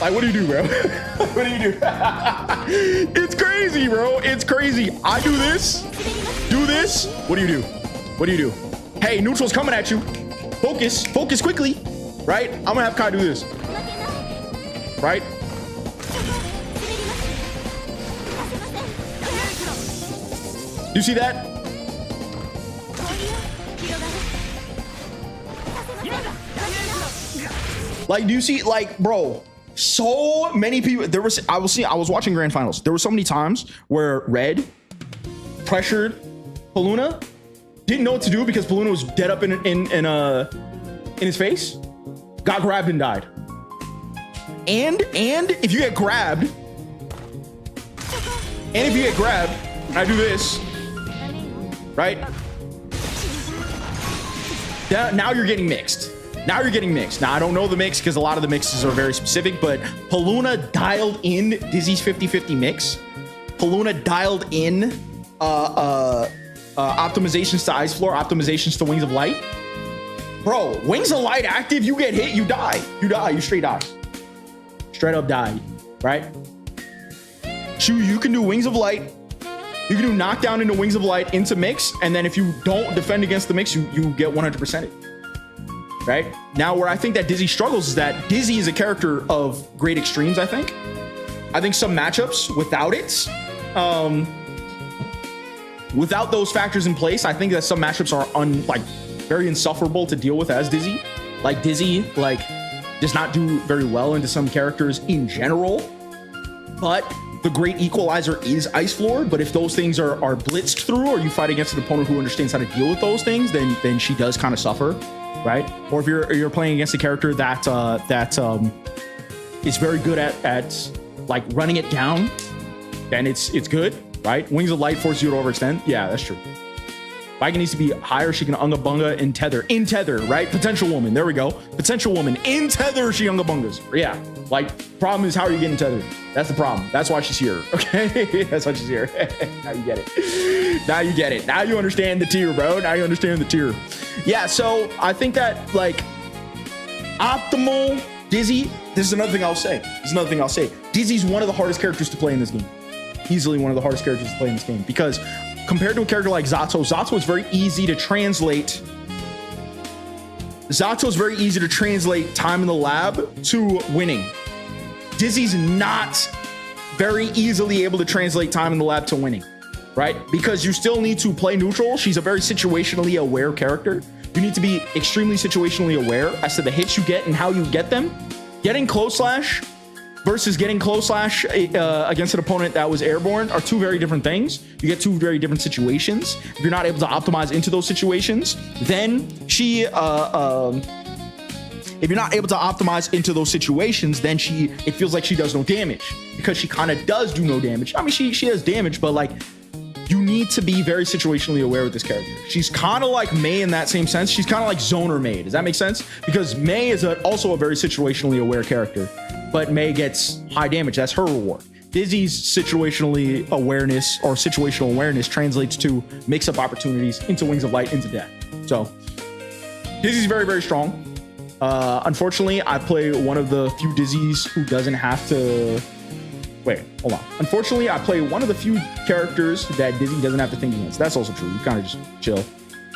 Like, what do you do, bro? What do you do? It's crazy, bro. It's crazy. I do this. Do this. What do you do? What do you do? Hey, neutral's coming at you. Focus. Focus quickly. Right? I'm gonna have Kai do this. Right? You see that? Like, do you see, like, bro, So many people. I was watching grand finals. There were so many times where Red pressured Paluna, didn't know what to do because Paluna was dead up in his face, got grabbed and died. And if you get grabbed, and I do this, right? Now you're getting mixed. Now I don't know the mix because a lot of the mixes are very specific, but Paluna dialed in Dizzy's 50-50 mix. Paluna dialed in optimizations to Ice Floor, optimizations to Wings of Light. Bro, Wings of Light active, you get hit, you die. You straight die. Straight up die, right? You can do Wings of Light. You can do knockdown into Wings of Light into mix, and then if you don't defend against the mix, you get 100% it. Right? Now, where I think that Dizzy struggles is that Dizzy is a character of great extremes, I think. I think some matchups without it, without those factors in place, I think that some matchups are very insufferable to deal with as Dizzy. Like Dizzy, does not do very well into some characters in general, but the great equalizer is Ice Floor. But if those things are blitzed through, or you fight against an opponent who understands how to deal with those things, then she does kind of suffer, right? Or if you're playing against a character that is very good at running it down, then it's good, right? Wings of Light forces you to overextend. Yeah, that's true. Viking needs to be higher. She can unga bunga in tether, right? Potential woman. There we go. Potential woman in tether. She unga bungas. Yeah. Problem is, how are you getting tethered? That's the problem. That's why she's here. Okay. That's why she's here. Now you get it. Now you understand the tier, bro. Now you understand the tier. Yeah. So I think that optimal Dizzy. This is another thing I'll say. Dizzy's one of the hardest characters to play in this game. Easily one of the hardest characters to play in this game, because compared to a character like Zato is very easy to translate. Zato's very easy to translate time in the lab to winning. Dizzy's not very easily able to translate time in the lab to winning, right? Because you still need to play neutral. She's a very situationally aware character. You need to be extremely situationally aware as to the hits you get and how you get them. Getting close slash versus getting close slash against an opponent that was airborne are two very different things. You get two very different situations. If you're not able to optimize into those situations, then if you're not able to optimize into those situations, then it feels like she does no damage, because she kind of does do no damage. I mean, she has damage, but you need to be very situationally aware with this character. She's kind of like Mei in that same sense. She's kind of like Zoner Mei. Does that make sense? Because Mei is also a very situationally aware character, but Mei gets high damage. That's her reward. Dizzy's situational awareness translates to mix-up opportunities into Wings of Light, into death. So Dizzy's very, very strong. Unfortunately, I play one of the few Dizzies who doesn't have to... Wait, hold on. Unfortunately, I play one of the few characters that Dizzy doesn't have to think against. That's also true. You kind of just chill.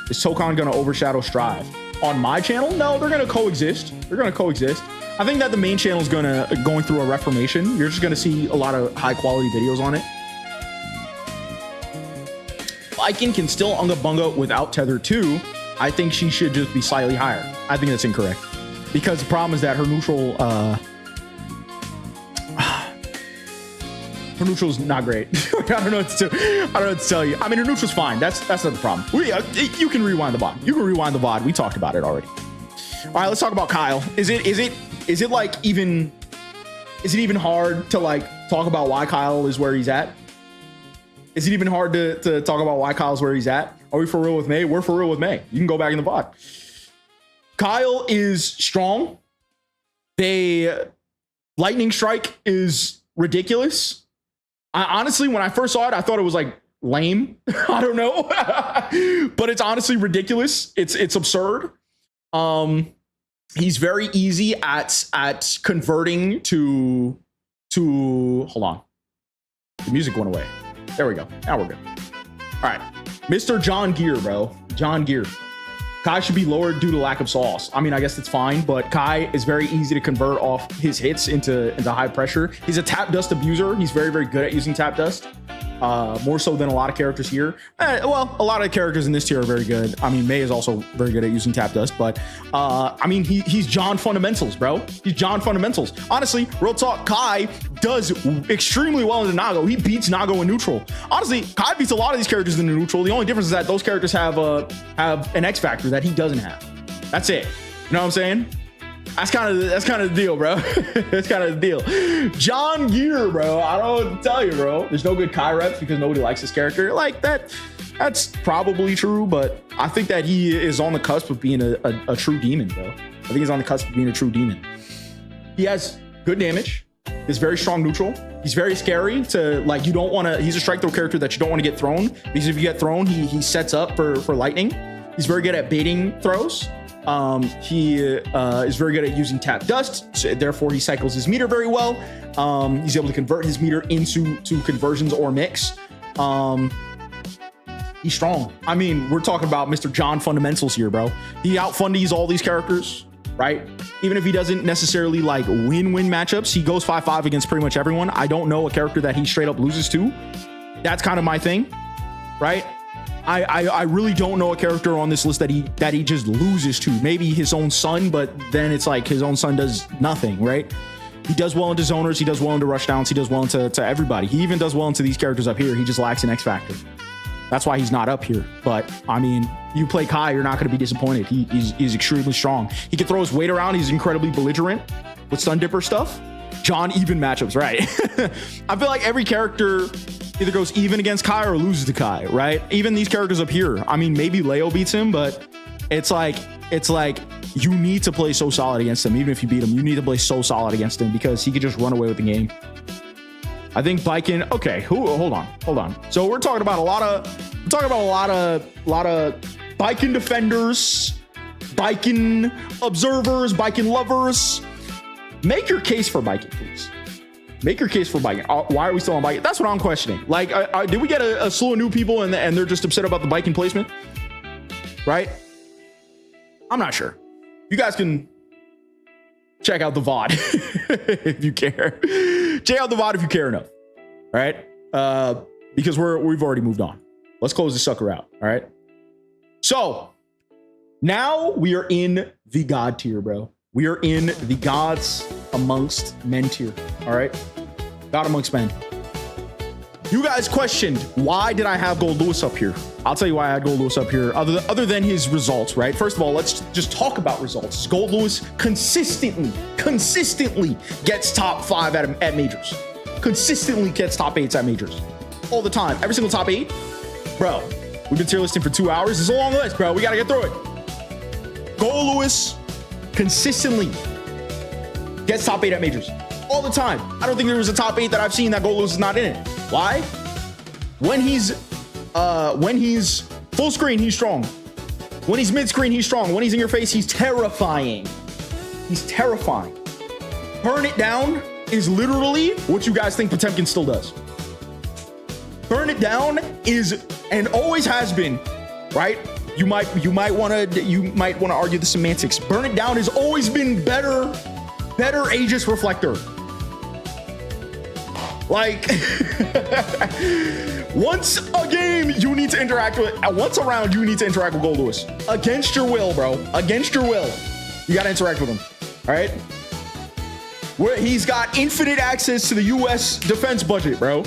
Is Tokon going to overshadow Strive? On my channel? No, they're going to coexist. I think that the main channel is going through a reformation. You're just going to see a lot of high quality videos on it. Viking can still unga bunga without tether too. I think she should just be slightly higher. I think that's incorrect, because the problem is that her neutral is not great. I don't know what to tell you. I mean, her neutral's fine. That's not the problem. You can rewind the VOD. We talked about it already. All right, let's talk about Kyle. Is it even hard to talk about why Kyle is where he's at? Is it even hard to talk about why Kyle's where he's at? Are we for real with Mei? We're for real with Mei. You can go back in the VOD. Kyle is strong. Lightning Strike is ridiculous. Honestly, when I first saw it, I thought it was lame. I don't know, but it's honestly ridiculous. It's absurd. He's very easy at converting to hold on. The music went away. There we go. Now we're good. All right. Mr. John Gear, bro. John Gear. Kai should be lowered due to lack of sauce. I mean, I guess that's fine, but Kai is very easy to convert off his hits into high pressure. He's a tap dust abuser. He's very, very good at using tap dust. more so than a lot of characters here. Well, a lot of characters in this tier are very good. I mean, Mei is also very good at using tap dust, but I mean, he's John fundamentals, bro. He's John fundamentals. Honestly, real talk, Kai does extremely well in the Nago. He beats Nago in neutral. Honestly, Kai beats a lot of these characters in the neutral. The only difference is that those characters have an X factor that he doesn't have. That's it. You know what I'm saying? That's kind of the deal, bro. That's kind of the deal. John Gear, bro. I don't know what to tell you, bro. There's no good Kai reps because nobody likes this character. Like that. That's probably true, but I think that he is on the cusp of being a true demon, bro. I think he's on the cusp of being a true demon. He has good damage. He's very strong neutral. He's very scary to, like, you don't want to, he's a strike throw character that you don't want to get thrown, because if you get thrown, he sets up for lightning. He's very good at baiting throws. He is very good at using tap dust, so therefore he cycles his meter very well. He's able to convert his meter into conversions or mix. He's strong. I mean, we're talking about Mr. John fundamentals here, bro. He outfundies all these characters, right? Even if he doesn't necessarily like win matchups, he goes 5-5 against pretty much everyone. I don't know a character that he straight up loses to. That's kind of my thing, right? I really don't know a character on this list that he just loses to. Maybe his own son, but then it's like his own son does nothing, right? He does well into zoners, he does well into rushdowns, he does well into everybody. He even does well into these characters up here. He just lacks an X factor. That's why he's not up here. But I mean, you play Kai, you're not going to be disappointed. He's extremely strong. He can throw his weight around. He's incredibly belligerent with stun dipper stuff. John even matchups, right? I feel like every character either goes even against Kai or loses to Kai, right? Even these characters up here. I mean, maybe Leo beats him, but it's like you need to play so solid against him. Even if you beat him, you need to play so solid against him because he could just run away with the game. I think Baiken. Okay, hold on. So we're talking about a lot of Baiken defenders, Baiken observers, Baiken lovers. Make your case for Baiken, please. Make your case for Baiken. Why are we still on Baiken? That's what I'm questioning. Like, did we get a slew of new people and they're just upset about the Baiken placement? Right? I'm not sure. You guys can check out the VOD if you care. Check out the VOD if you care enough. All right? Because we've already moved on. Let's close this sucker out. All right? So now we are in the God tier, bro. We are in the gods amongst men tier. All right? God amongst men. You guys questioned, why did I have Gold Lewis up here? I'll tell you why I had Gold Lewis up here, other than his results, right? First of all, let's just talk about results. Gold Lewis consistently gets top 5 at majors. Consistently gets top 8s at majors. All the time. Every single top 8. Bro, we've been tier listing for 2 hours. It's a long list, bro. We got to get through it. Gold Lewis consistently gets top 8 at majors. All the time. I don't think there was a top 8 that I've seen that Gold Lewis is not in it. Why? When he's full screen, he's strong. When he's mid screen, he's strong. When he's in your face, he's terrifying. He's terrifying. Burn It Down is literally what you guys think Potemkin still does. Burn It Down is and always has been, right? You might want to argue the semantics. Burn It Down has always been better Aegis Reflector. Like, once a game, you need to interact with, once a round, you need to interact with Gold Lewis. Against your will, bro. Against your will. You got to interact with him. All right? He's got infinite access to the U.S. defense budget, bro.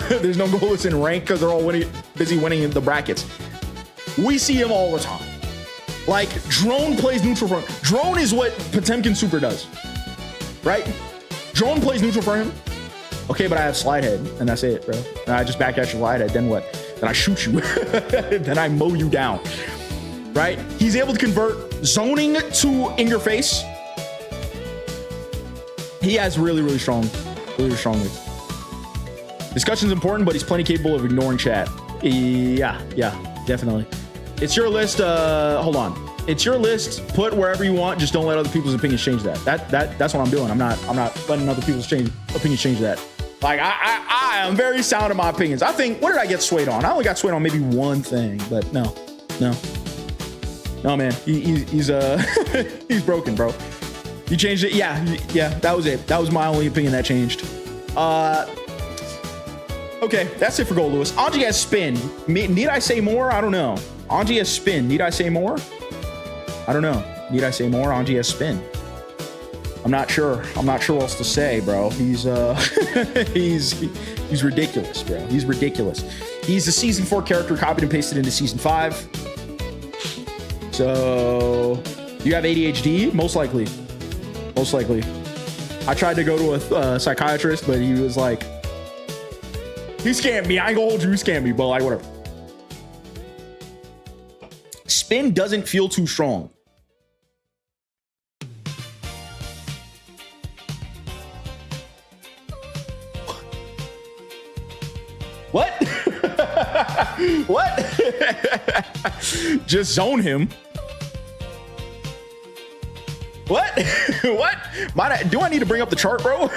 There's no Gold Lewis in rank because they're all busy winning the brackets. We see him all the time. Like, Drone plays neutral for him. Drone is what Potemkin Super does. Right? Drone plays neutral for him. Okay, but I have slide head, and that's it, bro. And I just back at your slide head, then what? Then I shoot you. Then I mow you down. Right? He's able to convert zoning to in your face. He has really strong moves. Discussion's important, but he's plenty capable of ignoring chat. Yeah, definitely. It's your list. Hold on. It's your list. Put wherever you want. Just don't let other people's opinions change that. That's what I'm doing. I'm not letting other people's opinions change that. Like, I am very sound in my opinions. I think, what did I get swayed on? I only got swayed on maybe one thing, but no, man. He's he's broken, bro. You changed it. Yeah. That was it. That was my only opinion that changed. Okay, that's it for Gold Lewis. Anji has spin. Need I say more? I don't know. Anji has spin. Need I say more? I don't know. Need I say more? Anji has spin. I'm not sure. I'm not sure what else to say, bro. He's he's ridiculous, bro. He's ridiculous. He's a season 4 character copied and pasted into season 5. So you have ADHD? Most likely. Most likely. I tried to go to a psychiatrist, but he was like, he scammed me. I ain't gonna hold you. He scammed me, but like, whatever. Spin doesn't feel too strong. What? What? Just zone him. What? What? Do I need to bring up the chart, bro?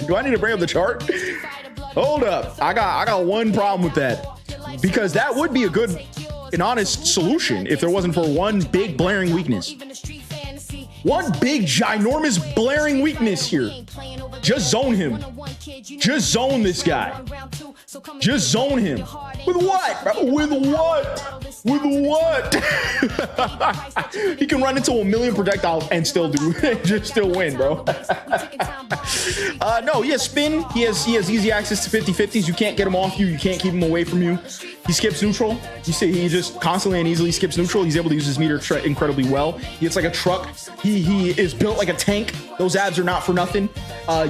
Do I need to bring up the chart? Hold up. I got one problem with that, because that would be a good and honest solution if there wasn't for one big blaring weakness. One big ginormous blaring weakness here. Just zone him. Just zone this guy. Just zone him. With what, bro? With what? With what? He can run into 1,000,000 projectiles and still win, bro. No, he has spin. He has easy access to 50-50s. You can't get him off you. You can't keep him away from you. He skips neutral. You see, he just constantly and easily skips neutral. He's able to use his meter incredibly well. He hits like a truck. He is built like a tank. Those abs are not for nothing.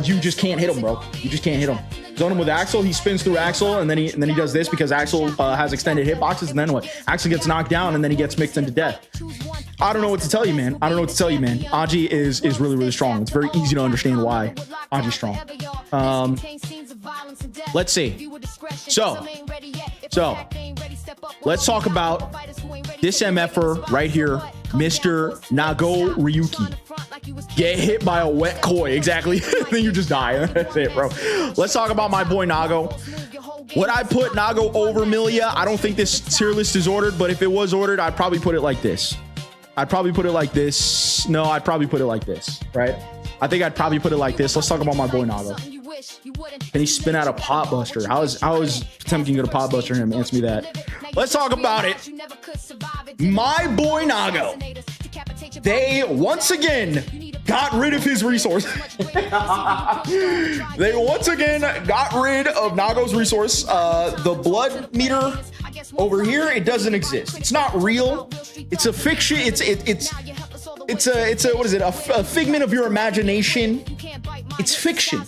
You just can't hit him, bro. You just can't hit him. Zone him with Axel. He spins through Axel, and then he does this because Axel has extended hitboxes. And then what? Axel gets knocked down, and then he gets mixed into death. I don't know what to tell you, man. I don't know what to tell you, man. Anji is really, really strong. It's very easy to understand why Anji's strong. Let's see. So let's talk about this MFer right here, Mr. Nago Ryuki. Get hit by a wet koi. Exactly. Then you just die. That's it, bro. Let's talk about my boy Nago. Would I put Nago over Milia? I don't think this tier list is ordered, but if it was ordered, I'd probably put it like this. I'd probably put it like this. No, I'd probably put it like this, right? I think I'd probably put it like this. Let's talk about my boy Nago. Can he spin out a pot buster? How is attempting to get a pot buster him? Answer me that. Let's talk about it. My boy Nago. They once again got rid of his resource. They once again got rid of Nago's resource. The blood meter over here, it doesn't exist. It's not real. It's a fiction. It's a what is it? A figment of your imagination. It's fiction.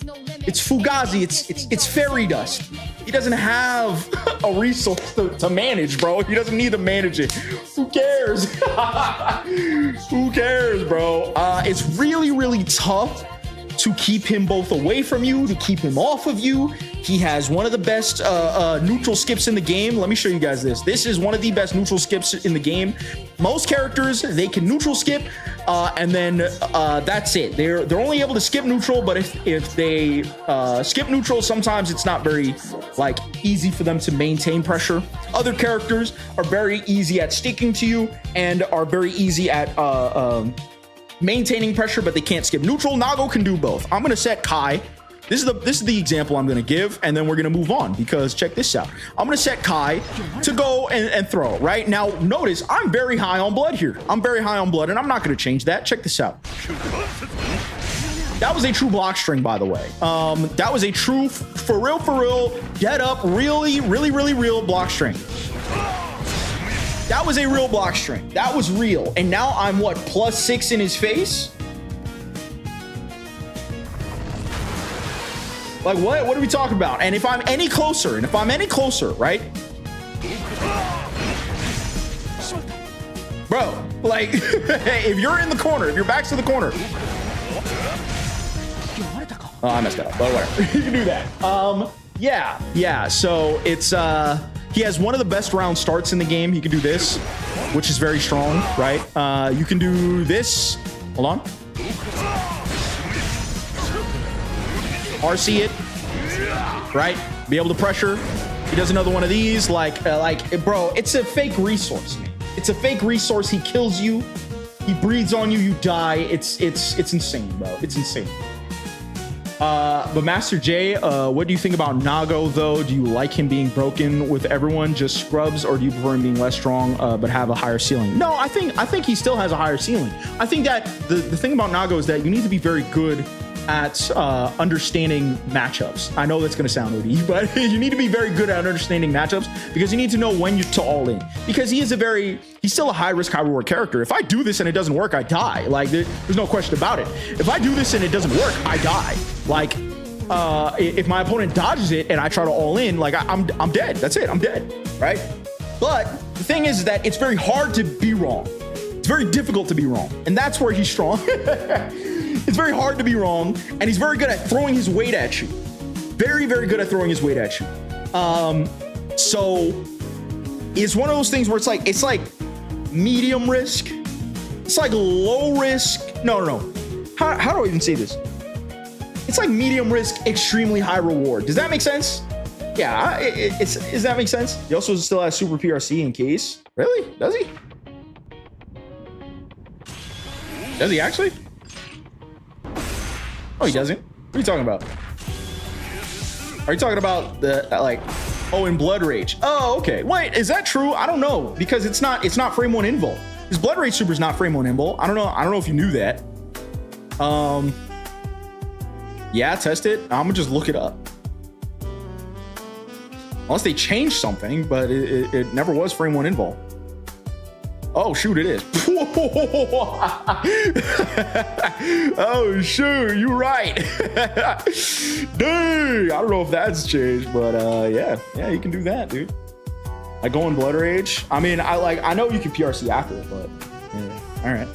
It's fugazi. It's fairy dust. He doesn't have a resource to manage, bro. He doesn't need to manage it. Who cares? Who cares, bro? It's really, really tough to keep him both away from you, to keep him off of you. He has one of the best neutral skips in the game. Let me show you guys this. This is one of the best neutral skips in the game. Most characters, they can neutral skip, and then that's it. They're only able to skip neutral, but if they skip neutral, sometimes it's not very like easy for them to maintain pressure. Other characters are very easy at sticking to you and are very easy at maintaining pressure, but they can't skip neutral. Nago can do both. I'm gonna set Kai. This is the example I'm gonna give, and then we're gonna move on, because check this out. I'm gonna set Kai to go and throw. Right now, notice I'm very high on blood here. I'm very high on blood, and I'm not gonna change that. Check this out. That was a true block string, by the way. That was a true, for real, get up, really real block string. That was a real block string. That was real. And now I'm what, +6 in his face? Like what? What are we talking about? And if I'm any closer, right? Bro, like, if you're in the corner, if your back's to the corner. Oh, I messed that up, but whatever. You can do that. Yeah. So it's, he has one of the best round starts in the game. He can do this, which is very strong, right? You can do this. Hold on. RC it, right? Be able to pressure. He does another one of these. Like, bro, it's a fake resource, man. It's a fake resource. He kills you. He breathes on you. You die. It's insane, bro. It's insane. But Master J, what do you think about Nago though? Do you like him being broken with everyone, just scrubs, or do you prefer him being less strong but have a higher ceiling? No, I think he still has a higher ceiling. I think that the thing about Nago is that you need to be very good at understanding matchups. I know that's going to sound weird, but you need to be very good at understanding matchups because you need to know when you're to all in, because he's still a high risk, high reward character. If I do this and it doesn't work, I die. Like there's no question about it. If I do this and it doesn't work, I die. Like if my opponent dodges it and I try to all in, like I'm dead. That's it. I'm dead. Right. But the thing is that it's very hard to be wrong. It's very difficult to be wrong. And that's where he's strong. It's very hard to be wrong, and he's very good at throwing his weight at you. Very, very good at throwing his weight at you. So it's one of those things where it's like medium risk. It's like low risk. No. How do I even say this? It's like medium risk, extremely high reward. Does that make sense? Yeah, does that make sense? He also still has super PRC in case. Really? Does he? Does he actually? Oh, he doesn't. What are you talking about? Are you talking about the in Blood Rage? Oh, okay. Wait, is that true? I don't know, because it's not frame 1 invul. His Blood Rage super is not frame 1 invul. I don't know if you knew that. Yeah, test it. I'm gonna just look it up. Unless they changed something, but it never was frame 1 invul. Oh shoot, it is. Oh shoot, you're right. Dang, I don't know if that's changed, but yeah, you can do that, dude. Like going Blood Rage. I mean, I know you can PRC after it, but yeah. All right.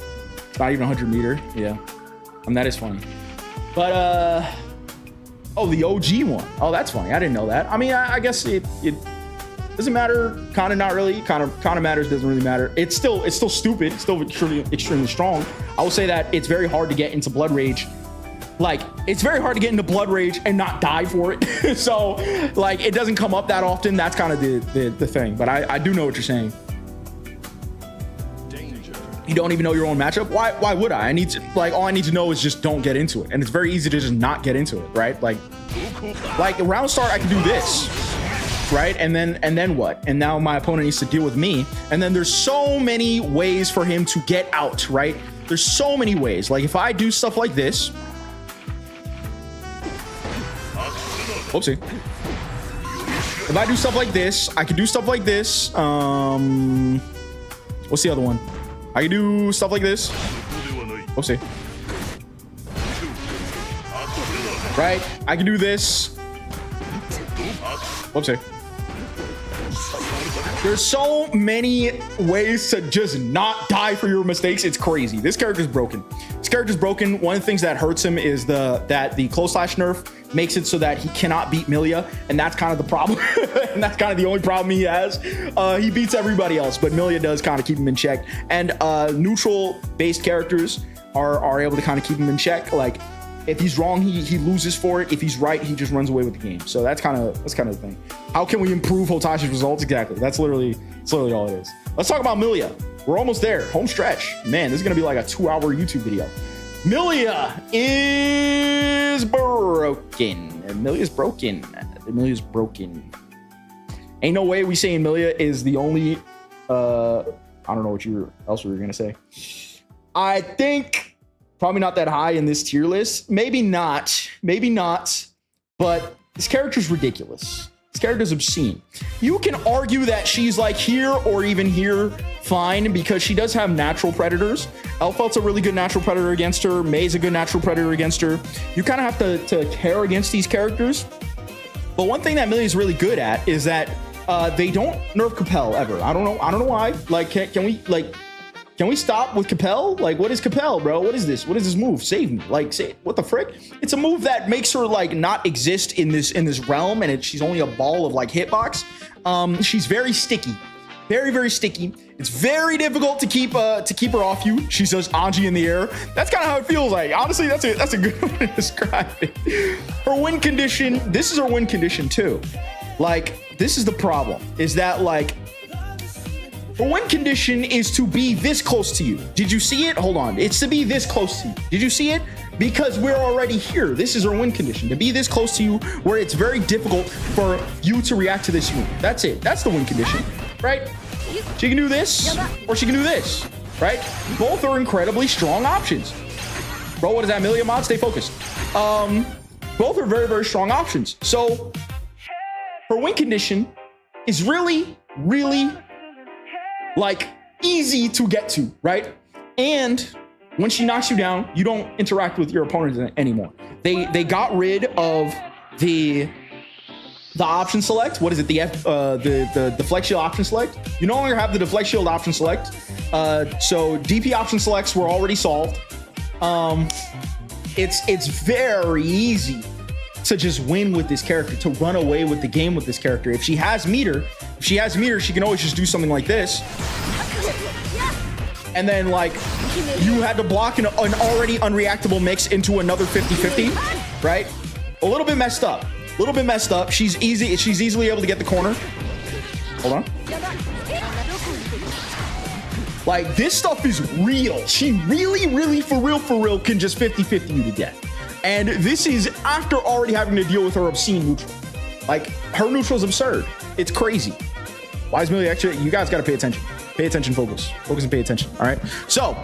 It's not even 100 meter. Yeah, that is funny. But oh, the OG one. Oh, that's funny. I didn't know that. I mean, I guess it doesn't matter. Kind of not really. Kind of matters. Doesn't really matter. It's still stupid. It's still extremely strong. I will say that it's very hard to get into Blood Rage. Like, it's very hard to get into Blood Rage and not die for it. So, like, it doesn't come up that often. That's kind of the thing. But I do know what you're saying. You don't even know your own matchup? Why would I? All I need to know is just don't get into it. And it's very easy to just not get into it, right? Like round start, I can do this, right? And then what? And now my opponent needs to deal with me. And then there's so many ways for him to get out, right? There's so many ways. Like if I do stuff like this, oopsie. If I do stuff like this, I can do stuff like this. What's the other one? I can do stuff like this. Oopsie. Right? I can do this. Oopsie. There's so many ways to just not die for your mistakes. It's crazy. This character's broken. This character's broken. One of the things that hurts him is that the close slash nerf makes it so that he cannot beat Milia, and that's kind of the problem. And that's kind of the only problem he has. He beats everybody else, but Milia does kind of keep him in check. And neutral based characters are able to kind of keep him in check. Like if he's wrong, he loses for it. If he's right, he just runs away with the game. So that's kind of the thing. How can we improve Hotashi's results? Exactly. That's literally all it is. Let's talk about Milia. We're almost there. Home stretch. Man, this is gonna be like a 2-hour YouTube video. Milia is broken. Milia's broken. Milia's broken. Ain't no way we saying Milia is the only. I don't know what else we were gonna say. I think probably not that high in this tier list. Maybe not. But this character's ridiculous. This character's obscene. You can argue that she's like here or even here, fine, because she does have natural predators. Elfelt's a really good natural predator against her. May's a good natural predator against her. You kind of have to care against these characters. But one thing that Milia is really good at is that they don't nerf Capel ever. I don't know why. Like, can we stop with Capel? Like, what is Capel, bro? What is this? What is this move? Save me. Like, say what the frick? It's a move that makes her like not exist in this realm, and she's only a ball of like hitbox. She's very sticky. Very, very sticky. It's very difficult to keep her off you. She says Anji in the air. That's kind of how it feels like. Honestly, that's a good way to describe it. Her win condition, this is her win condition too. Like, this is the problem, is that like The win condition is to be this close to you. Did you see it? Hold on. It's to be this close to you. Did you see it? Because we're already here. This is our win condition, to be this close to you where it's very difficult for you to react to this unit. That's it. That's the win condition, right? She can do this or she can do this, right? Both are incredibly strong options. Bro, what is that? Amelia mod? Stay focused. Both are very, very strong options. So her win condition is really, really like easy to get to, right? And when she knocks you down, you don't interact with your opponent anymore. They got rid of the option select. What is it? The deflect shield option select. You no longer have the deflect shield option select. So DP option selects were already solved. It's very easy to just win with this character, to run away with the game with this character. If she has meter, she can always just do something like this. And then like you had to block an already unreactable mix into another 50-50, right? A little bit messed up. She's easily able to get the corner. Hold on. Like, this stuff is real. She really for real can just 50-50 you to death. And this is after already having to deal with her obscene neutral. Like, her neutral is absurd. It's crazy. Why is Millie actually? You guys got to pay attention. Pay attention, focus and pay attention. All right. So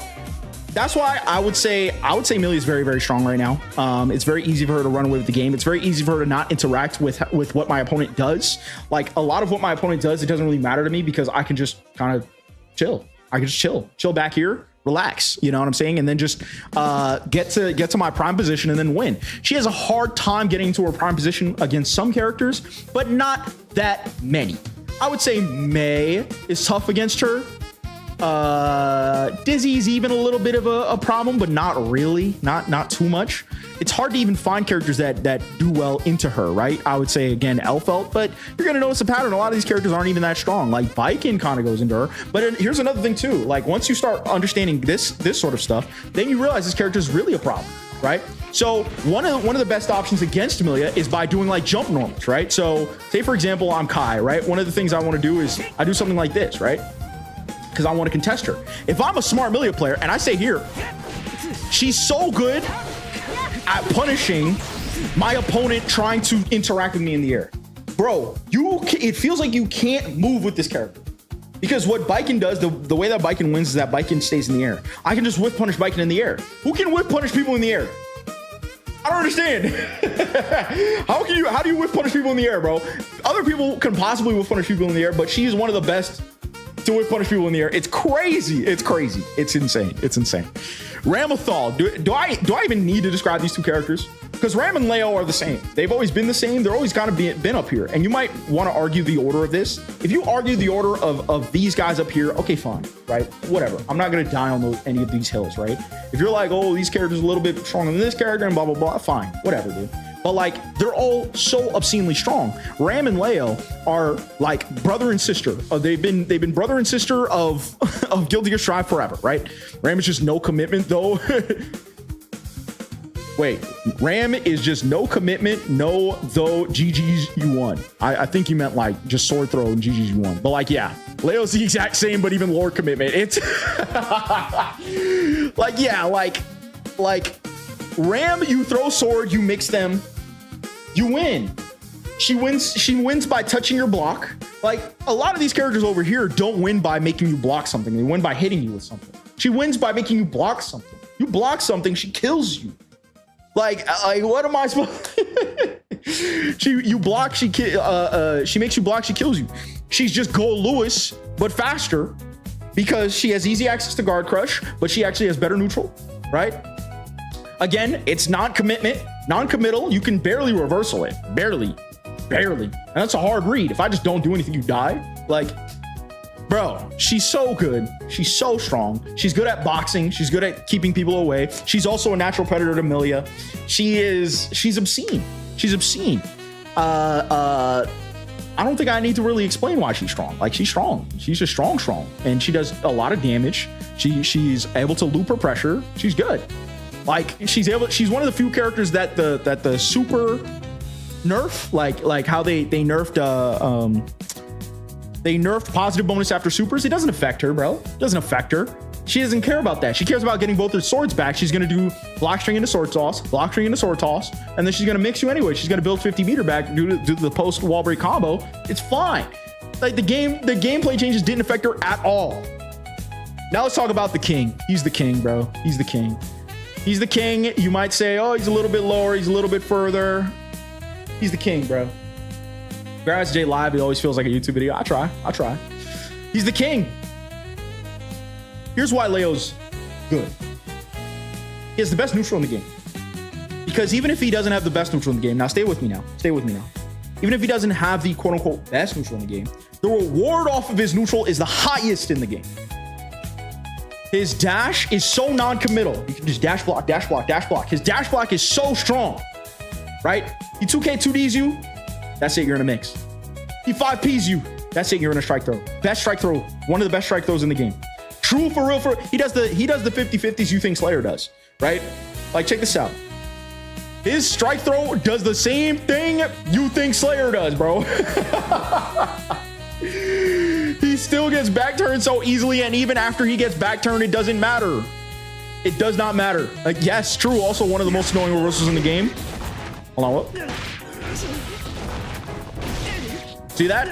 that's why I would say Millie is very, very strong right now. It's very easy for her to run away with the game. It's very easy for her to not interact with what my opponent does. Like, a lot of what my opponent does, it doesn't really matter to me because I can just kind of chill. I can just chill back here, relax, you know what I'm saying? And then just get to my prime position and then win. She has a hard time getting to her prime position against some characters, but not that many. I would say May is tough against her. Dizzy's even a little bit of a problem, but not really, not too much. It's hard to even find characters that do well into her, right? I would say again Elfelt, but you're gonna notice a pattern. A lot of these characters aren't even that strong. Like Viking kind of goes into her, but here's another thing too. Like, once you start understanding this sort of stuff, then you realize this character is really a problem, right? So one of the best options against Amelia is by doing like jump normals, right? So say for example I'm Kai, right? One of the things I want to do is I do something like this, right? Because I want to contest her. If I'm a smart Amelia player and I say here, she's so good at punishing my opponent trying to interact with me in the air. Bro, it feels like you can't move with this character. Because what Viking does, the way that Viking wins is that Viking stays in the air. I can just whip punish Viking in the air. Who can whip punish people in the air? I don't understand. How do you whip punish people in the air, bro? Other people can possibly whip punish people in the air, but she's one of the best to whip punish people in the air. It's crazy. It's insane. Ramathal. Do I even need to describe these two characters? Because Ram and Leo are the same. They've always been the same. They're always kind of been up here. And you might want to argue the order of this. If you argue the order of these guys up here, okay, fine, right? Whatever. I'm not going to die on any of these hills, right? If you're like, oh, these characters are a little bit stronger than this character and blah, blah, blah, fine, whatever, dude. But like, they're all so obscenely strong. Ram and Leo are like brother and sister. They've been brother and sister of Guilty Gear Strive forever, right? Ram is just no commitment though. Wait, Ram is just no commitment, no though. GG's you won. I think you meant like just sword throw and GG's you won. But like, yeah, Leo's the exact same, but even lower commitment. It's like, yeah, like Ram, you throw sword, you mix them, you win. She wins by touching your block. Like, a lot of these characters over here don't win by making you block something. They win by hitting you with something. She wins by making you block something. You block something, she kills you. Like what am I supposed she makes you block, she kills you. She's just Gold Lewis, but faster because she has easy access to guard crush, but she actually has better neutral, right? Again, it's non-committal. You can barely reversal it. Barely. And that's a hard read. If I just don't do anything, you die. Like, bro, she's so good. She's so strong. She's good at boxing. She's good at keeping people away. She's also a natural predator to Amelia. She's obscene. I don't think I need to really explain why she's strong. Like, she's strong. She's just strong. And she does a lot of damage. She's able to loop her pressure. She's good. Like, she's one of the few characters that the super nerf, like how they nerfed They nerfed positive bonus after supers. It doesn't affect her, bro. It doesn't affect her. She doesn't care about that. She cares about getting both her swords back. She's going to do block string into sword toss, block string into sword toss, and then she's going to mix you anyway. She's going to build 50 meter back due to the post wall break combo. It's fine. Like the gameplay changes didn't affect her at all. Now let's talk about the king. He's the king, bro. He's the king. He's the king. You might say, oh, he's a little bit lower. He's a little bit further. He's the king, bro. GrandmastaJ live, it always feels like a YouTube video. I try. He's the king. Here's why Leo's good. He has the best neutral in the game. Because even if he doesn't have the best neutral in the game, now stay with me now. Even if he doesn't have the quote unquote best neutral in the game, the reward off of his neutral is the highest in the game. His dash is so non-committal. You can just dash block, dash block, dash block. His dash block is so strong, right? He 2K 2Ds you, that's it, you're in a mix. He 5Ps you, that's it, you're in a strike throw. Best strike throw, one of the best strike throws in the game. True for real, he does the 50-50s you think Slayer does, right? Like, check this out. His strike throw does the same thing you think Slayer does, bro. He still gets back turned so easily, and even after he gets back turned, it doesn't matter. It does not matter. Like, yes, true. Also, one of the most annoying reversals in the game. Hold on, what? See that?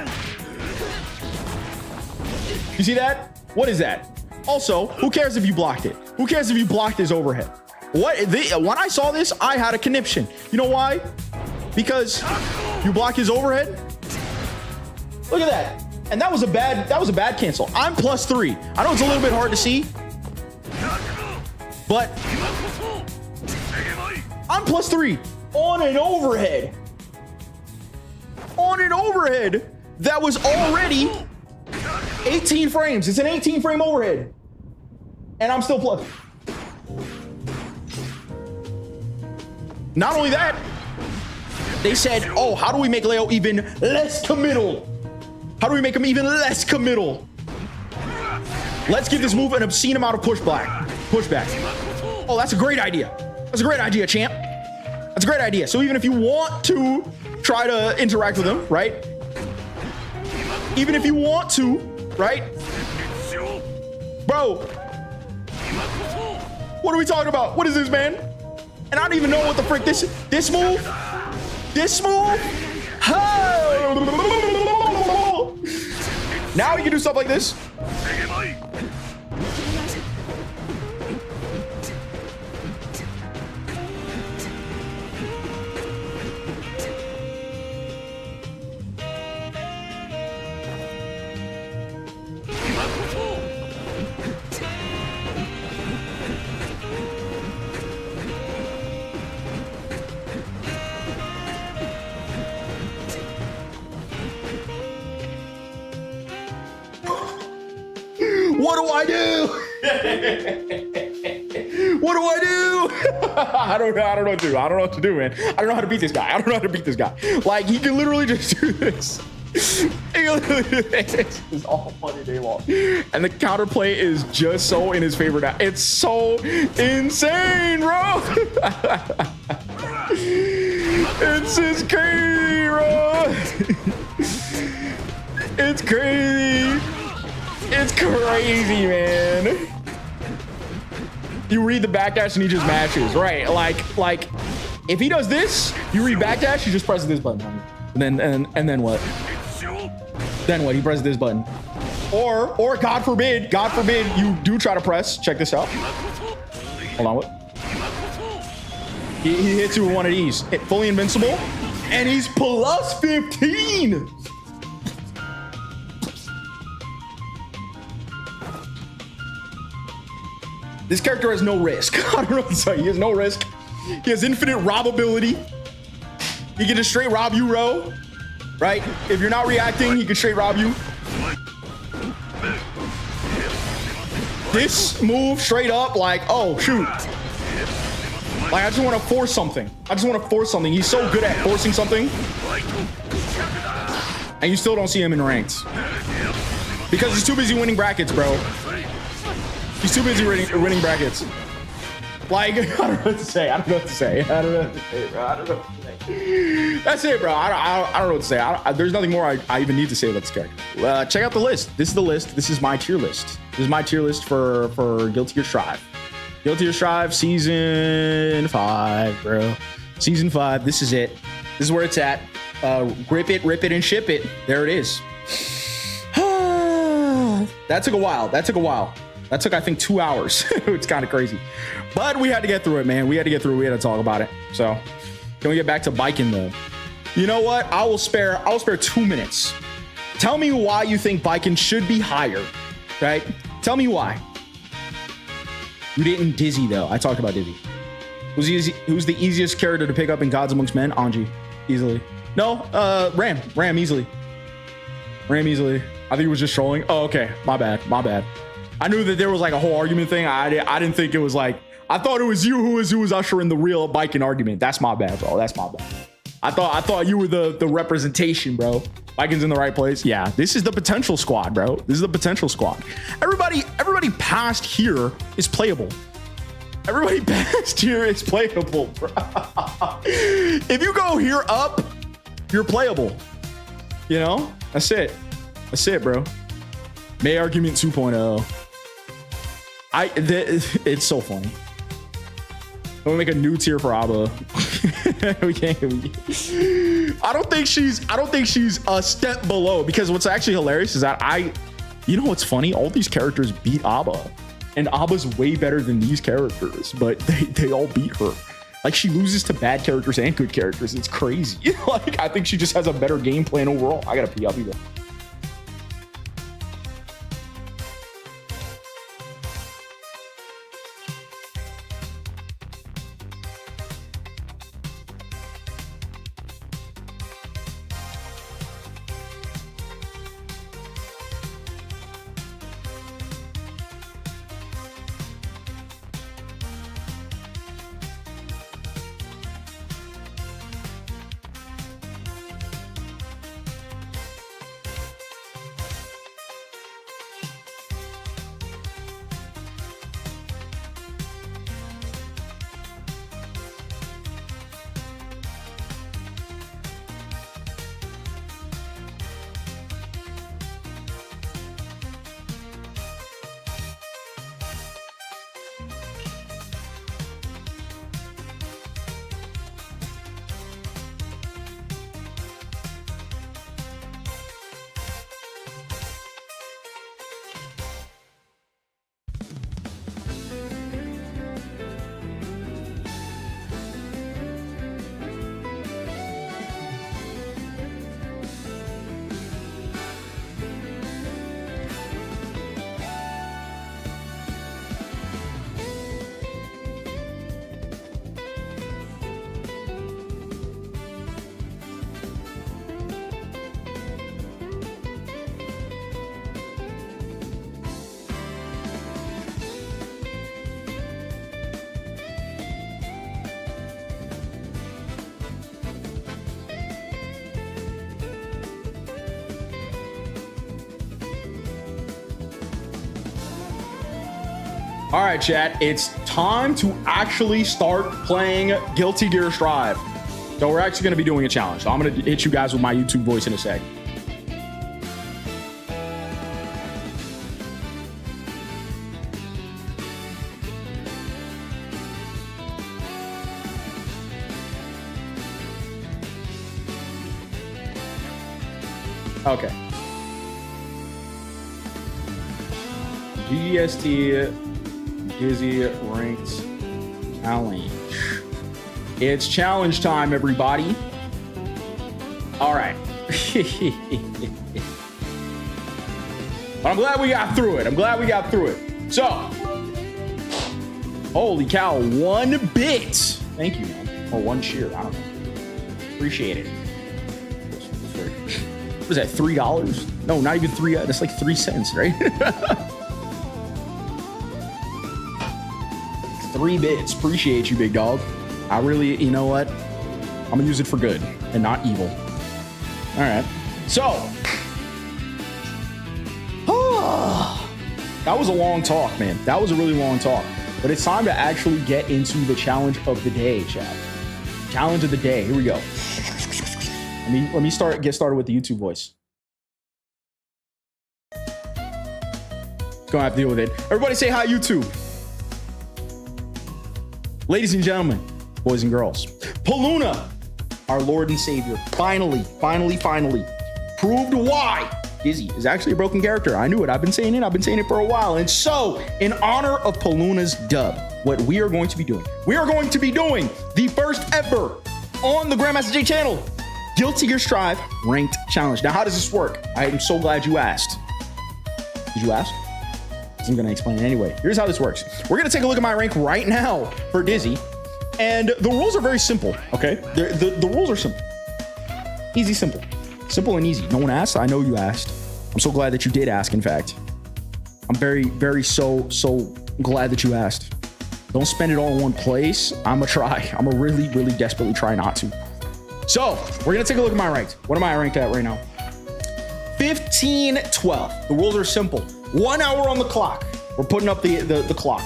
You see that? What is that? Also, who cares if you blocked it? Who cares if you blocked his overhead? When I saw this, I had a conniption. You know why? Because you block his overhead. Look at that. And that was a bad cancel. I'm +3. I know it's a little bit hard to see, but I'm +3 on an overhead. On an overhead that was already 18 frames. It's an 18 frame overhead. And I'm still plus. Not only that, they said, oh, how do we make Leo even less committal? How do we make him even less committal? Let's give this move an obscene amount of pushback. Oh, that's a great idea. That's a great idea, champ. That's a great idea. So even if you want to try to interact with him, right? Even if you want to, right? Bro, what are we talking about? What is this, man? And I don't even know what the frick this move. Oh. Now you can do stuff like this. What do I do? What do I do? I don't know what to do. I don't know what to do, man. I don't know how to beat this guy. Like, he can literally just do this. He can literally do this. It's all funny day long. And the counterplay is just so in his favor now. It's so insane, bro. It's just crazy, bro. It's crazy. It's crazy, man. You read the backdash and he just mashes, right? Like, if he does this, you read backdash, he just presses this button, and then what? Then what? He presses this button, or God forbid, you do try to press. Check this out. Hold on, what? He hits you with one of these, fully invincible, and he's +15. This character has no risk. I don't know what to say. He has no risk. He has infinite rob ability. He can just straight rob you, bro. Right? If you're not reacting, he can straight rob you. This move straight up, like, oh, shoot. Like, I just want to force something. He's so good at forcing something. And you still don't see him in ranks. Because he's too busy winning brackets, bro. He's too busy winning brackets. Like, I don't know what to say. I don't know what to say. I don't know what to say, bro. I don't know what to say. That's it, bro. I don't know what to say. There's nothing more I even need to say about this character. Check out the list. This is the list. This is my tier list. This is my tier list for Guilty Gear Strive. Guilty Gear Strive Season 5, bro. Season 5. This is it. This is where it's at. Grip it, rip it, and ship it. There it is. That took a while. That took, I think, 2 hours. It's kind of crazy. But we had to get through it, man. We had to get through it. We had to talk about it. So can we get back to biking, though? You know what? I will spare 2 minutes. Tell me why you think biking should be higher, right? Tell me why. You didn't Dizzy, though. I talked about Dizzy. Who's the easiest character to pick up in Gods Amongst Men? Anji. Easily. No, Ram. Ram, easily. Ram, easily. I think it was just trolling. Oh, okay. My bad. I knew that there was like a whole argument thing. I didn't think it was like, I thought it was you who was ushering the real biking argument. That's my bad, bro. That's my bad. I thought you were the representation, bro. Biking's in the right place. Yeah, this is the potential squad, bro. This is the potential squad. Everybody past here is playable. Everybody past here is playable, bro. If you go here up, you're playable. You know? That's it. That's it, bro. May argument 2.0. It's so funny. We'll make a new tier for Abba. We can't. I don't think she's a step below, because what's actually hilarious is that you know what's funny? All these characters beat Abba, and Abba's way better than these characters, but they all beat her. Like, she loses to bad characters and good characters. It's crazy. Like, I think she just has a better game plan overall. I gotta pee. I'll be back. All right, chat, it's time to actually start playing Guilty Gear Strive. So we're actually going to be doing a challenge. So I'm going to hit you guys with my YouTube voice in a sec. Okay. GGST Dizzy Ranked Challenge. It's challenge time, everybody. All right. But I'm glad we got through it. So, holy cow, 1 bit. Thank you, man. Or 1 cheer. I don't know. Appreciate it. What is that, $3? No, not even 3. That's like 3 cents, right? 3 bits. Appreciate you, big dog. I really, you know what? I'm gonna use it for good and not evil. All right. So, that was a long talk, man. That was a really long talk. but it's time to actually get into the challenge of the day, chat. Challenge of the day. Here we go. Let me get started with the YouTube voice. Gonna have to deal with it. Everybody say hi, YouTube. Ladies and gentlemen, boys and girls, Paluna, our Lord and Savior, finally proved why Dizzy is actually a broken character. I knew it. I've been saying it for a while. And so, in honor of Paluna's dub, what we are going to be doing, the first ever on the GrandmastaJ channel, Guilty Gear Strive Ranked Challenge. Now, how does this work? I am so glad you asked. Did you ask? I'm going to explain it anyway. Here's how this works. We're going to take a look at my rank right now for Dizzy. And the rules are very simple, okay? The rules are simple. Easy, simple. Simple and easy. No one asked. I know you asked. I'm so glad that you did ask, in fact. I'm very, so glad that you asked. Don't spend it all in one place. I'm going to try. I'm going to really desperately try not to. So, we're going to take a look at my rank. What am I ranked at right now? 15-12. The rules are simple. 1 hour on the clock. We're putting up the clock.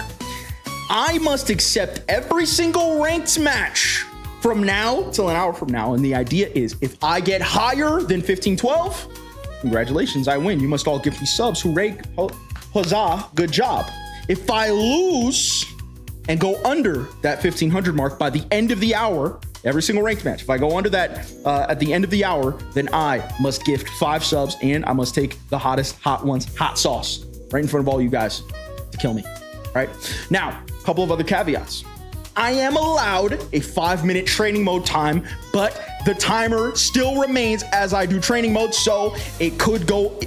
I must accept every single ranked match from now till an hour from now. And the idea is if I get higher than 15-12, congratulations, I win. You must all give me subs. Hooray, huzzah, good job. If I lose and go under that 1500 mark by the end of the hour, every single ranked match, if I go under that at the end of the hour, then I must gift 5 subs and I must take the hottest hot ones, hot sauce, right in front of all you guys to kill me. Right now, a couple of other caveats. I am allowed a 5-minute training mode time, but the timer still remains as I do training mode, so it could go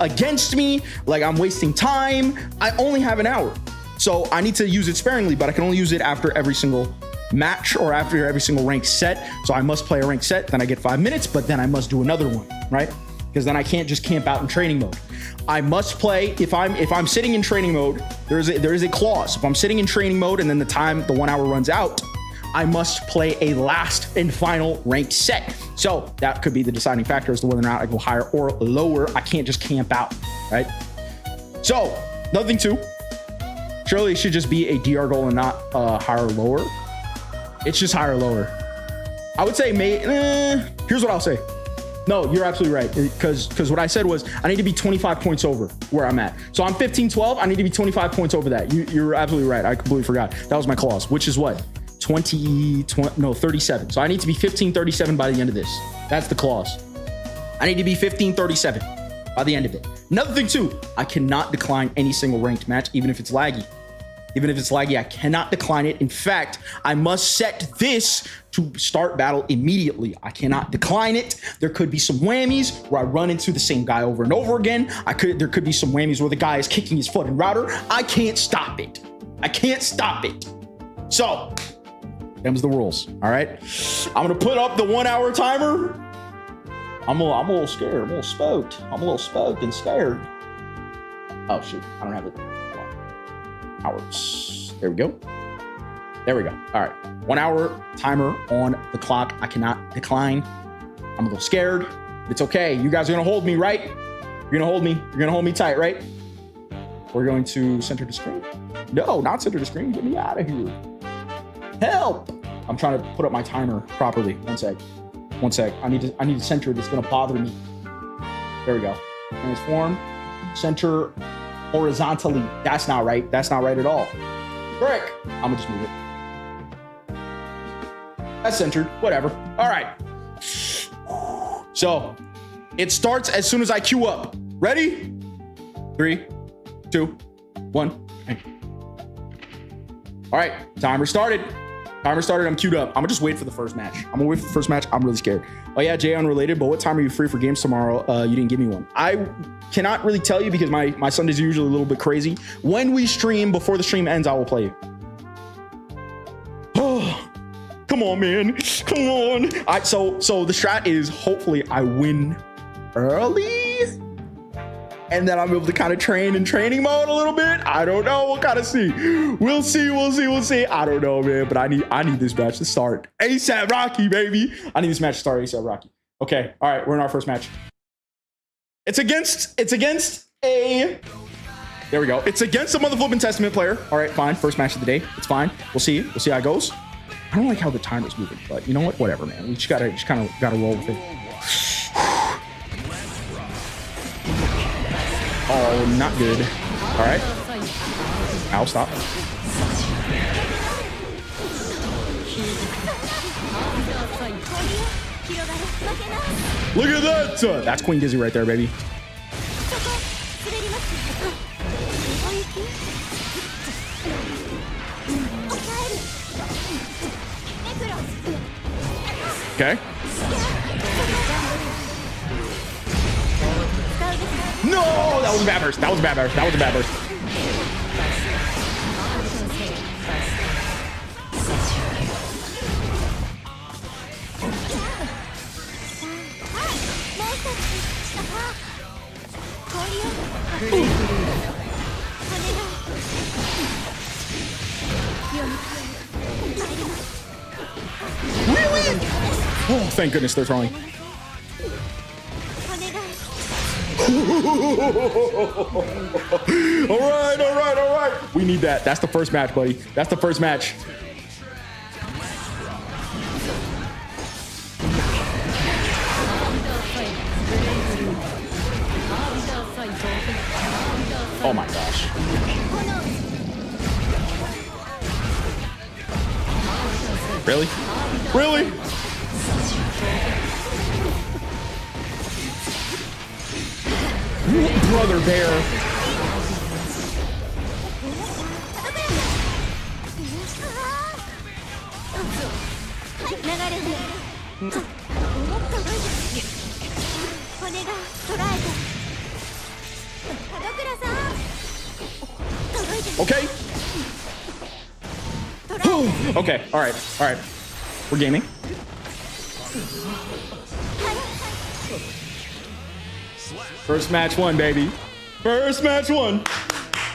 against me, like I'm wasting time. I only have an hour, so I need to use it sparingly, but I can only use it after every single match or after every single ranked set. So I must play a ranked set, then I get 5 minutes, but then I must do another one, right? Because then I can't just camp out in training mode. I must play, if I'm sitting in training mode, there is a clause. If I'm sitting in training mode and then the 1 hour runs out, I must play a last and final ranked set. So that could be the deciding factor as to whether or not I go higher or lower. I can't just camp out, right? So, nothing to. Surely it should just be a DR goal and not higher or lower. It's just higher or lower. I would say, here's what I'll say. No, you're absolutely right. Because what I said was I need to be 25 points over where I'm at. So I'm 15-12. I need to be 25 points over that. You're absolutely right. I completely forgot. That was my clause, which is what? 37. So I need to be 15-37 by the end of this. That's the clause. I need to be 15-37 by the end of it. Another thing too, I cannot decline any single ranked match, even if it's laggy. Even if it's laggy, I cannot decline it. In fact, I must set this to start battle immediately. I cannot decline it. There could be some whammies where I run into the same guy over and over again. There could be some whammies where the guy is kicking his foot in router. I can't stop it. I can't stop it. So, them's the rules. All right. I'm gonna put up the 1 hour timer. I'm a little scared. I'm a little spoked. I'm a little spoked and scared. Oh shoot, I don't have it. Hours. There we go. There we go. All right. 1 hour timer on the clock. I cannot decline. I'm a little scared. It's okay. You guys are going to hold me, right? You're going to hold me. You're going to hold me tight, right? We're going to center the screen. No, not center the screen. Get me out of here. Help. I'm trying to put up my timer properly. One sec. I need to center it. It's going to bother me. There we go. Transform. Center horizontally. That's not right. That's not right at all. Frick. I'm gonna just move it. That's centered. Whatever. All right. So it starts as soon as I queue up. Ready? 3, 2, 1. All right. Timer started. I'm queued up. I'm gonna just wait for the first match. I'm really scared. Oh yeah, Jay, unrelated, but what time are you free for games tomorrow? You didn't give me one. I cannot really tell you because my Sundays are usually a little bit crazy. When we stream, before the stream ends, I will play you. Oh, come on, man. Come on. So the strat is hopefully I win early. And then I'm able to kind of train in training mode a little bit. I don't know. We'll kind of see. We'll see. I don't know, man. But I need this match to start ASAP Rocky, baby. I need this match to start ASAP Rocky. Okay. All right. We're in our first match. It's against a There we go. It's against some motherflipping Testament player. All right, fine. First match of the day. It's fine. We'll see. We'll see how it goes. I don't like how the timer's moving, but you know what? Whatever, man. We just kind of gotta roll with it. Oh, not good. All right. Ow, stop. Look at that. That's Queen Dizzy right there, baby. Okay. No, that was a bad burst. That was a bad burst. That was a bad burst. Really? Oh, thank goodness they're throwing. All right, all right, all right. We need that. That's the first match, buddy. That's the first match. Oh my gosh. Really? Really? Brother bear. Okay. Okay. All right. All right. We're gaming. First match won, baby. First match won.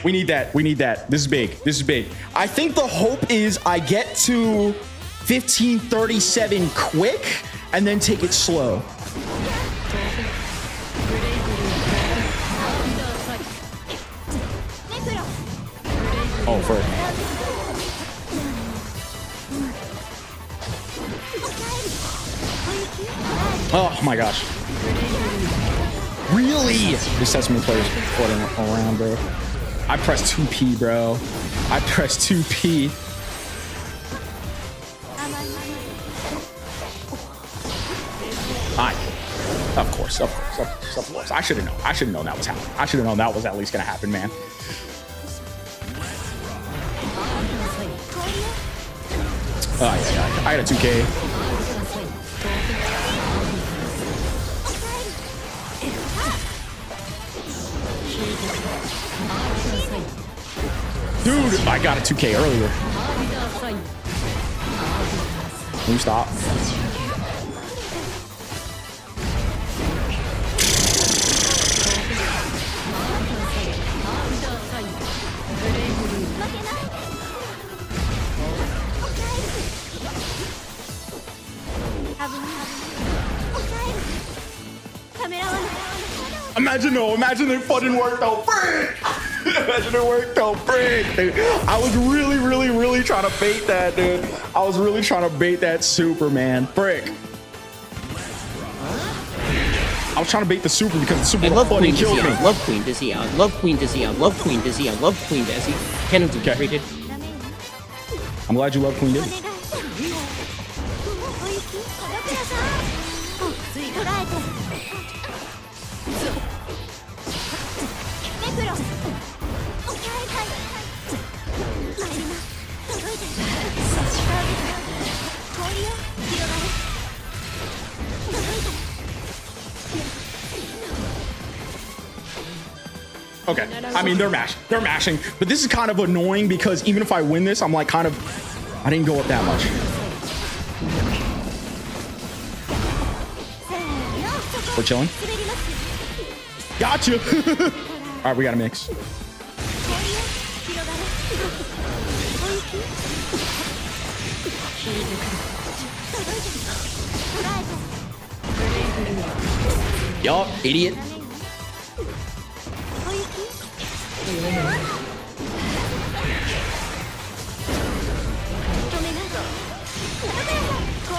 We need that. We need that. This is big. This is big. I think the hope is I get to 1537 quick and then take it slow. Oh, for it. Oh my gosh. Really? This Sesame player's floating around, bro. I pressed 2P, bro. I pressed 2P. Of course, of course, of course, of course. I should have known. I should have known that was happening. I should have known that was at least gonna happen, man. Oh yeah. I got a 2K. Dude, I got a 2K earlier. Can you stop? Imagine it fucking worked out. Frick! Imagine it worked out. Frick, dude. I was really trying to bait that, dude. I was really trying to bait that super, man. Frick. I was trying to bait the super because the super fucking killed me. I love Queen Dizzy. I love Queen Dizzy. I love Queen Dizzy. I love Queen Dizzy. Cannon's rated. I'm glad you love Queen Dizzy. Okay, I mean, they're mashing, but this is kind of annoying because even if I win this, I'm like kind of, I didn't go up that much. We're chilling. Gotcha. All right, we got a mix. Yup, idiot.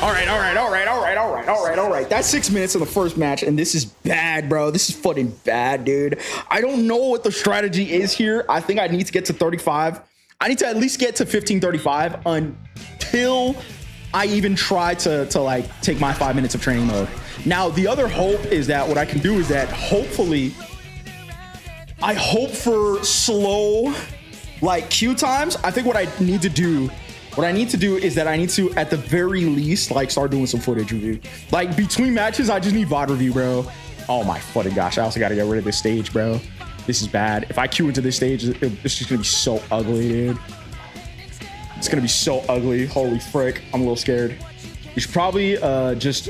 All right. That's 6 minutes in the first match, and this is bad, bro. This is fucking bad, dude. I don't know what the strategy is here. I think I need to get to 35. I need to at least get to 1535 until I even try to like take my 5 minutes of training mode. Now, the other hope is that what I can do is that hopefully I hope for slow like queue times. I think what I need to do is that I need to, at the very least, like start doing some footage review. Like between matches, I just need VOD review, bro. Oh my fucking gosh. I also got to get rid of this stage, bro. This is bad. If I queue into this stage, it's just going to be so ugly, dude. It's going to be so ugly. Holy frick. I'm a little scared. You should probably just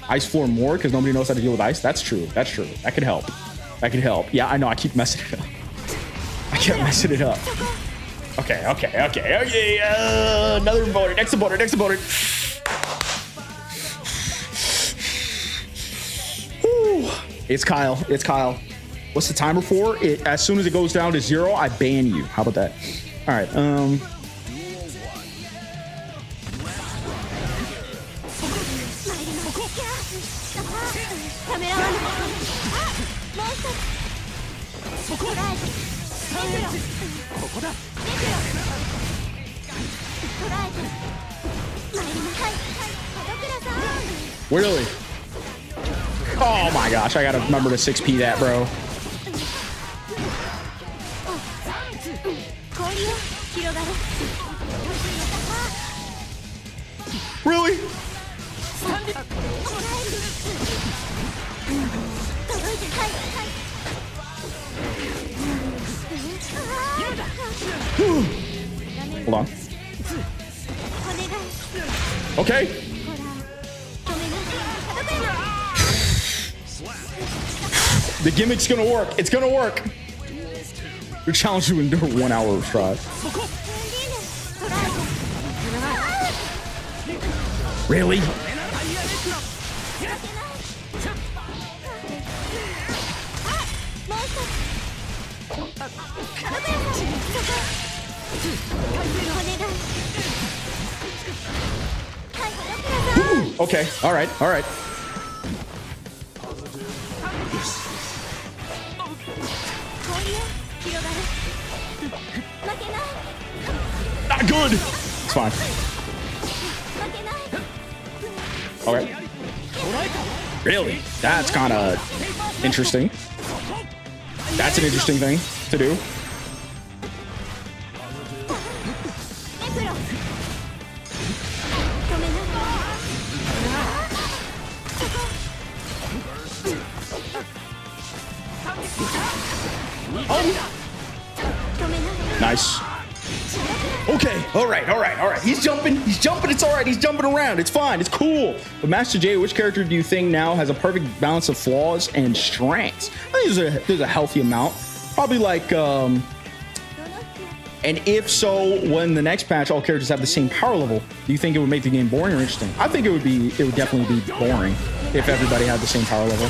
ice floor more because nobody knows how to deal with ice. That's true. That's true. That could help. That could help. Yeah, I know. I keep messing it up. I kept messing it up. Okay. Another opponent. Next opponent. Whew. It's Kyle. What's the timer for? As soon as it goes down to 0, I ban you. How about that? All right. Really? Oh my gosh, I gotta remember to 6P that, bro. Really? Hold on. Okay. The gimmick's gonna work. It's gonna work. You're challenged to endure 1 hour of try. Really? Okay. All right. Not good. It's fine. Okay. Really? That's kind of interesting. That's an interesting thing to do. Oh. Nice. Okay. All right. He's jumping. It's all right. He's jumping around. It's fine. It's cool. But Master J, which character do you think now has a perfect balance of flaws and strengths? I think there's a healthy amount. Probably like, and if so, when the next patch all characters have the same power level, do you think it would make the game boring or interesting? I think it would definitely be boring if everybody had the same power level.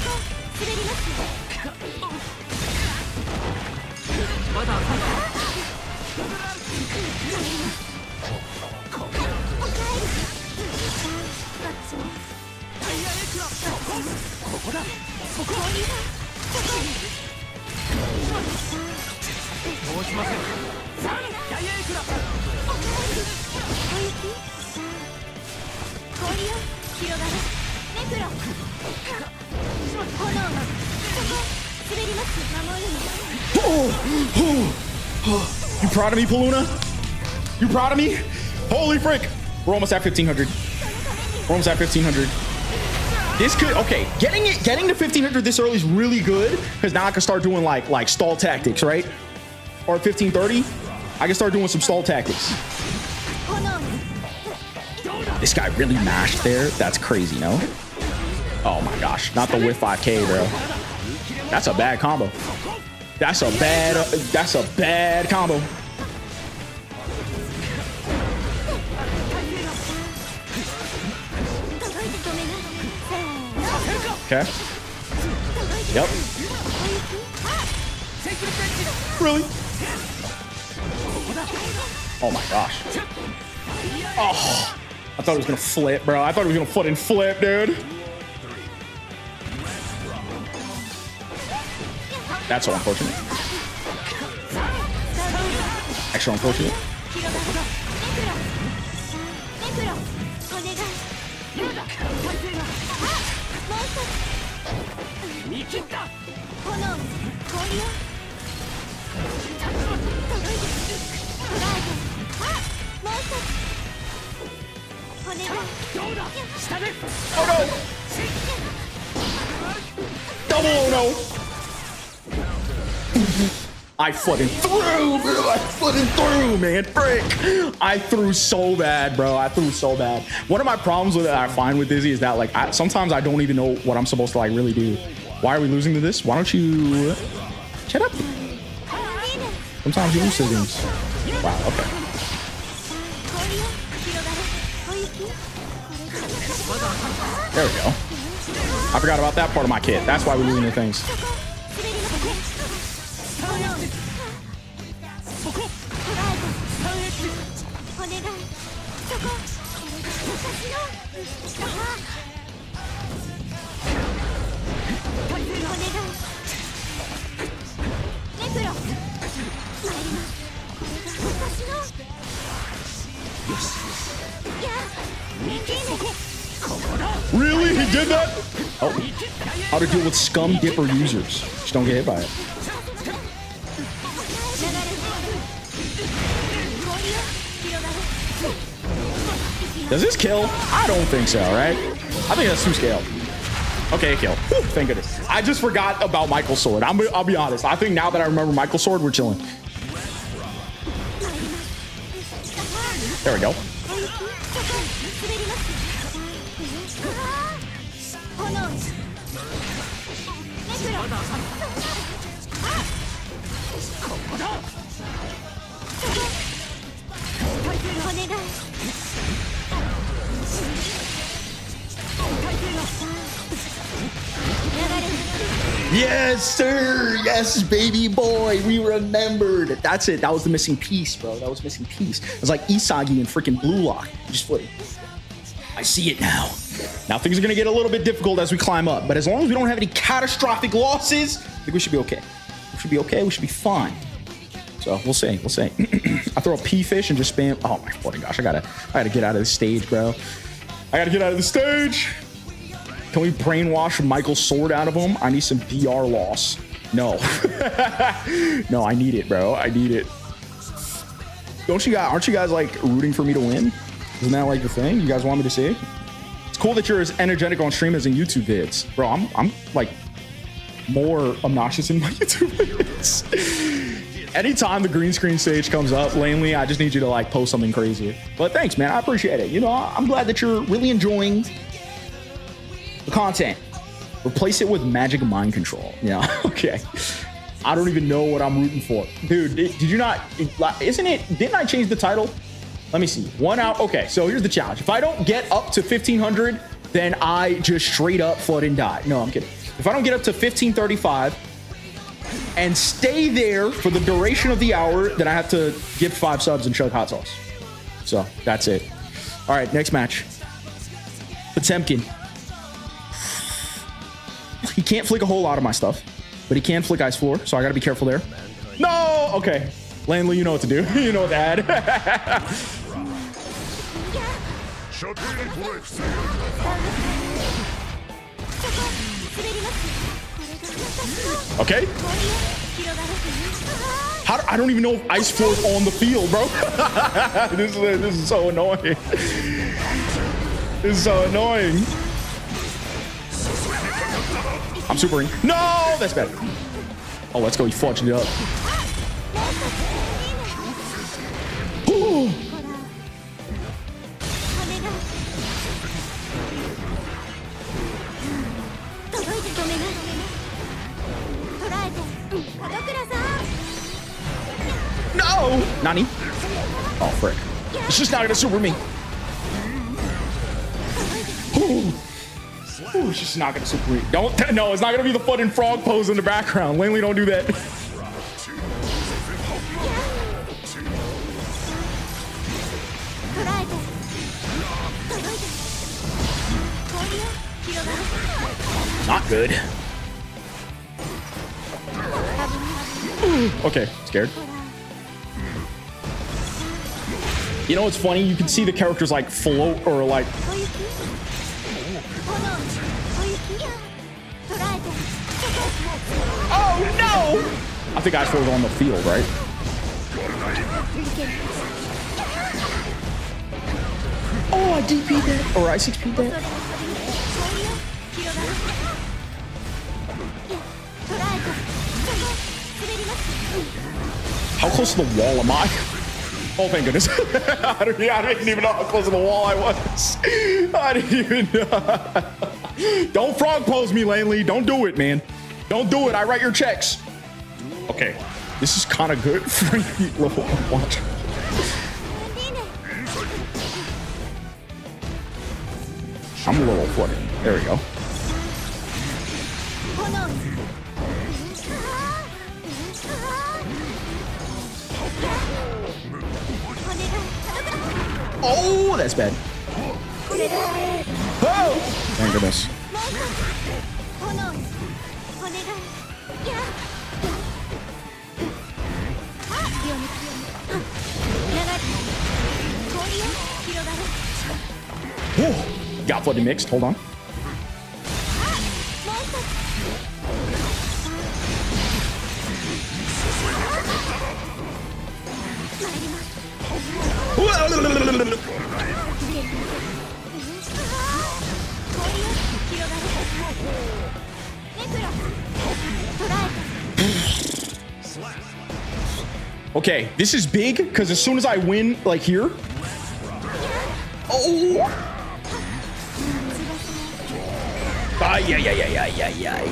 You proud of me, Paluna? You proud of me? Holy frick. We're almost at 1500. This could, okay, getting to 1500 this early is really good because now I can start doing like stall tactics, right? Or at 1530, I can start doing some stall tactics. This guy really mashed there. That's crazy, no? Oh my gosh, not the whiff 5K, bro. That's a bad combo. That's a bad combo. Okay. Yep. Really? Oh my gosh. Oh. I thought it was gonna flip, bro. I thought it was gonna fucking flip, dude. That's so unfortunate. Extra unfortunate. Oh no! Double oh no! I fucking threw, bro. I fucking threw, man. Frick. I threw so bad, bro. I threw so bad. One of my problems with it I find with Dizzy is that like sometimes I don't even know what I'm supposed to like really do. Why are we losing to this? Why don't you shut up? Sometimes you lose to games. Wow, okay. There we go. I forgot about that part of my kit. That's why we're losing to things. Really? He did that? Oh. How to deal with scum dipper users. Just don't get hit by it. Does this kill? I don't think so, right? I think that's 2 scale. Okay, kill. Whew, thank goodness. I just forgot about Michael's sword. I'll be honest. I think now that I remember Michael's sword, we're chilling. There we go. Yes, sir. Yes, baby boy. We remembered. That's it. That was the missing piece, bro. That was missing piece. It was like Isagi and freaking Blue Lock. Just footing. I see it now. Now things are going to get a little bit difficult as we climb up, but as long as we don't have any catastrophic losses, I think we should be okay. We should be okay. We should be fine. So we'll see. We'll see. I throw a pea fish and just spam. Oh my fucking gosh. I gotta get out of the stage, bro. I gotta get out of the stage. Can we brainwash Michael's sword out of him? I need some DR loss. No. No, I need it, bro. I need it. Aren't you guys like rooting for me to win? Isn't that like the thing you guys want me to see? It's cool that you're as energetic on stream as in YouTube vids. Bro, I'm like more obnoxious in my YouTube vids. Anytime the green screen stage comes up, Lanely, I just need you to like post something crazy. But thanks, man. I appreciate it. You know, I'm glad that you're really enjoying the content. Replace it with magic mind control. Yeah, okay. I don't even know what I'm rooting for. Dude, did you not, didn't I change the title? Let me see. 1 hour. Okay, so here's the challenge. If I don't get up to 1500, then I just straight up flood and die. No, I'm kidding. If I don't get up to 1535 and stay there for the duration of the hour, then I have to give 5 subs and chug hot sauce. So that's it. All right, next match. Potemkin. He can't flick a whole lot of my stuff, but he can flick Ice Floor, so I gotta be careful there. No! Okay. Lanely, you know what to do. You know what to add. Okay. I don't even know if Ice Floor is on the field, bro. This is so annoying. This is so annoying. I'm supering. No, that's bad. Oh, let's go. He fudged it up. Ooh. No! Nani? Oh, frick. It's just not gonna super me. Ooh. Ooh, it's just not gonna super me. No, it's not gonna be the fun and frog pose in the background. Lanely, don't do that. Not good. Okay, scared. You know what's funny? You can see the characters like float or like. Oh no! I think I was on the field, right? Oh, I DP'd that. Or I 6P'd that. How close to the wall am I? Oh, thank goodness. I didn't even know how close to the wall I was. I didn't even know. Don't frog pose me, Lanely. Don't do it, man. Don't do it. I write your checks. Okay. This is kind of good for level 1 watch. I'm a little flooded. There we go. Oh, that's bad. Oh! Thank goodness. Whoa. Got flooded mixed. Hold on. Okay, this is big because as soon as I win, like here. Oh! Ay, ay, ay, ay, ay, ay, ay.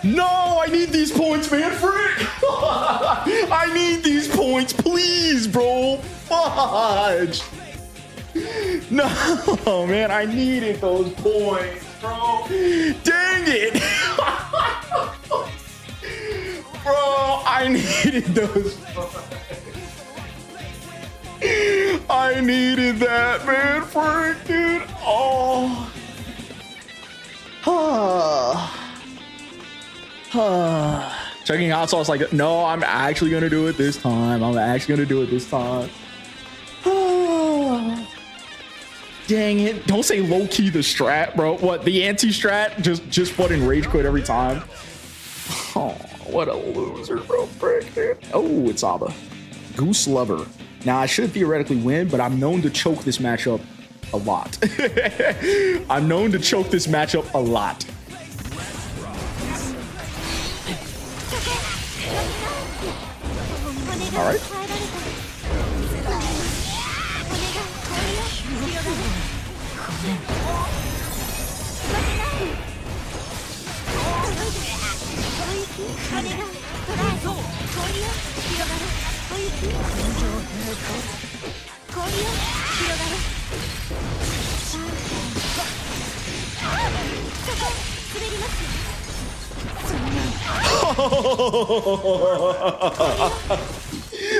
No, I need these points, man. Frick! I need these points, please, bro. Fudge. No, man, I needed those points, bro. Dang it. Bro, I needed those points. I needed that, man. Frick, dude. Oh. Checking out, so I was like, no, I'm actually gonna do it this time. I'm actually gonna do it this time. Dang it. Don't say low-key the strat, bro. What, the anti-strat? Just fucking rage quit every time. Oh, what a loser, bro. Frick, dude. Oh, it's Abba. Goose Lover. Now, I should theoretically win, but I'm known to choke this matchup a lot. I'm known to choke this matchup a lot. All right.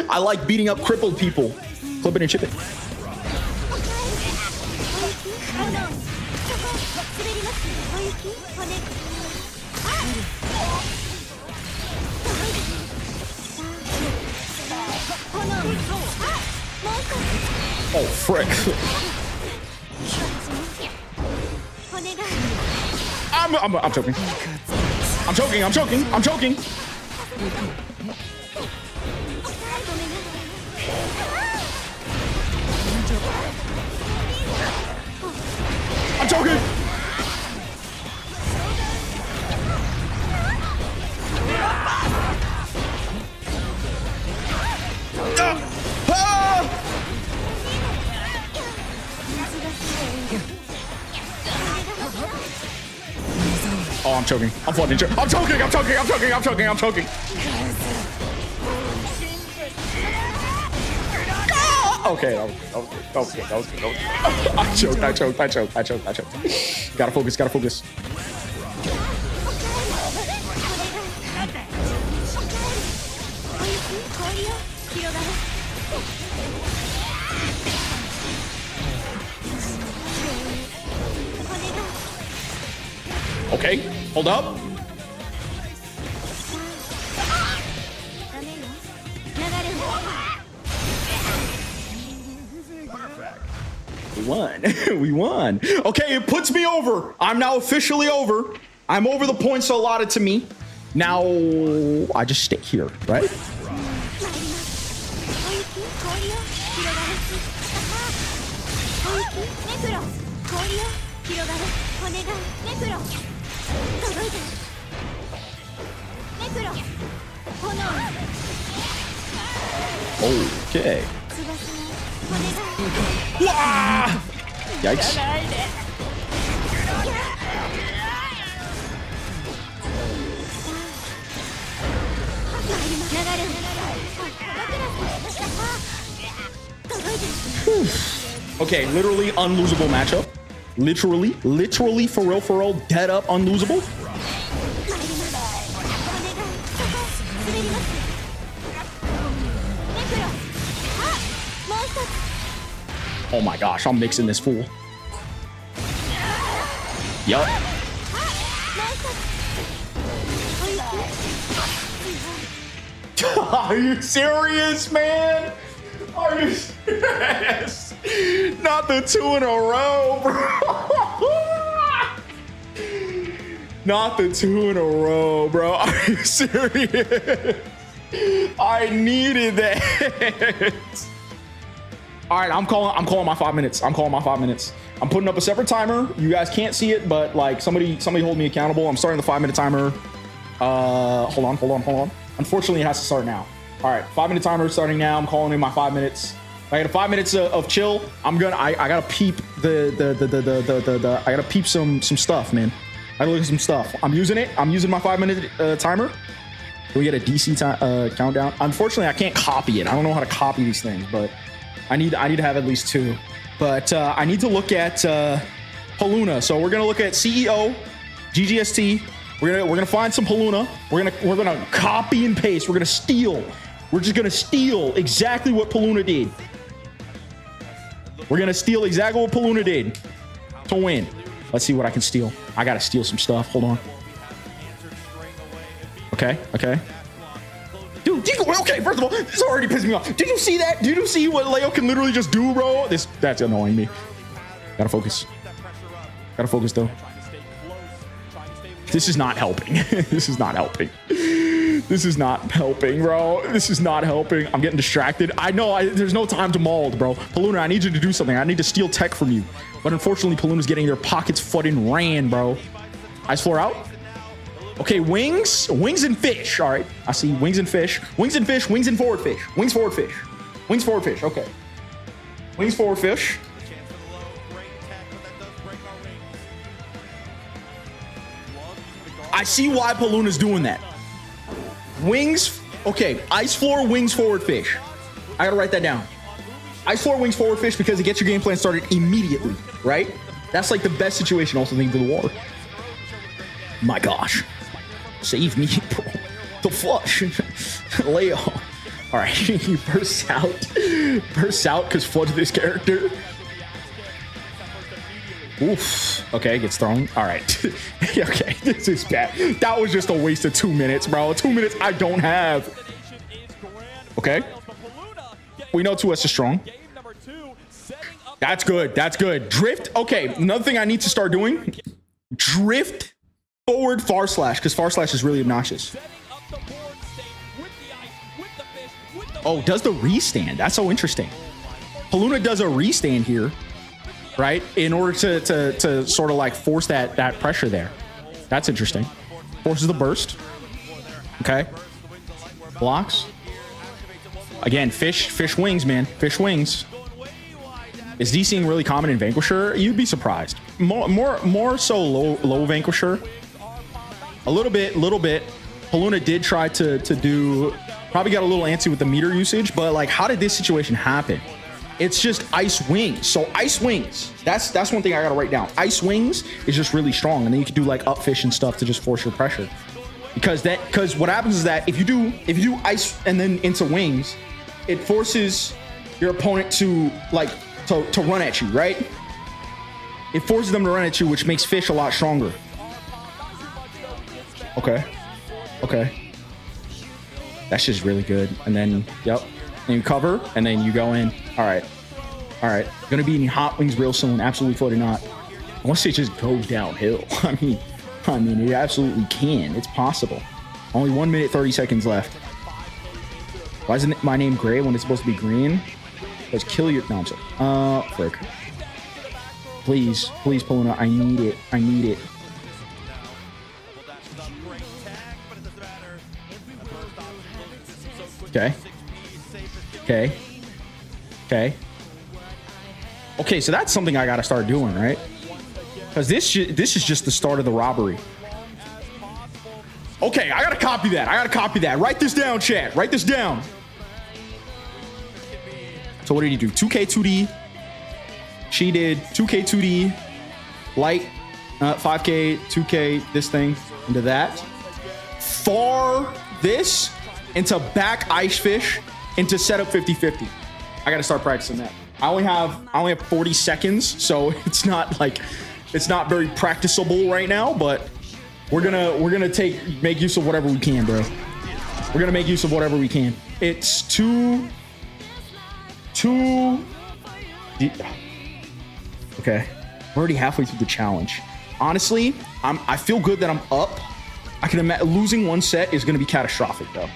I like beating up crippled people. Clip it and chip it. Oh, frick. I'm choking. I'm choking. I'm choking. I'm choking. I'm choking. I'm choking. I'm fucking choking. I'm choking. I'm choking. I'm choking. I'm choking. I'm choking. Okay, that was good. I choked. Gotta focus. Okay, hold up. We won. We won. Okay, it puts me over. I'm now officially over. I'm over the points allotted to me. Now, I just stay here, right? Okay. Wah! Yikes. Okay, literally unlosable matchup. Literally for real, dead up unlosable. Oh my gosh, I'm mixing this fool. Yup. Are you serious, man? Are you serious? Not the 2 in a row, bro. Not the 2 in a row, bro. Are you serious? I needed that. All right, I'm calling my 5 minutes. I'm putting up a separate timer. You guys can't see it, but like somebody hold me accountable. I'm starting the 5-minute timer. Hold on. Unfortunately, it has to start now. All right, 5-minute timer starting now. I'm calling in my 5 minutes. I got 5 minutes of chill. I gotta peep I gotta peep some stuff, man. I gotta look at some stuff. I'm using my 5-minute timer. Can we get a DC countdown? Unfortunately, I can't copy it. I don't know how to copy these things, but I need to have at least 2. But I need to look at Paluna. So we're gonna look at CEO, GGST. We're gonna find some Paluna. We're gonna copy and paste. We're gonna steal. We're just gonna steal exactly what Paluna did. We're gonna steal exactly what Paluna did to win. Let's see what I can steal. I gotta steal some stuff. Hold on. Okay. Dude, okay, first of all, this already pissed me off. Did you see that? Did you see what Leo can literally just do, bro? That's annoying me. Gotta focus though. This is not helping. This is not helping, bro. This is not helping. I'm getting distracted. I know there's no time to mold, bro. Paluna, I need you to do something. I need to steal tech from you. But unfortunately, Paluna's getting their pockets fucking ran, bro. Ice floor out. Okay, wings and fish. All right, I see wings and fish, wings and forward fish, wings forward fish. Okay, wings forward fish. I see why Paluna's doing that. Wings, okay, ice floor, wings forward fish. I gotta write that down. Ice floor, wings forward fish, because it gets your game plan started immediately, right? That's like the best situation. Also thinking to the wall. My gosh. Save me, bro. The flush. Leo. All right, he bursts out because flood this character. Oof. Okay, gets thrown. All right. Okay, this is bad. That was just a waste of 2 minutes, bro. 2 minutes I don't have. Okay. We know 2S is strong. That's good. Drift. Okay, another thing I need to start doing. Drift forward far slash, because far slash is really obnoxious. Oh, does the restand? That's so interesting. Paluna does a restand here, right? In order to sort of like force that pressure there. That's interesting. Forces the burst. Okay. Blocks. Again, fish wings, man. Fish wings. Is DCing really common in Vanquisher? You'd be surprised. More so low Vanquisher. A little bit. Paluna did try to do, probably got a little antsy with the meter usage, but like, how did this situation happen? It's just ice wings. So ice wings, that's one thing I gotta write down. Ice wings is just really strong, and then you can do like up fish and stuff to just force your pressure. Because what happens is that if you do ice and then into wings, it forces your opponent to like to run at you, right? It forces them to run at you, which makes fish a lot stronger. Okay. That's just really good. And then, yep. And you cover, and then you go in. All right. Gonna be eating hot wings real soon. Absolutely floating not. Once it just goes downhill. I mean, it absolutely can. It's possible. Only 1 minute, 30 seconds left. Why isn't my name gray when it's supposed to be green? Let's kill your... No, I'm sorry. Frick. Please, Paluna. I need it. Okay, so that's something I gotta start doing, right? Because this is just the start of the robbery. Okay, I gotta copy that. Write this down, chat. Write this down. So what did he do? 2K 2D. She did 2K 2D. Light. 5K, 2K, this thing. Into that. Far this into back ice fish into setup 50-50. I gotta start practicing that. I only have 40 seconds, so it's not very practicable right now, but we're gonna make use of whatever we can, bro. We're gonna make use of whatever we can. It's two okay, we're already halfway through the challenge. Honestly, I feel good that I'm up. I can imagine losing one set is gonna be catastrophic, though.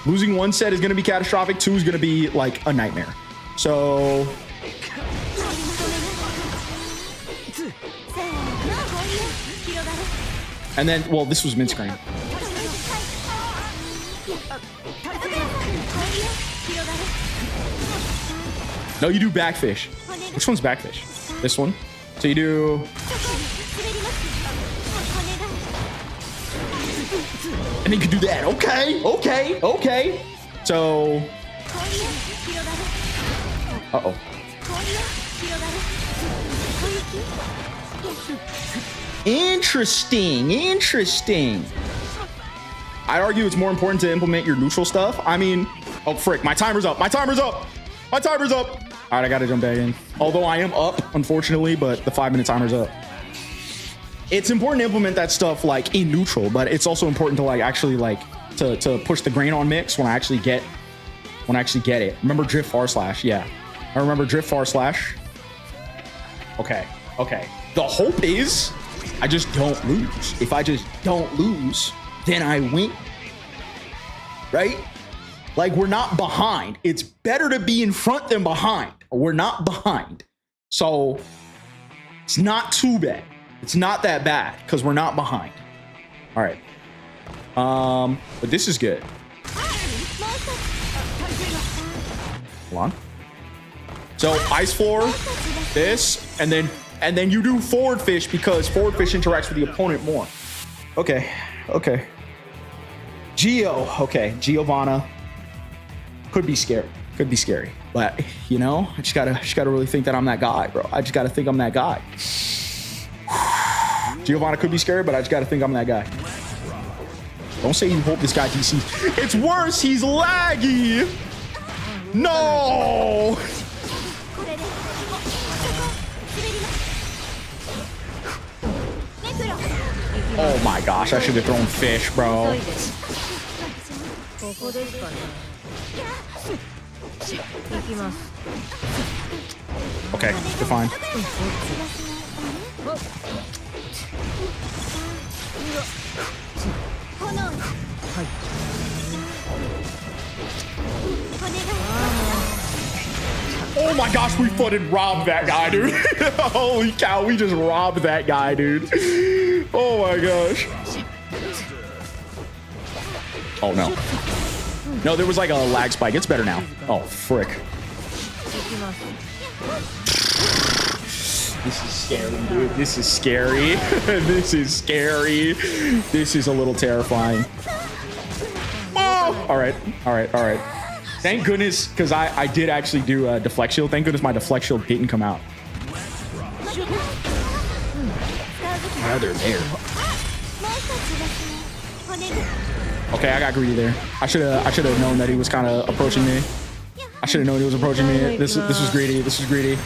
Losing one set is gonna be catastrophic. Two is gonna be like a nightmare. So and then, well, this was mid-screen. No, you do backfish. Which one's backfish? This one. So you do... And then you can do that. Okay. So... Uh-oh. Interesting. I'd argue it's more important to implement your neutral stuff. I mean, oh, frick. My timer's up. All right, I gotta jump back in. Although I am up, unfortunately, but the 5-minute timer's up. It's important to implement that stuff like in neutral, but it's also important to like actually like to push the grain on mix when I actually get it. Remember drift far slash? Yeah, I remember drift far slash. Okay. The hope is I just don't lose. If I just don't lose, then I win. Right? Like, we're not behind. It's better to be in front than behind. We're not behind. So it's not too bad. It's not that bad because we're not behind. All right. But this is good. Hold on. So ice floor, this, and then you do forward fish because forward fish interacts with the opponent more. Okay. Giovanna could be scary, but you know, I just gotta really think that I'm that guy, bro. I just gotta think I'm that guy. Giovanna could be scary, but I just gotta think I'm that guy. Don't say you hope this guy DCs. It's worse, he's laggy. No. Oh my gosh, I should have thrown fish, bro. Okay, you're fine. Oh my gosh, we fucking robbed that guy, dude. Holy cow, we just robbed that guy, dude. Oh my gosh. Oh no. No, there was like a lag spike. It's better now. Oh, frick. This is scary, dude. This is scary. This is scary. This is a little terrifying. Oh! All right. All right. All right. Thank goodness, because I did actually do a deflect shield. Thank goodness my deflect shield didn't come out. Oh, they're there. Okay, I got greedy there. I should have known that he was kind of approaching me. I should have known he was approaching me. This was greedy. This was greedy.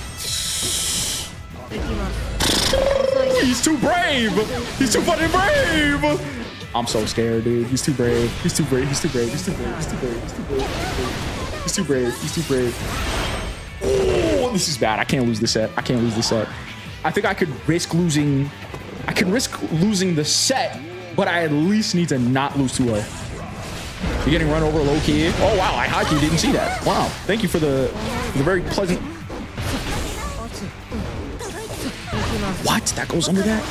He's too brave. He's too fucking brave. I'm so scared, dude. He's too brave. He's too brave. He's too brave. He's too brave. He's too brave. He's too brave. He's too brave. He's too brave. Oh, this is bad. I can't lose this set. I can't lose this set. I think I could risk losing. I could risk losing the set, but I at least need to not lose 2-0. You're getting run over low key. Oh wow, I high key didn't see that. Wow, thank you for the very pleasant. What? That goes under that?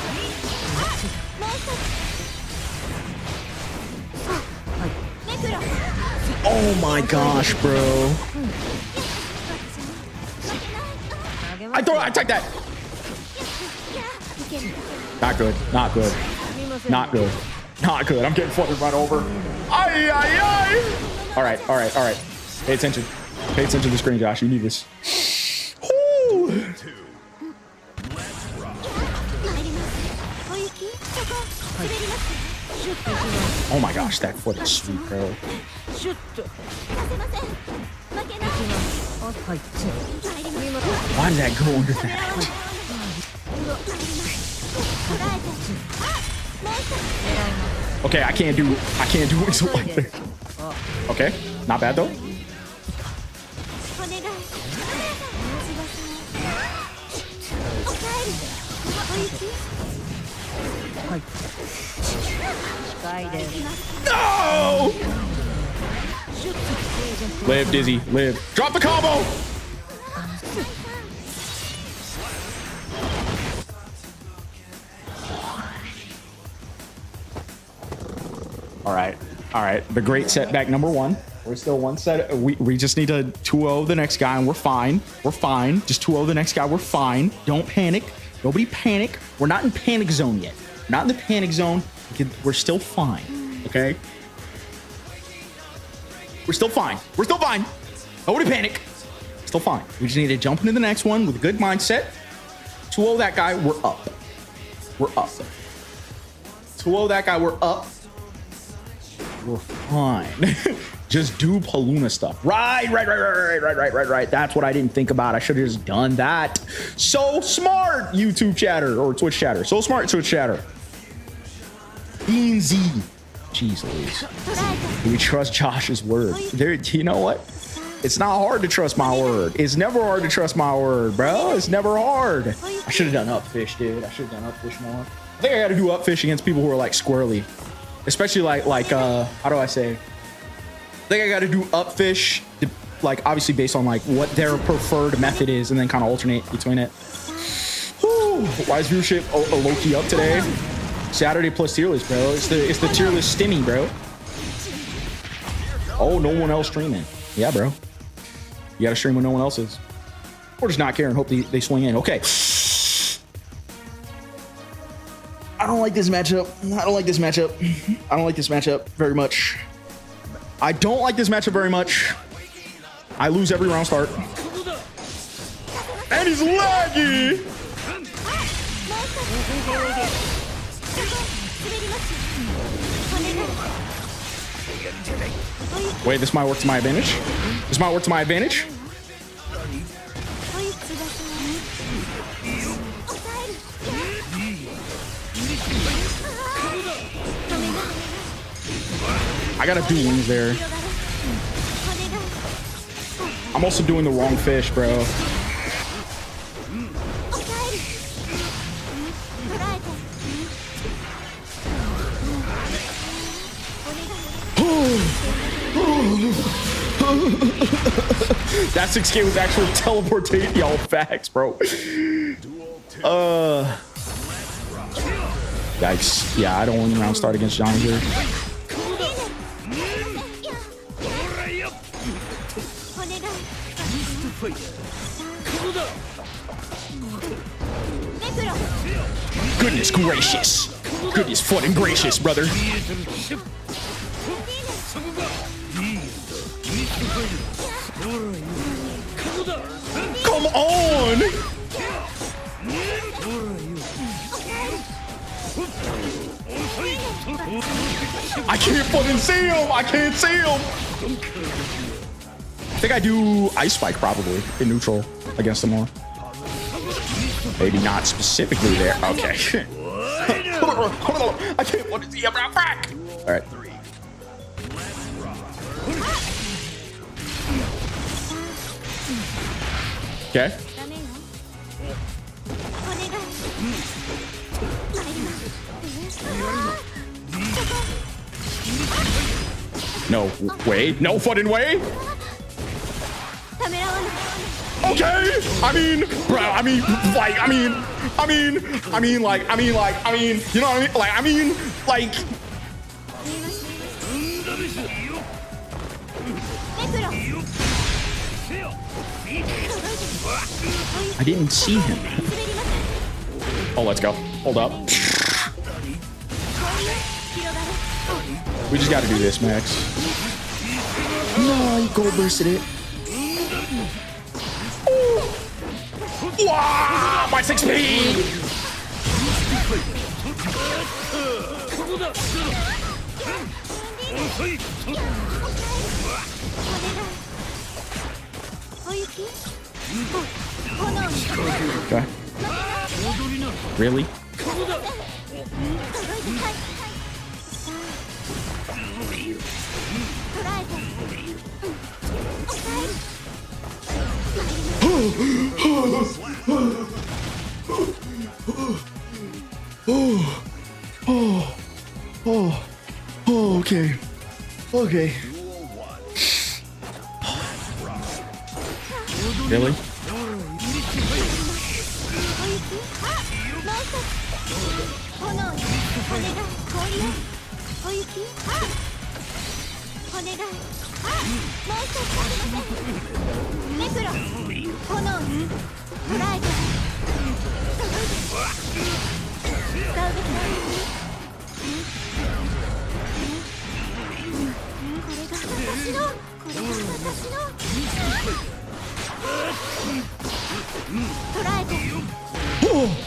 Oh my gosh, bro. I take that. Not good. Not good. Not good. Not good. I'm getting flooded right over. Ay, ay, ay. All right. All right. All right. Pay attention. Pay attention to the screen, Josh. You need this. Woo. Oh my gosh, that foot is sweet, bro. Why did that go under that? Okay, I can't do whistle like that. Okay, not bad though. No! Live, Dizzy, live. Drop the combo! All right, all right. The great setback number 1. We're still one set. We just need to 2-0 the next guy and we're fine. We're fine. Just 2-0 the next guy. We're fine. Don't panic. Nobody panic. We're not in panic zone yet. Not in the panic zone. We're still fine. Okay? We're still fine. We're still fine. Nobody panic. Still fine. We just need to jump into the next one with a good mindset. 2-0 that guy. We're up. We're up. 2-0 that guy. We're up. We're fine. Just do Paluna stuff. Right. That's what I didn't think about. I should have just done that. So smart, YouTube chatter or Twitch chatter. So smart, Twitch chatter. Easy. Jeez Louise. Do we trust Josh's word? There, you know what? It's not hard to trust my word. It's never hard to trust my word, bro. It's never hard. I should have done upfish, dude. I should have done upfish more. I think I got to do upfish against people who are like squirrely. Especially like how do I say? I think I got to do upfish, like obviously based on like what their preferred method is, and then kind of alternate between it. Whew. Why is viewership a low key up today? Saturday plus tier list, bro. It's the tier list stimmy, bro. Oh, no one else streaming. Yeah, bro. You gotta stream when no one else is, or just not care and hope they swing in. Okay. I don't like this matchup. I don't like this matchup. I don't like this matchup very much. I don't like this matchup very much. I lose every round start. And he's laggy. Wait, this might work to my advantage. This might work to my advantage. I gotta do wings there. I'm also doing the wrong fish, bro. That 6K was actual teleportation. Y'all facts, bro. Yikes. Yeah, I don't want the round start against Johnny here. Goodness gracious. Goodness fucking gracious, brother. Come on! I can't fucking see him! I can't see him! I think I do Ice Spike probably in neutral against them all. Maybe not specifically there. Okay. I can't want to see him right back. All right. Okay. No way. No fucking way. Okay. I mean, bro. I mean, like, you know what I mean? Like. I didn't see him. Oh, let's go. Hold up. We just got to do this, Max. No, he gold bursted it. Wow, my 6 speed. Okay. Really? Okay. Okay. Really?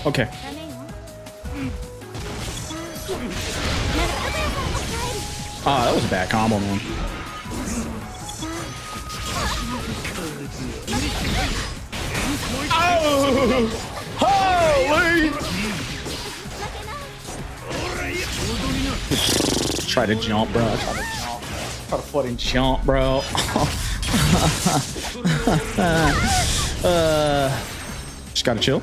Okay. Ah, that was a bad combo, man. Oh! Holy! Try to jump, bro. Try to fucking jump, bro. Just gotta chill.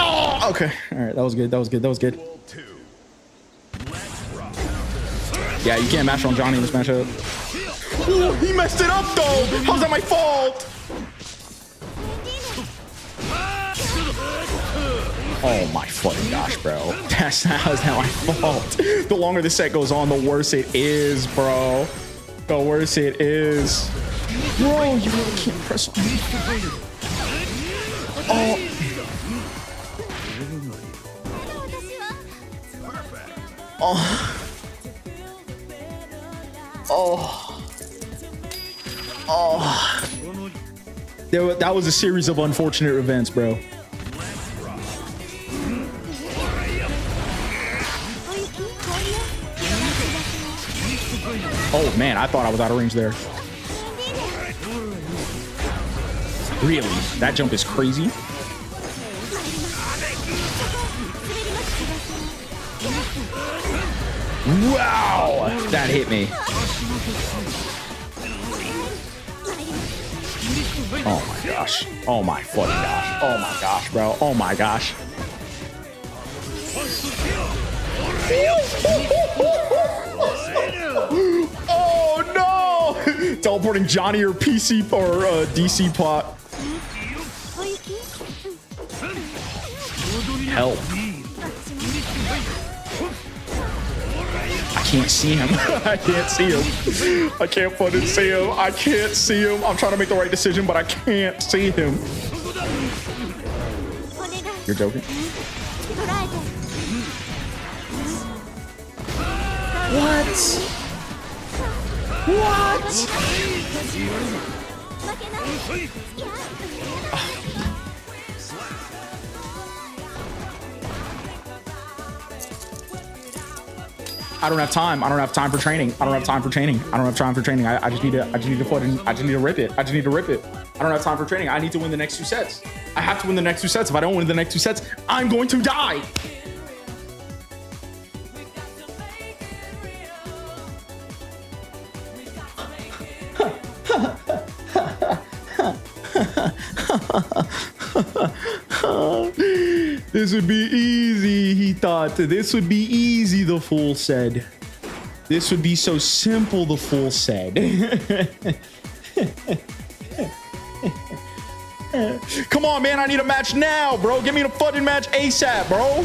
Oh, okay. All right. That was good. That was good. That was good. Yeah, you can't mash on Johnny in this matchup. Ooh, he messed it up, though. How's that my fault? Oh my fucking gosh, bro. How's that my fault? The longer the set goes on, the worse it is, bro. The worse it is. Bro, you really can't press on. Oh. Oh. Oh. Oh. That was a series of unfortunate events, bro. Oh man, I thought I was out of range there. Really? That jump is crazy. Wow, that hit me. Oh my gosh. Oh my fucking gosh. Oh my gosh, bro. Oh my gosh. Oh no! Teleporting Johnny or PC or DC pot. Help. can't see him. I can't see him. I can't fucking see him. I can't see him. I'm trying to make the right decision, but I can't see him. You're joking? What? What? I don't have time. I don't have time for training. I don't have time for training. I don't have time for training. I just need to rip it. I just need to rip it. I don't have time for training. I need to win the next 2 sets. I have to win the next 2 sets. If I don't win the next 2 sets, I'm going to die. This would be easy, he thought. This would be easy, the fool said. This would be so simple, the fool said. Come on, man, I need a match now, bro. Give me the fucking match ASAP, bro.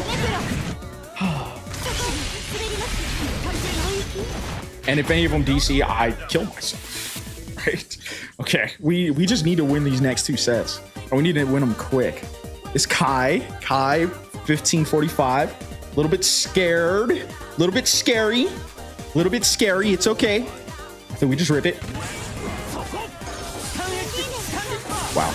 And if any of them DC, I kill myself. Right? Okay, we just need to win these next 2 sets. And we need to win them quick. It's Kai 1545. A little bit scared, a little bit scary, a little bit scary. It's okay. So we just rip it. Wow.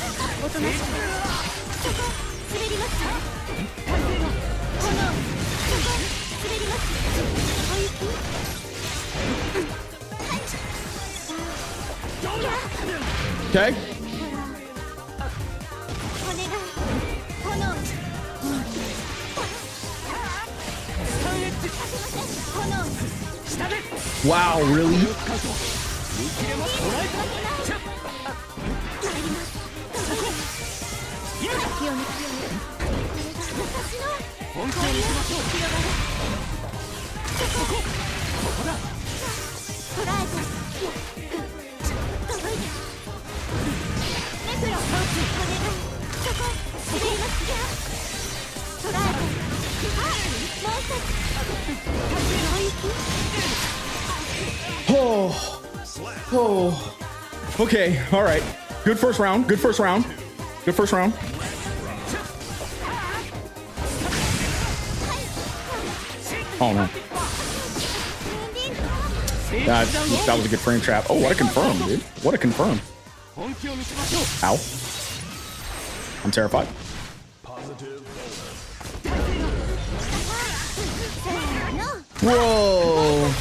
Okay. Wow, really? Oh. Okay. All right. Good first round. Good first round. Good first round. Oh no. That was a good frame trap. Oh, what a confirm, dude. What a confirm. Ow. I'm terrified. Whoa.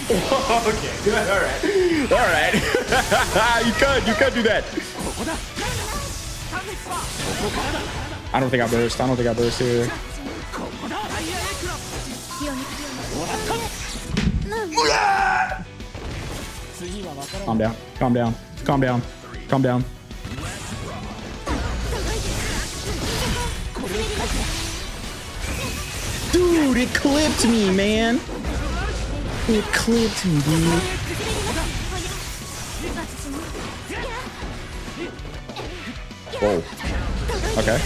Okay, good. All right. All right. you could do that. I don't think I burst. I don't think I burst here. Calm down. Calm down. Calm down. Calm down. Dude, it clipped me, man. It clipped me, dude. Whoa. Okay.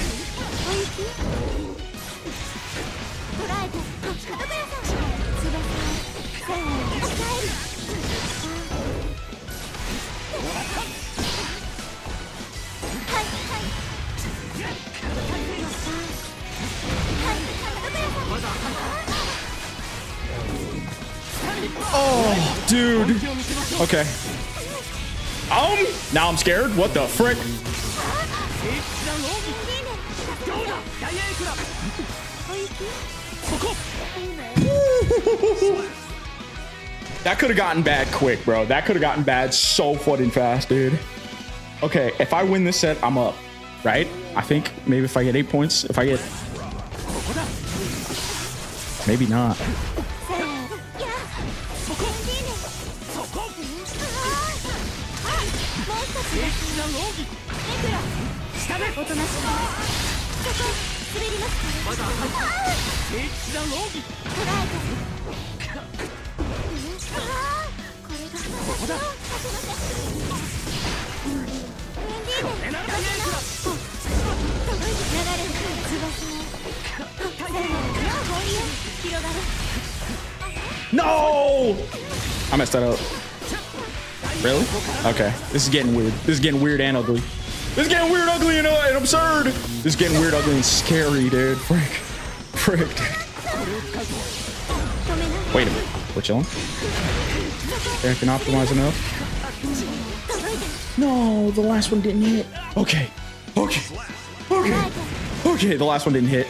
Oh, dude. Okay. Now I'm scared. What the frick? That could have gotten bad quick, bro. That could have gotten bad so fucking fast, dude. Okay, if I win this set, I'm up, right? I think maybe if I get 8 points, if I get... Maybe not. No! I messed that up. Really? Okay. This is getting weird. This is getting weird and ugly. This is getting weird, ugly, and absurd. This is getting weird, ugly, and scary, dude. Frick. Wait a minute. We're chilling. I can optimize enough. No, the last one didn't hit. Okay. The last one didn't hit.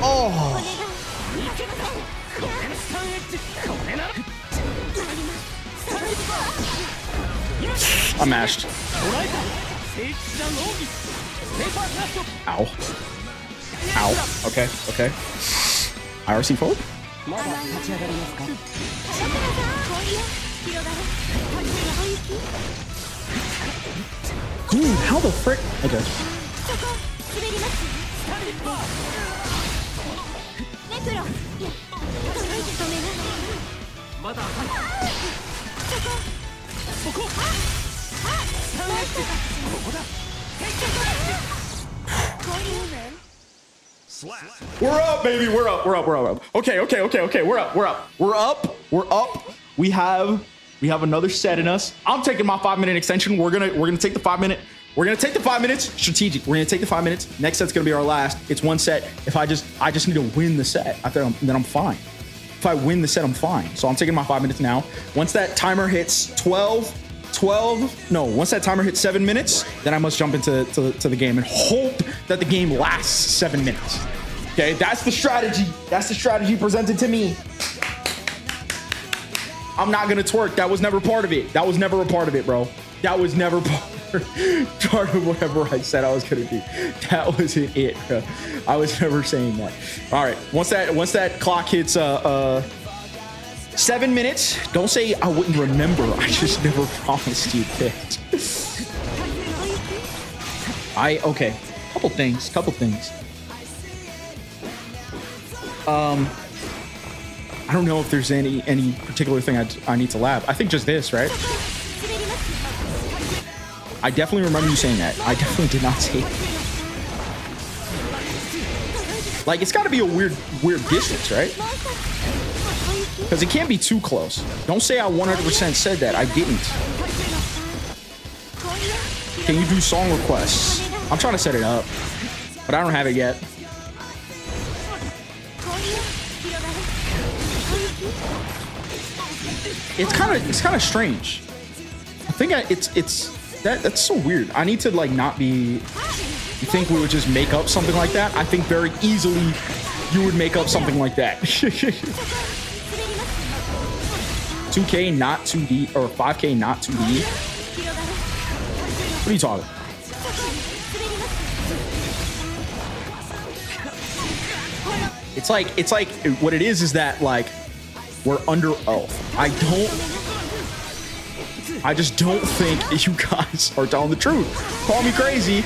Oh. I'm mashed. Ow. Okay. IRC forward. Dude, how the frick? Okay. We're up, baby. We're up. Okay. We're up. We have another set in us. I'm taking my 5-minute extension. We're gonna take the 5 minute. We're gonna take the 5 minutes. Strategic. We're gonna take the 5 minutes. Next set's gonna be our last. It's one set. If I just need to win the set, then I'm fine. If I win the set, I'm fine. So I'm taking my 5 minutes now. Once that timer hits once that timer hits 7 minutes, then I must jump into the game and hope that the game lasts 7 minutes. Okay, that's the strategy. That's the strategy presented to me. I'm not gonna twerk. That was never part of it. That was never a part of it, bro. That was never part of whatever I said I was gonna do. That wasn't it, bro. I was never saying that. All right, once that clock hits 7 minutes, don't say I wouldn't remember. I just never promised you that. Okay, couple things. I don't know if there's any particular thing I need to lab. I think just this, right? I definitely remember you saying that. I definitely did not say it. Like, it's got to be a weird distance, right? Because it can't be too close. Don't say I 100% said that. I didn't. Can you do song requests? I'm trying to set it up, but I don't have it yet. It's kind of strange. I think that's so weird. I need to like not be. You think we would just make up something like that? I think very easily you would make up something like that. 2K not 2D or 5K not 2D. What are you talking about? It's like what it is that like we're under oath. I just don't think you guys are telling the truth. Call me crazy.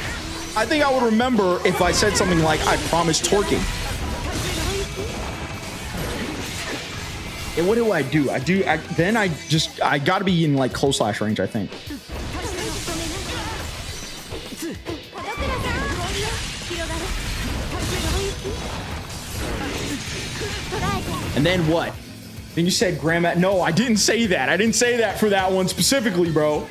I think I would remember if I said something like I promised twerking. And what do? I gotta be in like close slash range, I think. And then what? Then you said grandma. No, I didn't say that. I didn't say that for that one specifically, bro.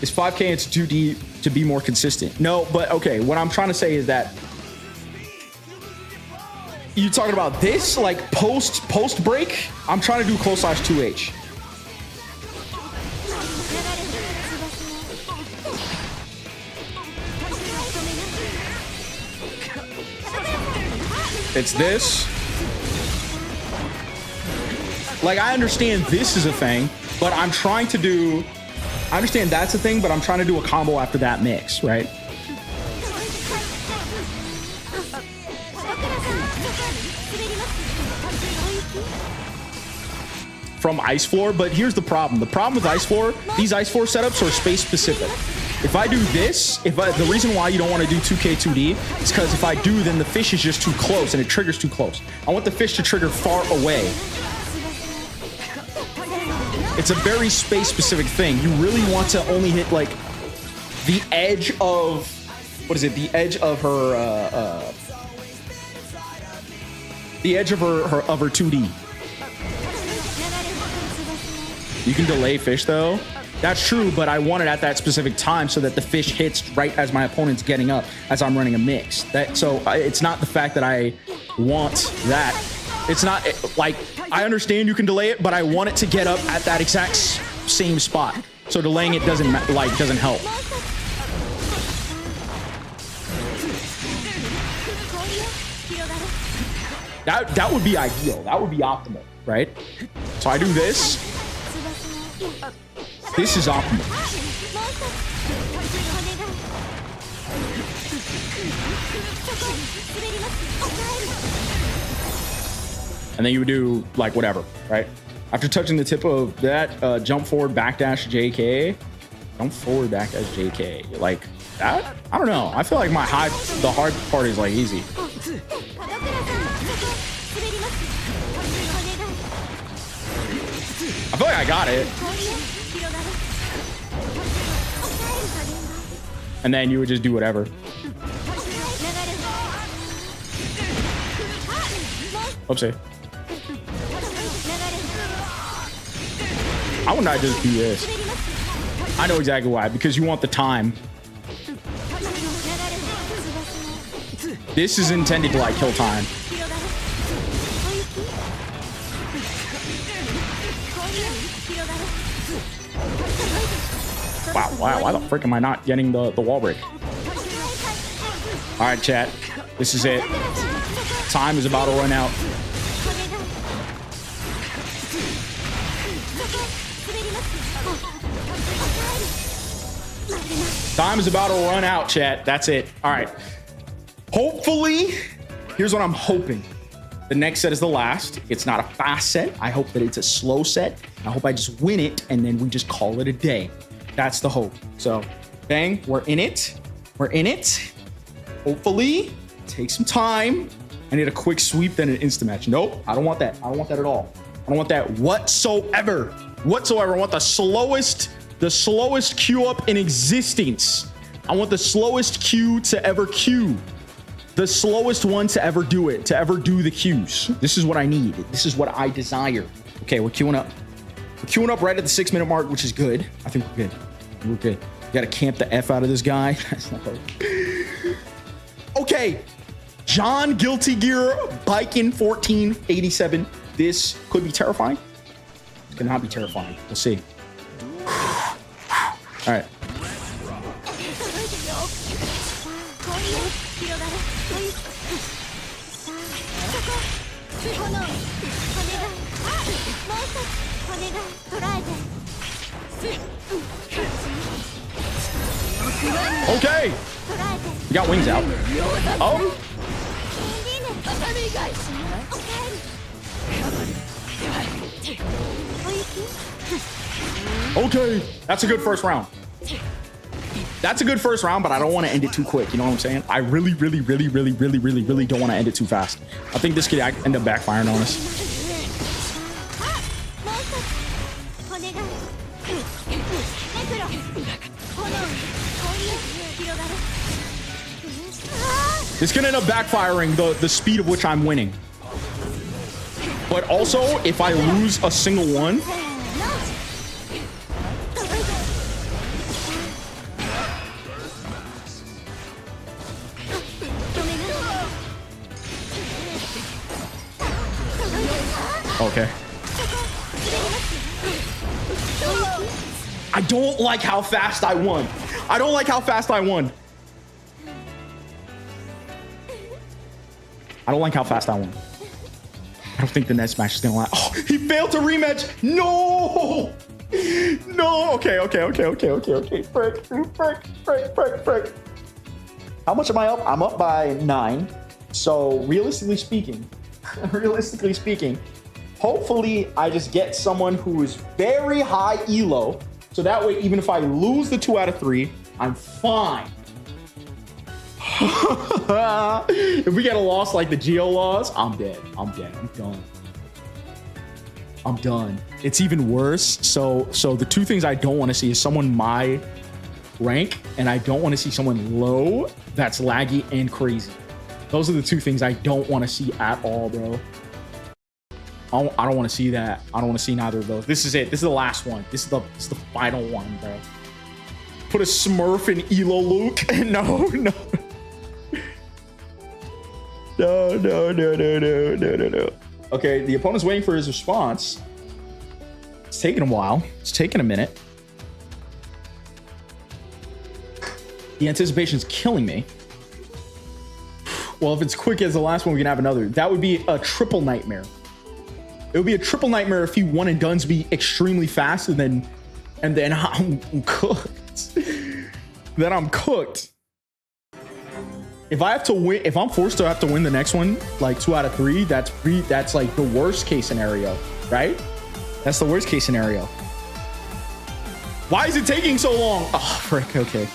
It's 5K, it's 2D to be more consistent. No, but okay, what I'm trying to say is that you talking about this like post break? I'm trying to do close slash 2H. It's this. Like, I understand this is a thing, but I'm trying to do. I understand that's a thing, but I'm trying to do a combo after that mix, right? From Ice Floor, but here's the problem. The problem with Ice Floor, these Ice Floor setups are space specific. If I do this, the reason why you don't want to do 2K 2D is because if I do, then the fish is just too close and it triggers too close. I want the fish to trigger far away. It's a very space specific thing. You really want to only hit like the edge of, what is it? The edge of her, the edge of her 2D. You can delay fish though. That's true, but I want it at that specific time so that the fish hits right as my opponent's getting up as I'm running a mix. It's not the fact that I want that. It's not like, I understand you can delay it, but I want it to get up at that exact same spot. So delaying it doesn't help. That would be ideal. That would be optimal, right? So I do this. This is optimal. And then you would do like whatever, right? After touching the tip of that, jump forward, backdash JK. Jump forward, backdash JK. Like that? I don't know. I feel like the hard part is like easy. I feel like I got it. And then you would just do whatever. Oopsie. Why wouldn't I just do this? I know exactly why. Because you want the time. This is intended to like kill time. Wow, why the frick am I not getting the wall break? All right, chat. This is it. Time is about to run out. Time is about to run out, chat. That's it. All right. Hopefully, here's what I'm hoping. The next set is the last. It's not a fast set. I hope that it's a slow set. I hope I just win it and then we just call it a day. That's the hope. So, bang, we're in it. We're in it. Hopefully, take some time. I need a quick sweep, then an insta match. Nope, I don't want that. I don't want that at all. I don't want that whatsoever. Whatsoever. I want the slowest queue up in existence. I want the slowest queue to ever queue. The slowest one to ever do it, to ever do the queues. This is what I need. This is what I desire. Okay, we're queuing up. We're queuing up right at the 6-minute mark, which is good. I think we're good. We're good. We gotta camp the F out of this guy. That's not hard. Okay. John Guilty Gear Bikin 1487. This could be terrifying. It cannot be terrifying. We'll see. All right. Okay. You got wings out. Oh. Okay. That's a good first round. That's a good first round, but I don't want to end it too quick. You know what I'm saying? I really don't want to end it too fast. I think this could end up backfiring on us. This can end up backfiring the speed of which I'm winning. But also, if I lose a single one, okay. I don't like how fast I won. I don't like how fast I won. I don't like how fast I won. I don't think the next match is gonna last. Oh, he failed to rematch. No. No. Okay. Frick. How much am I up? I'm up by 9. So realistically speaking, hopefully I just get someone who is very high elo. So that way, even if I lose the 2 out of 3, I'm fine. If we get a loss like the Geo loss, I'm dead. I'm done. It's even worse. So the two things I don't want to see is someone my rank, and I don't want to see someone low that's laggy and crazy. Those are the two things I don't want to see at all, bro. I don't want to see that. I don't want to see neither of those. This is it. This is the last one. This is the final one, bro. Put a Smurf in Elo Luke. No, no. No. Okay, the opponent's waiting for his response. It's taking a while. It's taking a minute. The anticipation's killing me. Well, if it's quick as the last one, we can have another. That would be a triple nightmare. It would be a triple nightmare if he one and dones be extremely fast, and then I'm cooked. Then I'm cooked. If I have to win, if I'm forced to have to win the next one, like 2 out of 3, that's like the worst case scenario, right? That's the worst case scenario. Why is it taking so long? Oh, frick. Okay.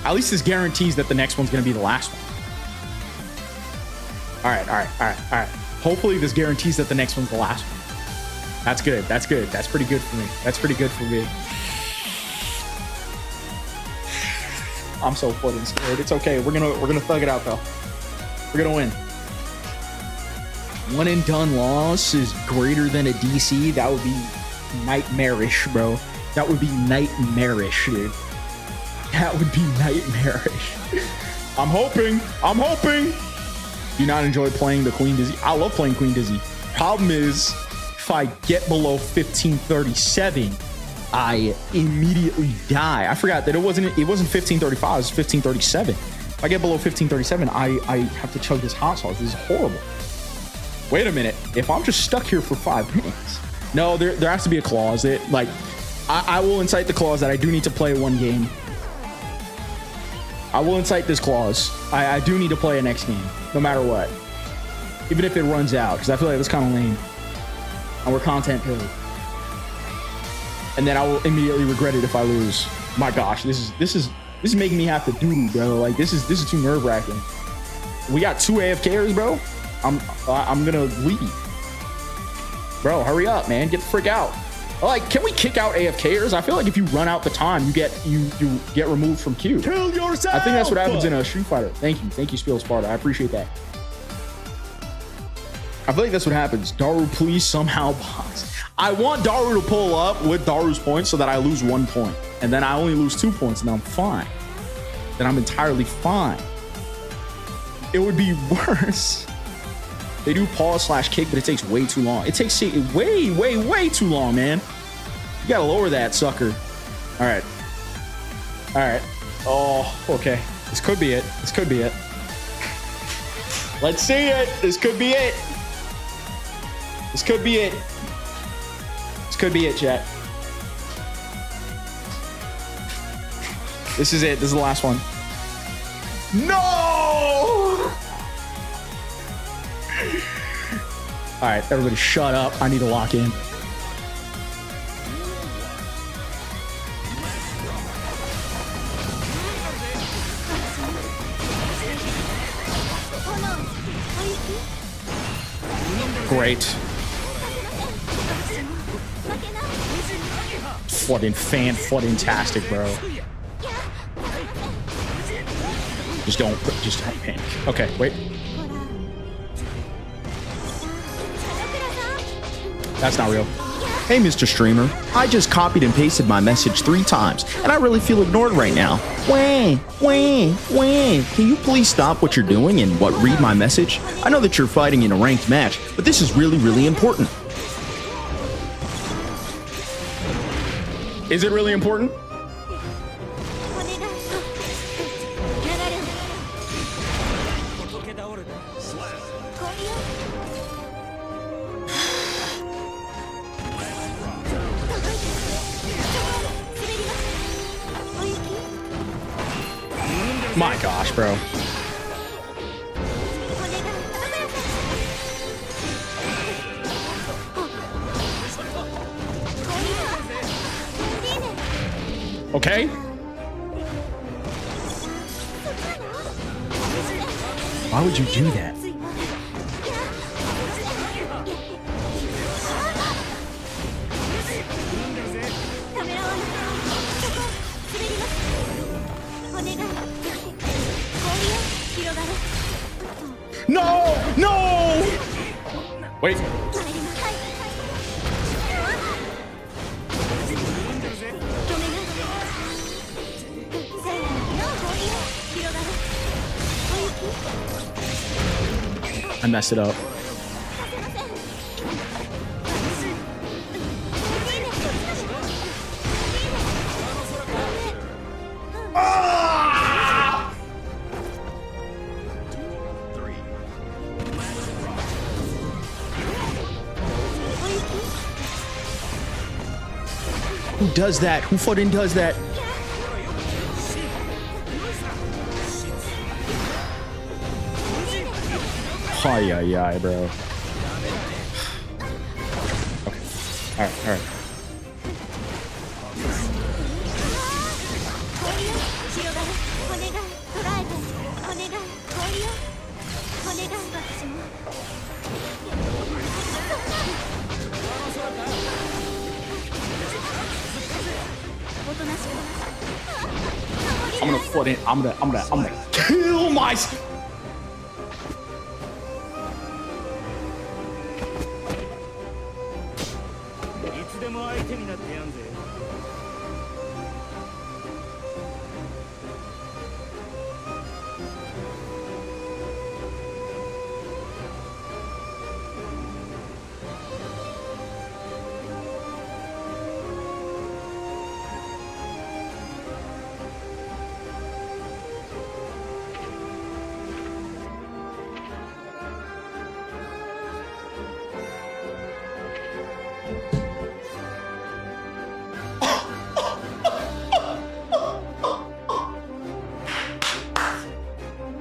At least this guarantees that the next one's gonna be the last one. All right. Hopefully this guarantees that the next one's the last one. That's good. That's good. That's pretty good for me. That's pretty good for me. I'm so fucking scared. It's okay. We're gonna thug it out though. We're gonna win. One and done loss is greater than a DC. That would be nightmarish, bro. That would be nightmarish, dude. That would be nightmarish. I'm hoping. Do you not enjoy playing the Queen Dizzy? I love playing Queen Dizzy. Problem is, if I get below 1537, I immediately die. I forgot that it wasn't 1535, it was 1537. If I get below 1537, I have to chug this hot sauce. This is horrible. Wait a minute. If I'm just stuck here for 5 minutes. No, there has to be a clause that, like, I will incite the clause that I do need to play one game. I will incite this clause. I do need to play a next game, no matter what. Even if it runs out, because I feel like that's kind of lame. And we're content pilled. And then I will immediately regret it if I lose. My gosh, this is making me have to doodle, bro. Like this is too nerve-wracking. We got 2 AFKers, bro. I'm gonna leave. Bro, hurry up, man. Get the frick out. Like, can we kick out AFKers? I feel like if you run out the time, you get removed from queue. Kill yourself! I think that's what happens in a Street Fighter. Thank you, Spiel Sparta. I appreciate that. I feel like that's what happens. Daru, please somehow box. I want Daru to pull up with Daru's points so that I lose 1 point. And then I only lose 2 points and then I'm fine. Then I'm entirely fine. It would be worse. They do pause/kick, but it takes way too long. It takes way too long, man. You gotta lower that sucker. All right. Oh, okay. This could be it. Let's see it. This could be it, chat. This is it. This is the last one. No! All right, everybody shut up. I need to lock in. Great. Fantastic, bro. Just don't panic. Okay, wait. That's not real. Hey, Mr. Streamer, I just copied and pasted my message 3 times, and I really feel ignored right now. Wah. Can you please stop what you're doing and read my message? I know that you're fighting in a ranked match, but this is really, really important. Is it really important? My gosh, bro. Okay. Why would you do that? No! No! Wait. I messed it up. Who does that? Who fucking does that? Hi, bro. Okay. All right. I'm gonna foot in. I'm gonna kill myself.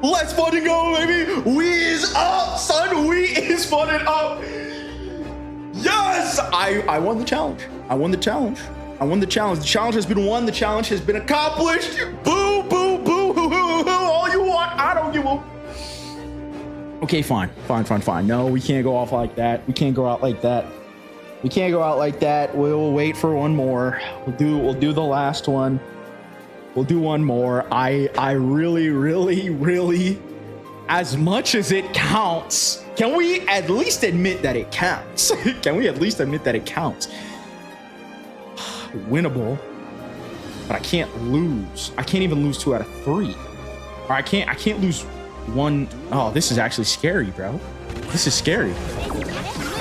Let's fucking go, baby. We is up, son. We is fucking up. Yes, I won the challenge. I won the challenge. The challenge has been won. The challenge has been accomplished. Boo, boo, boo, hoo, hoo, hoo. All you want. I don't give a. Okay, fine. No, we can't go off like that. We can't go out like that. We'll wait for one more. We'll do the last one. We'll do one more. I really, as much as it counts, can we at least admit that it counts? Winnable, but I can't lose. I can't even lose 2 out of 3. Or I can't lose 1. Oh, this is actually scary, bro. This is scary.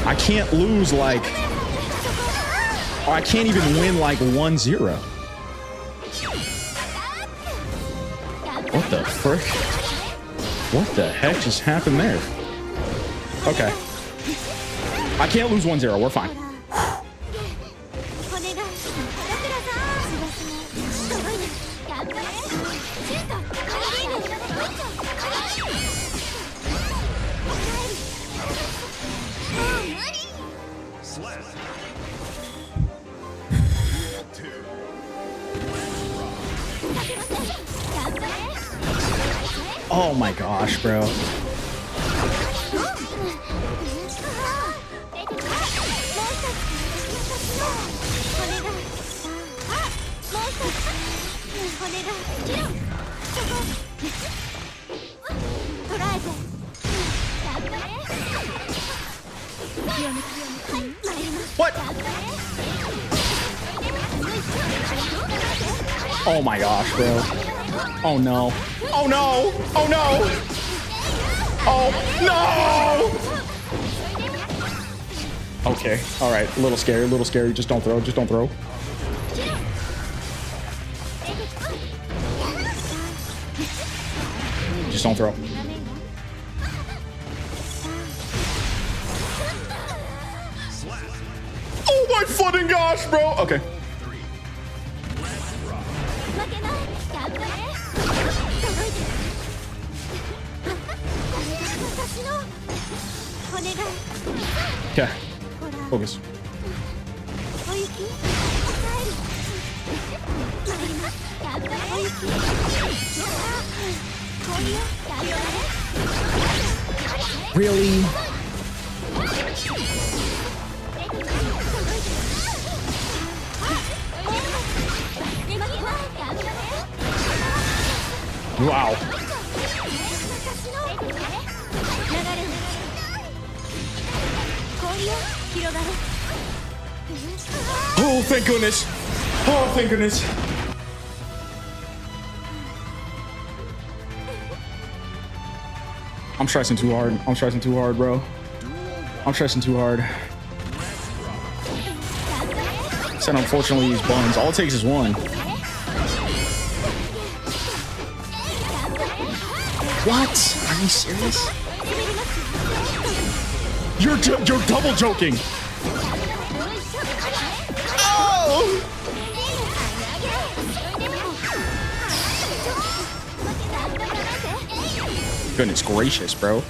I can't lose like, or I can't even win like 1-0. What the frick? What the heck just happened there? Okay. I can't lose 1-0. We're fine. Oh my gosh, bro. What? Oh my gosh, bro. Oh no. Oh no. Oh no. Oh no. Okay. All right. A little scary. Just don't throw. Just don't throw. Oh my fucking gosh, bro. Okay. Okay. Focus. Really? Wow. Oh, thank goodness. Oh, thank goodness. I'm stressing too hard. I'm stressing too hard, bro. I'm stressing too hard. Said unfortunately these buns. All it takes is one. What? Are you serious? You're double joking. Oh! Goodness gracious, bro.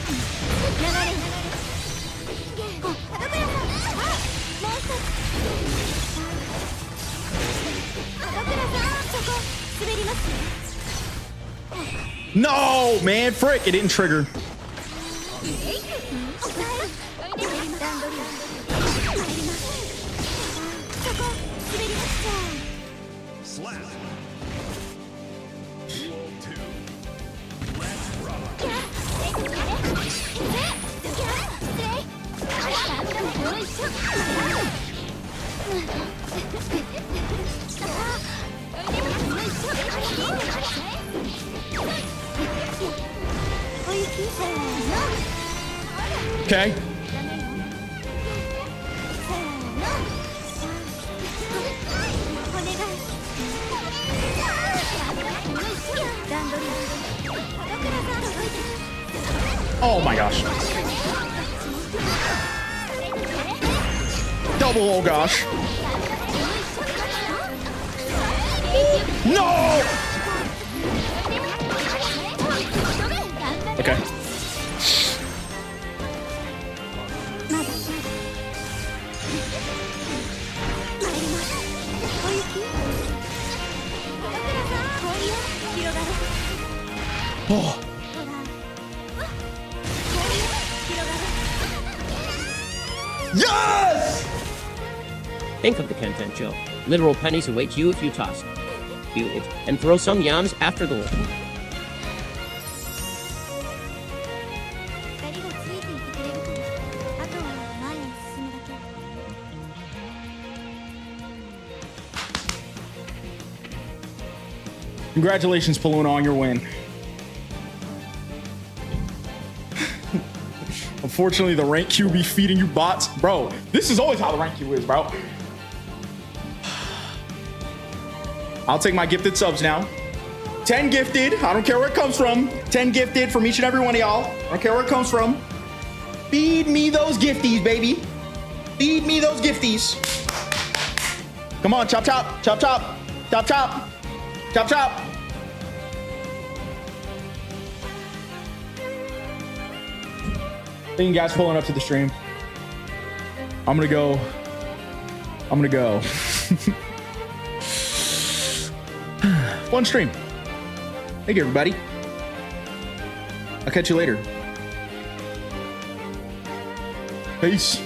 No, man, frick, it didn't trigger. Okay. Oh my gosh. Double, oh gosh. No! Okay. Oh. Yes! Think of the content, Joe. Literal pennies await you if you toss it. And throw some yams after the wall. Congratulations, Paluna, on your win. Unfortunately, the rank queue be feeding you bots. Bro, this is always how the rank queue is, bro. I'll take my gifted subs now. 10 gifted. I don't care where it comes from. 10 gifted from each and every one of y'all. I don't care where it comes from. Feed me those gifties, baby. Feed me those gifties. Come on, chop, chop, chop, chop, chop, chop, chop, chop. Thank you guys for pulling up to the stream. I'm gonna go. Fun stream. Thank you, everybody. I'll catch you later. Peace.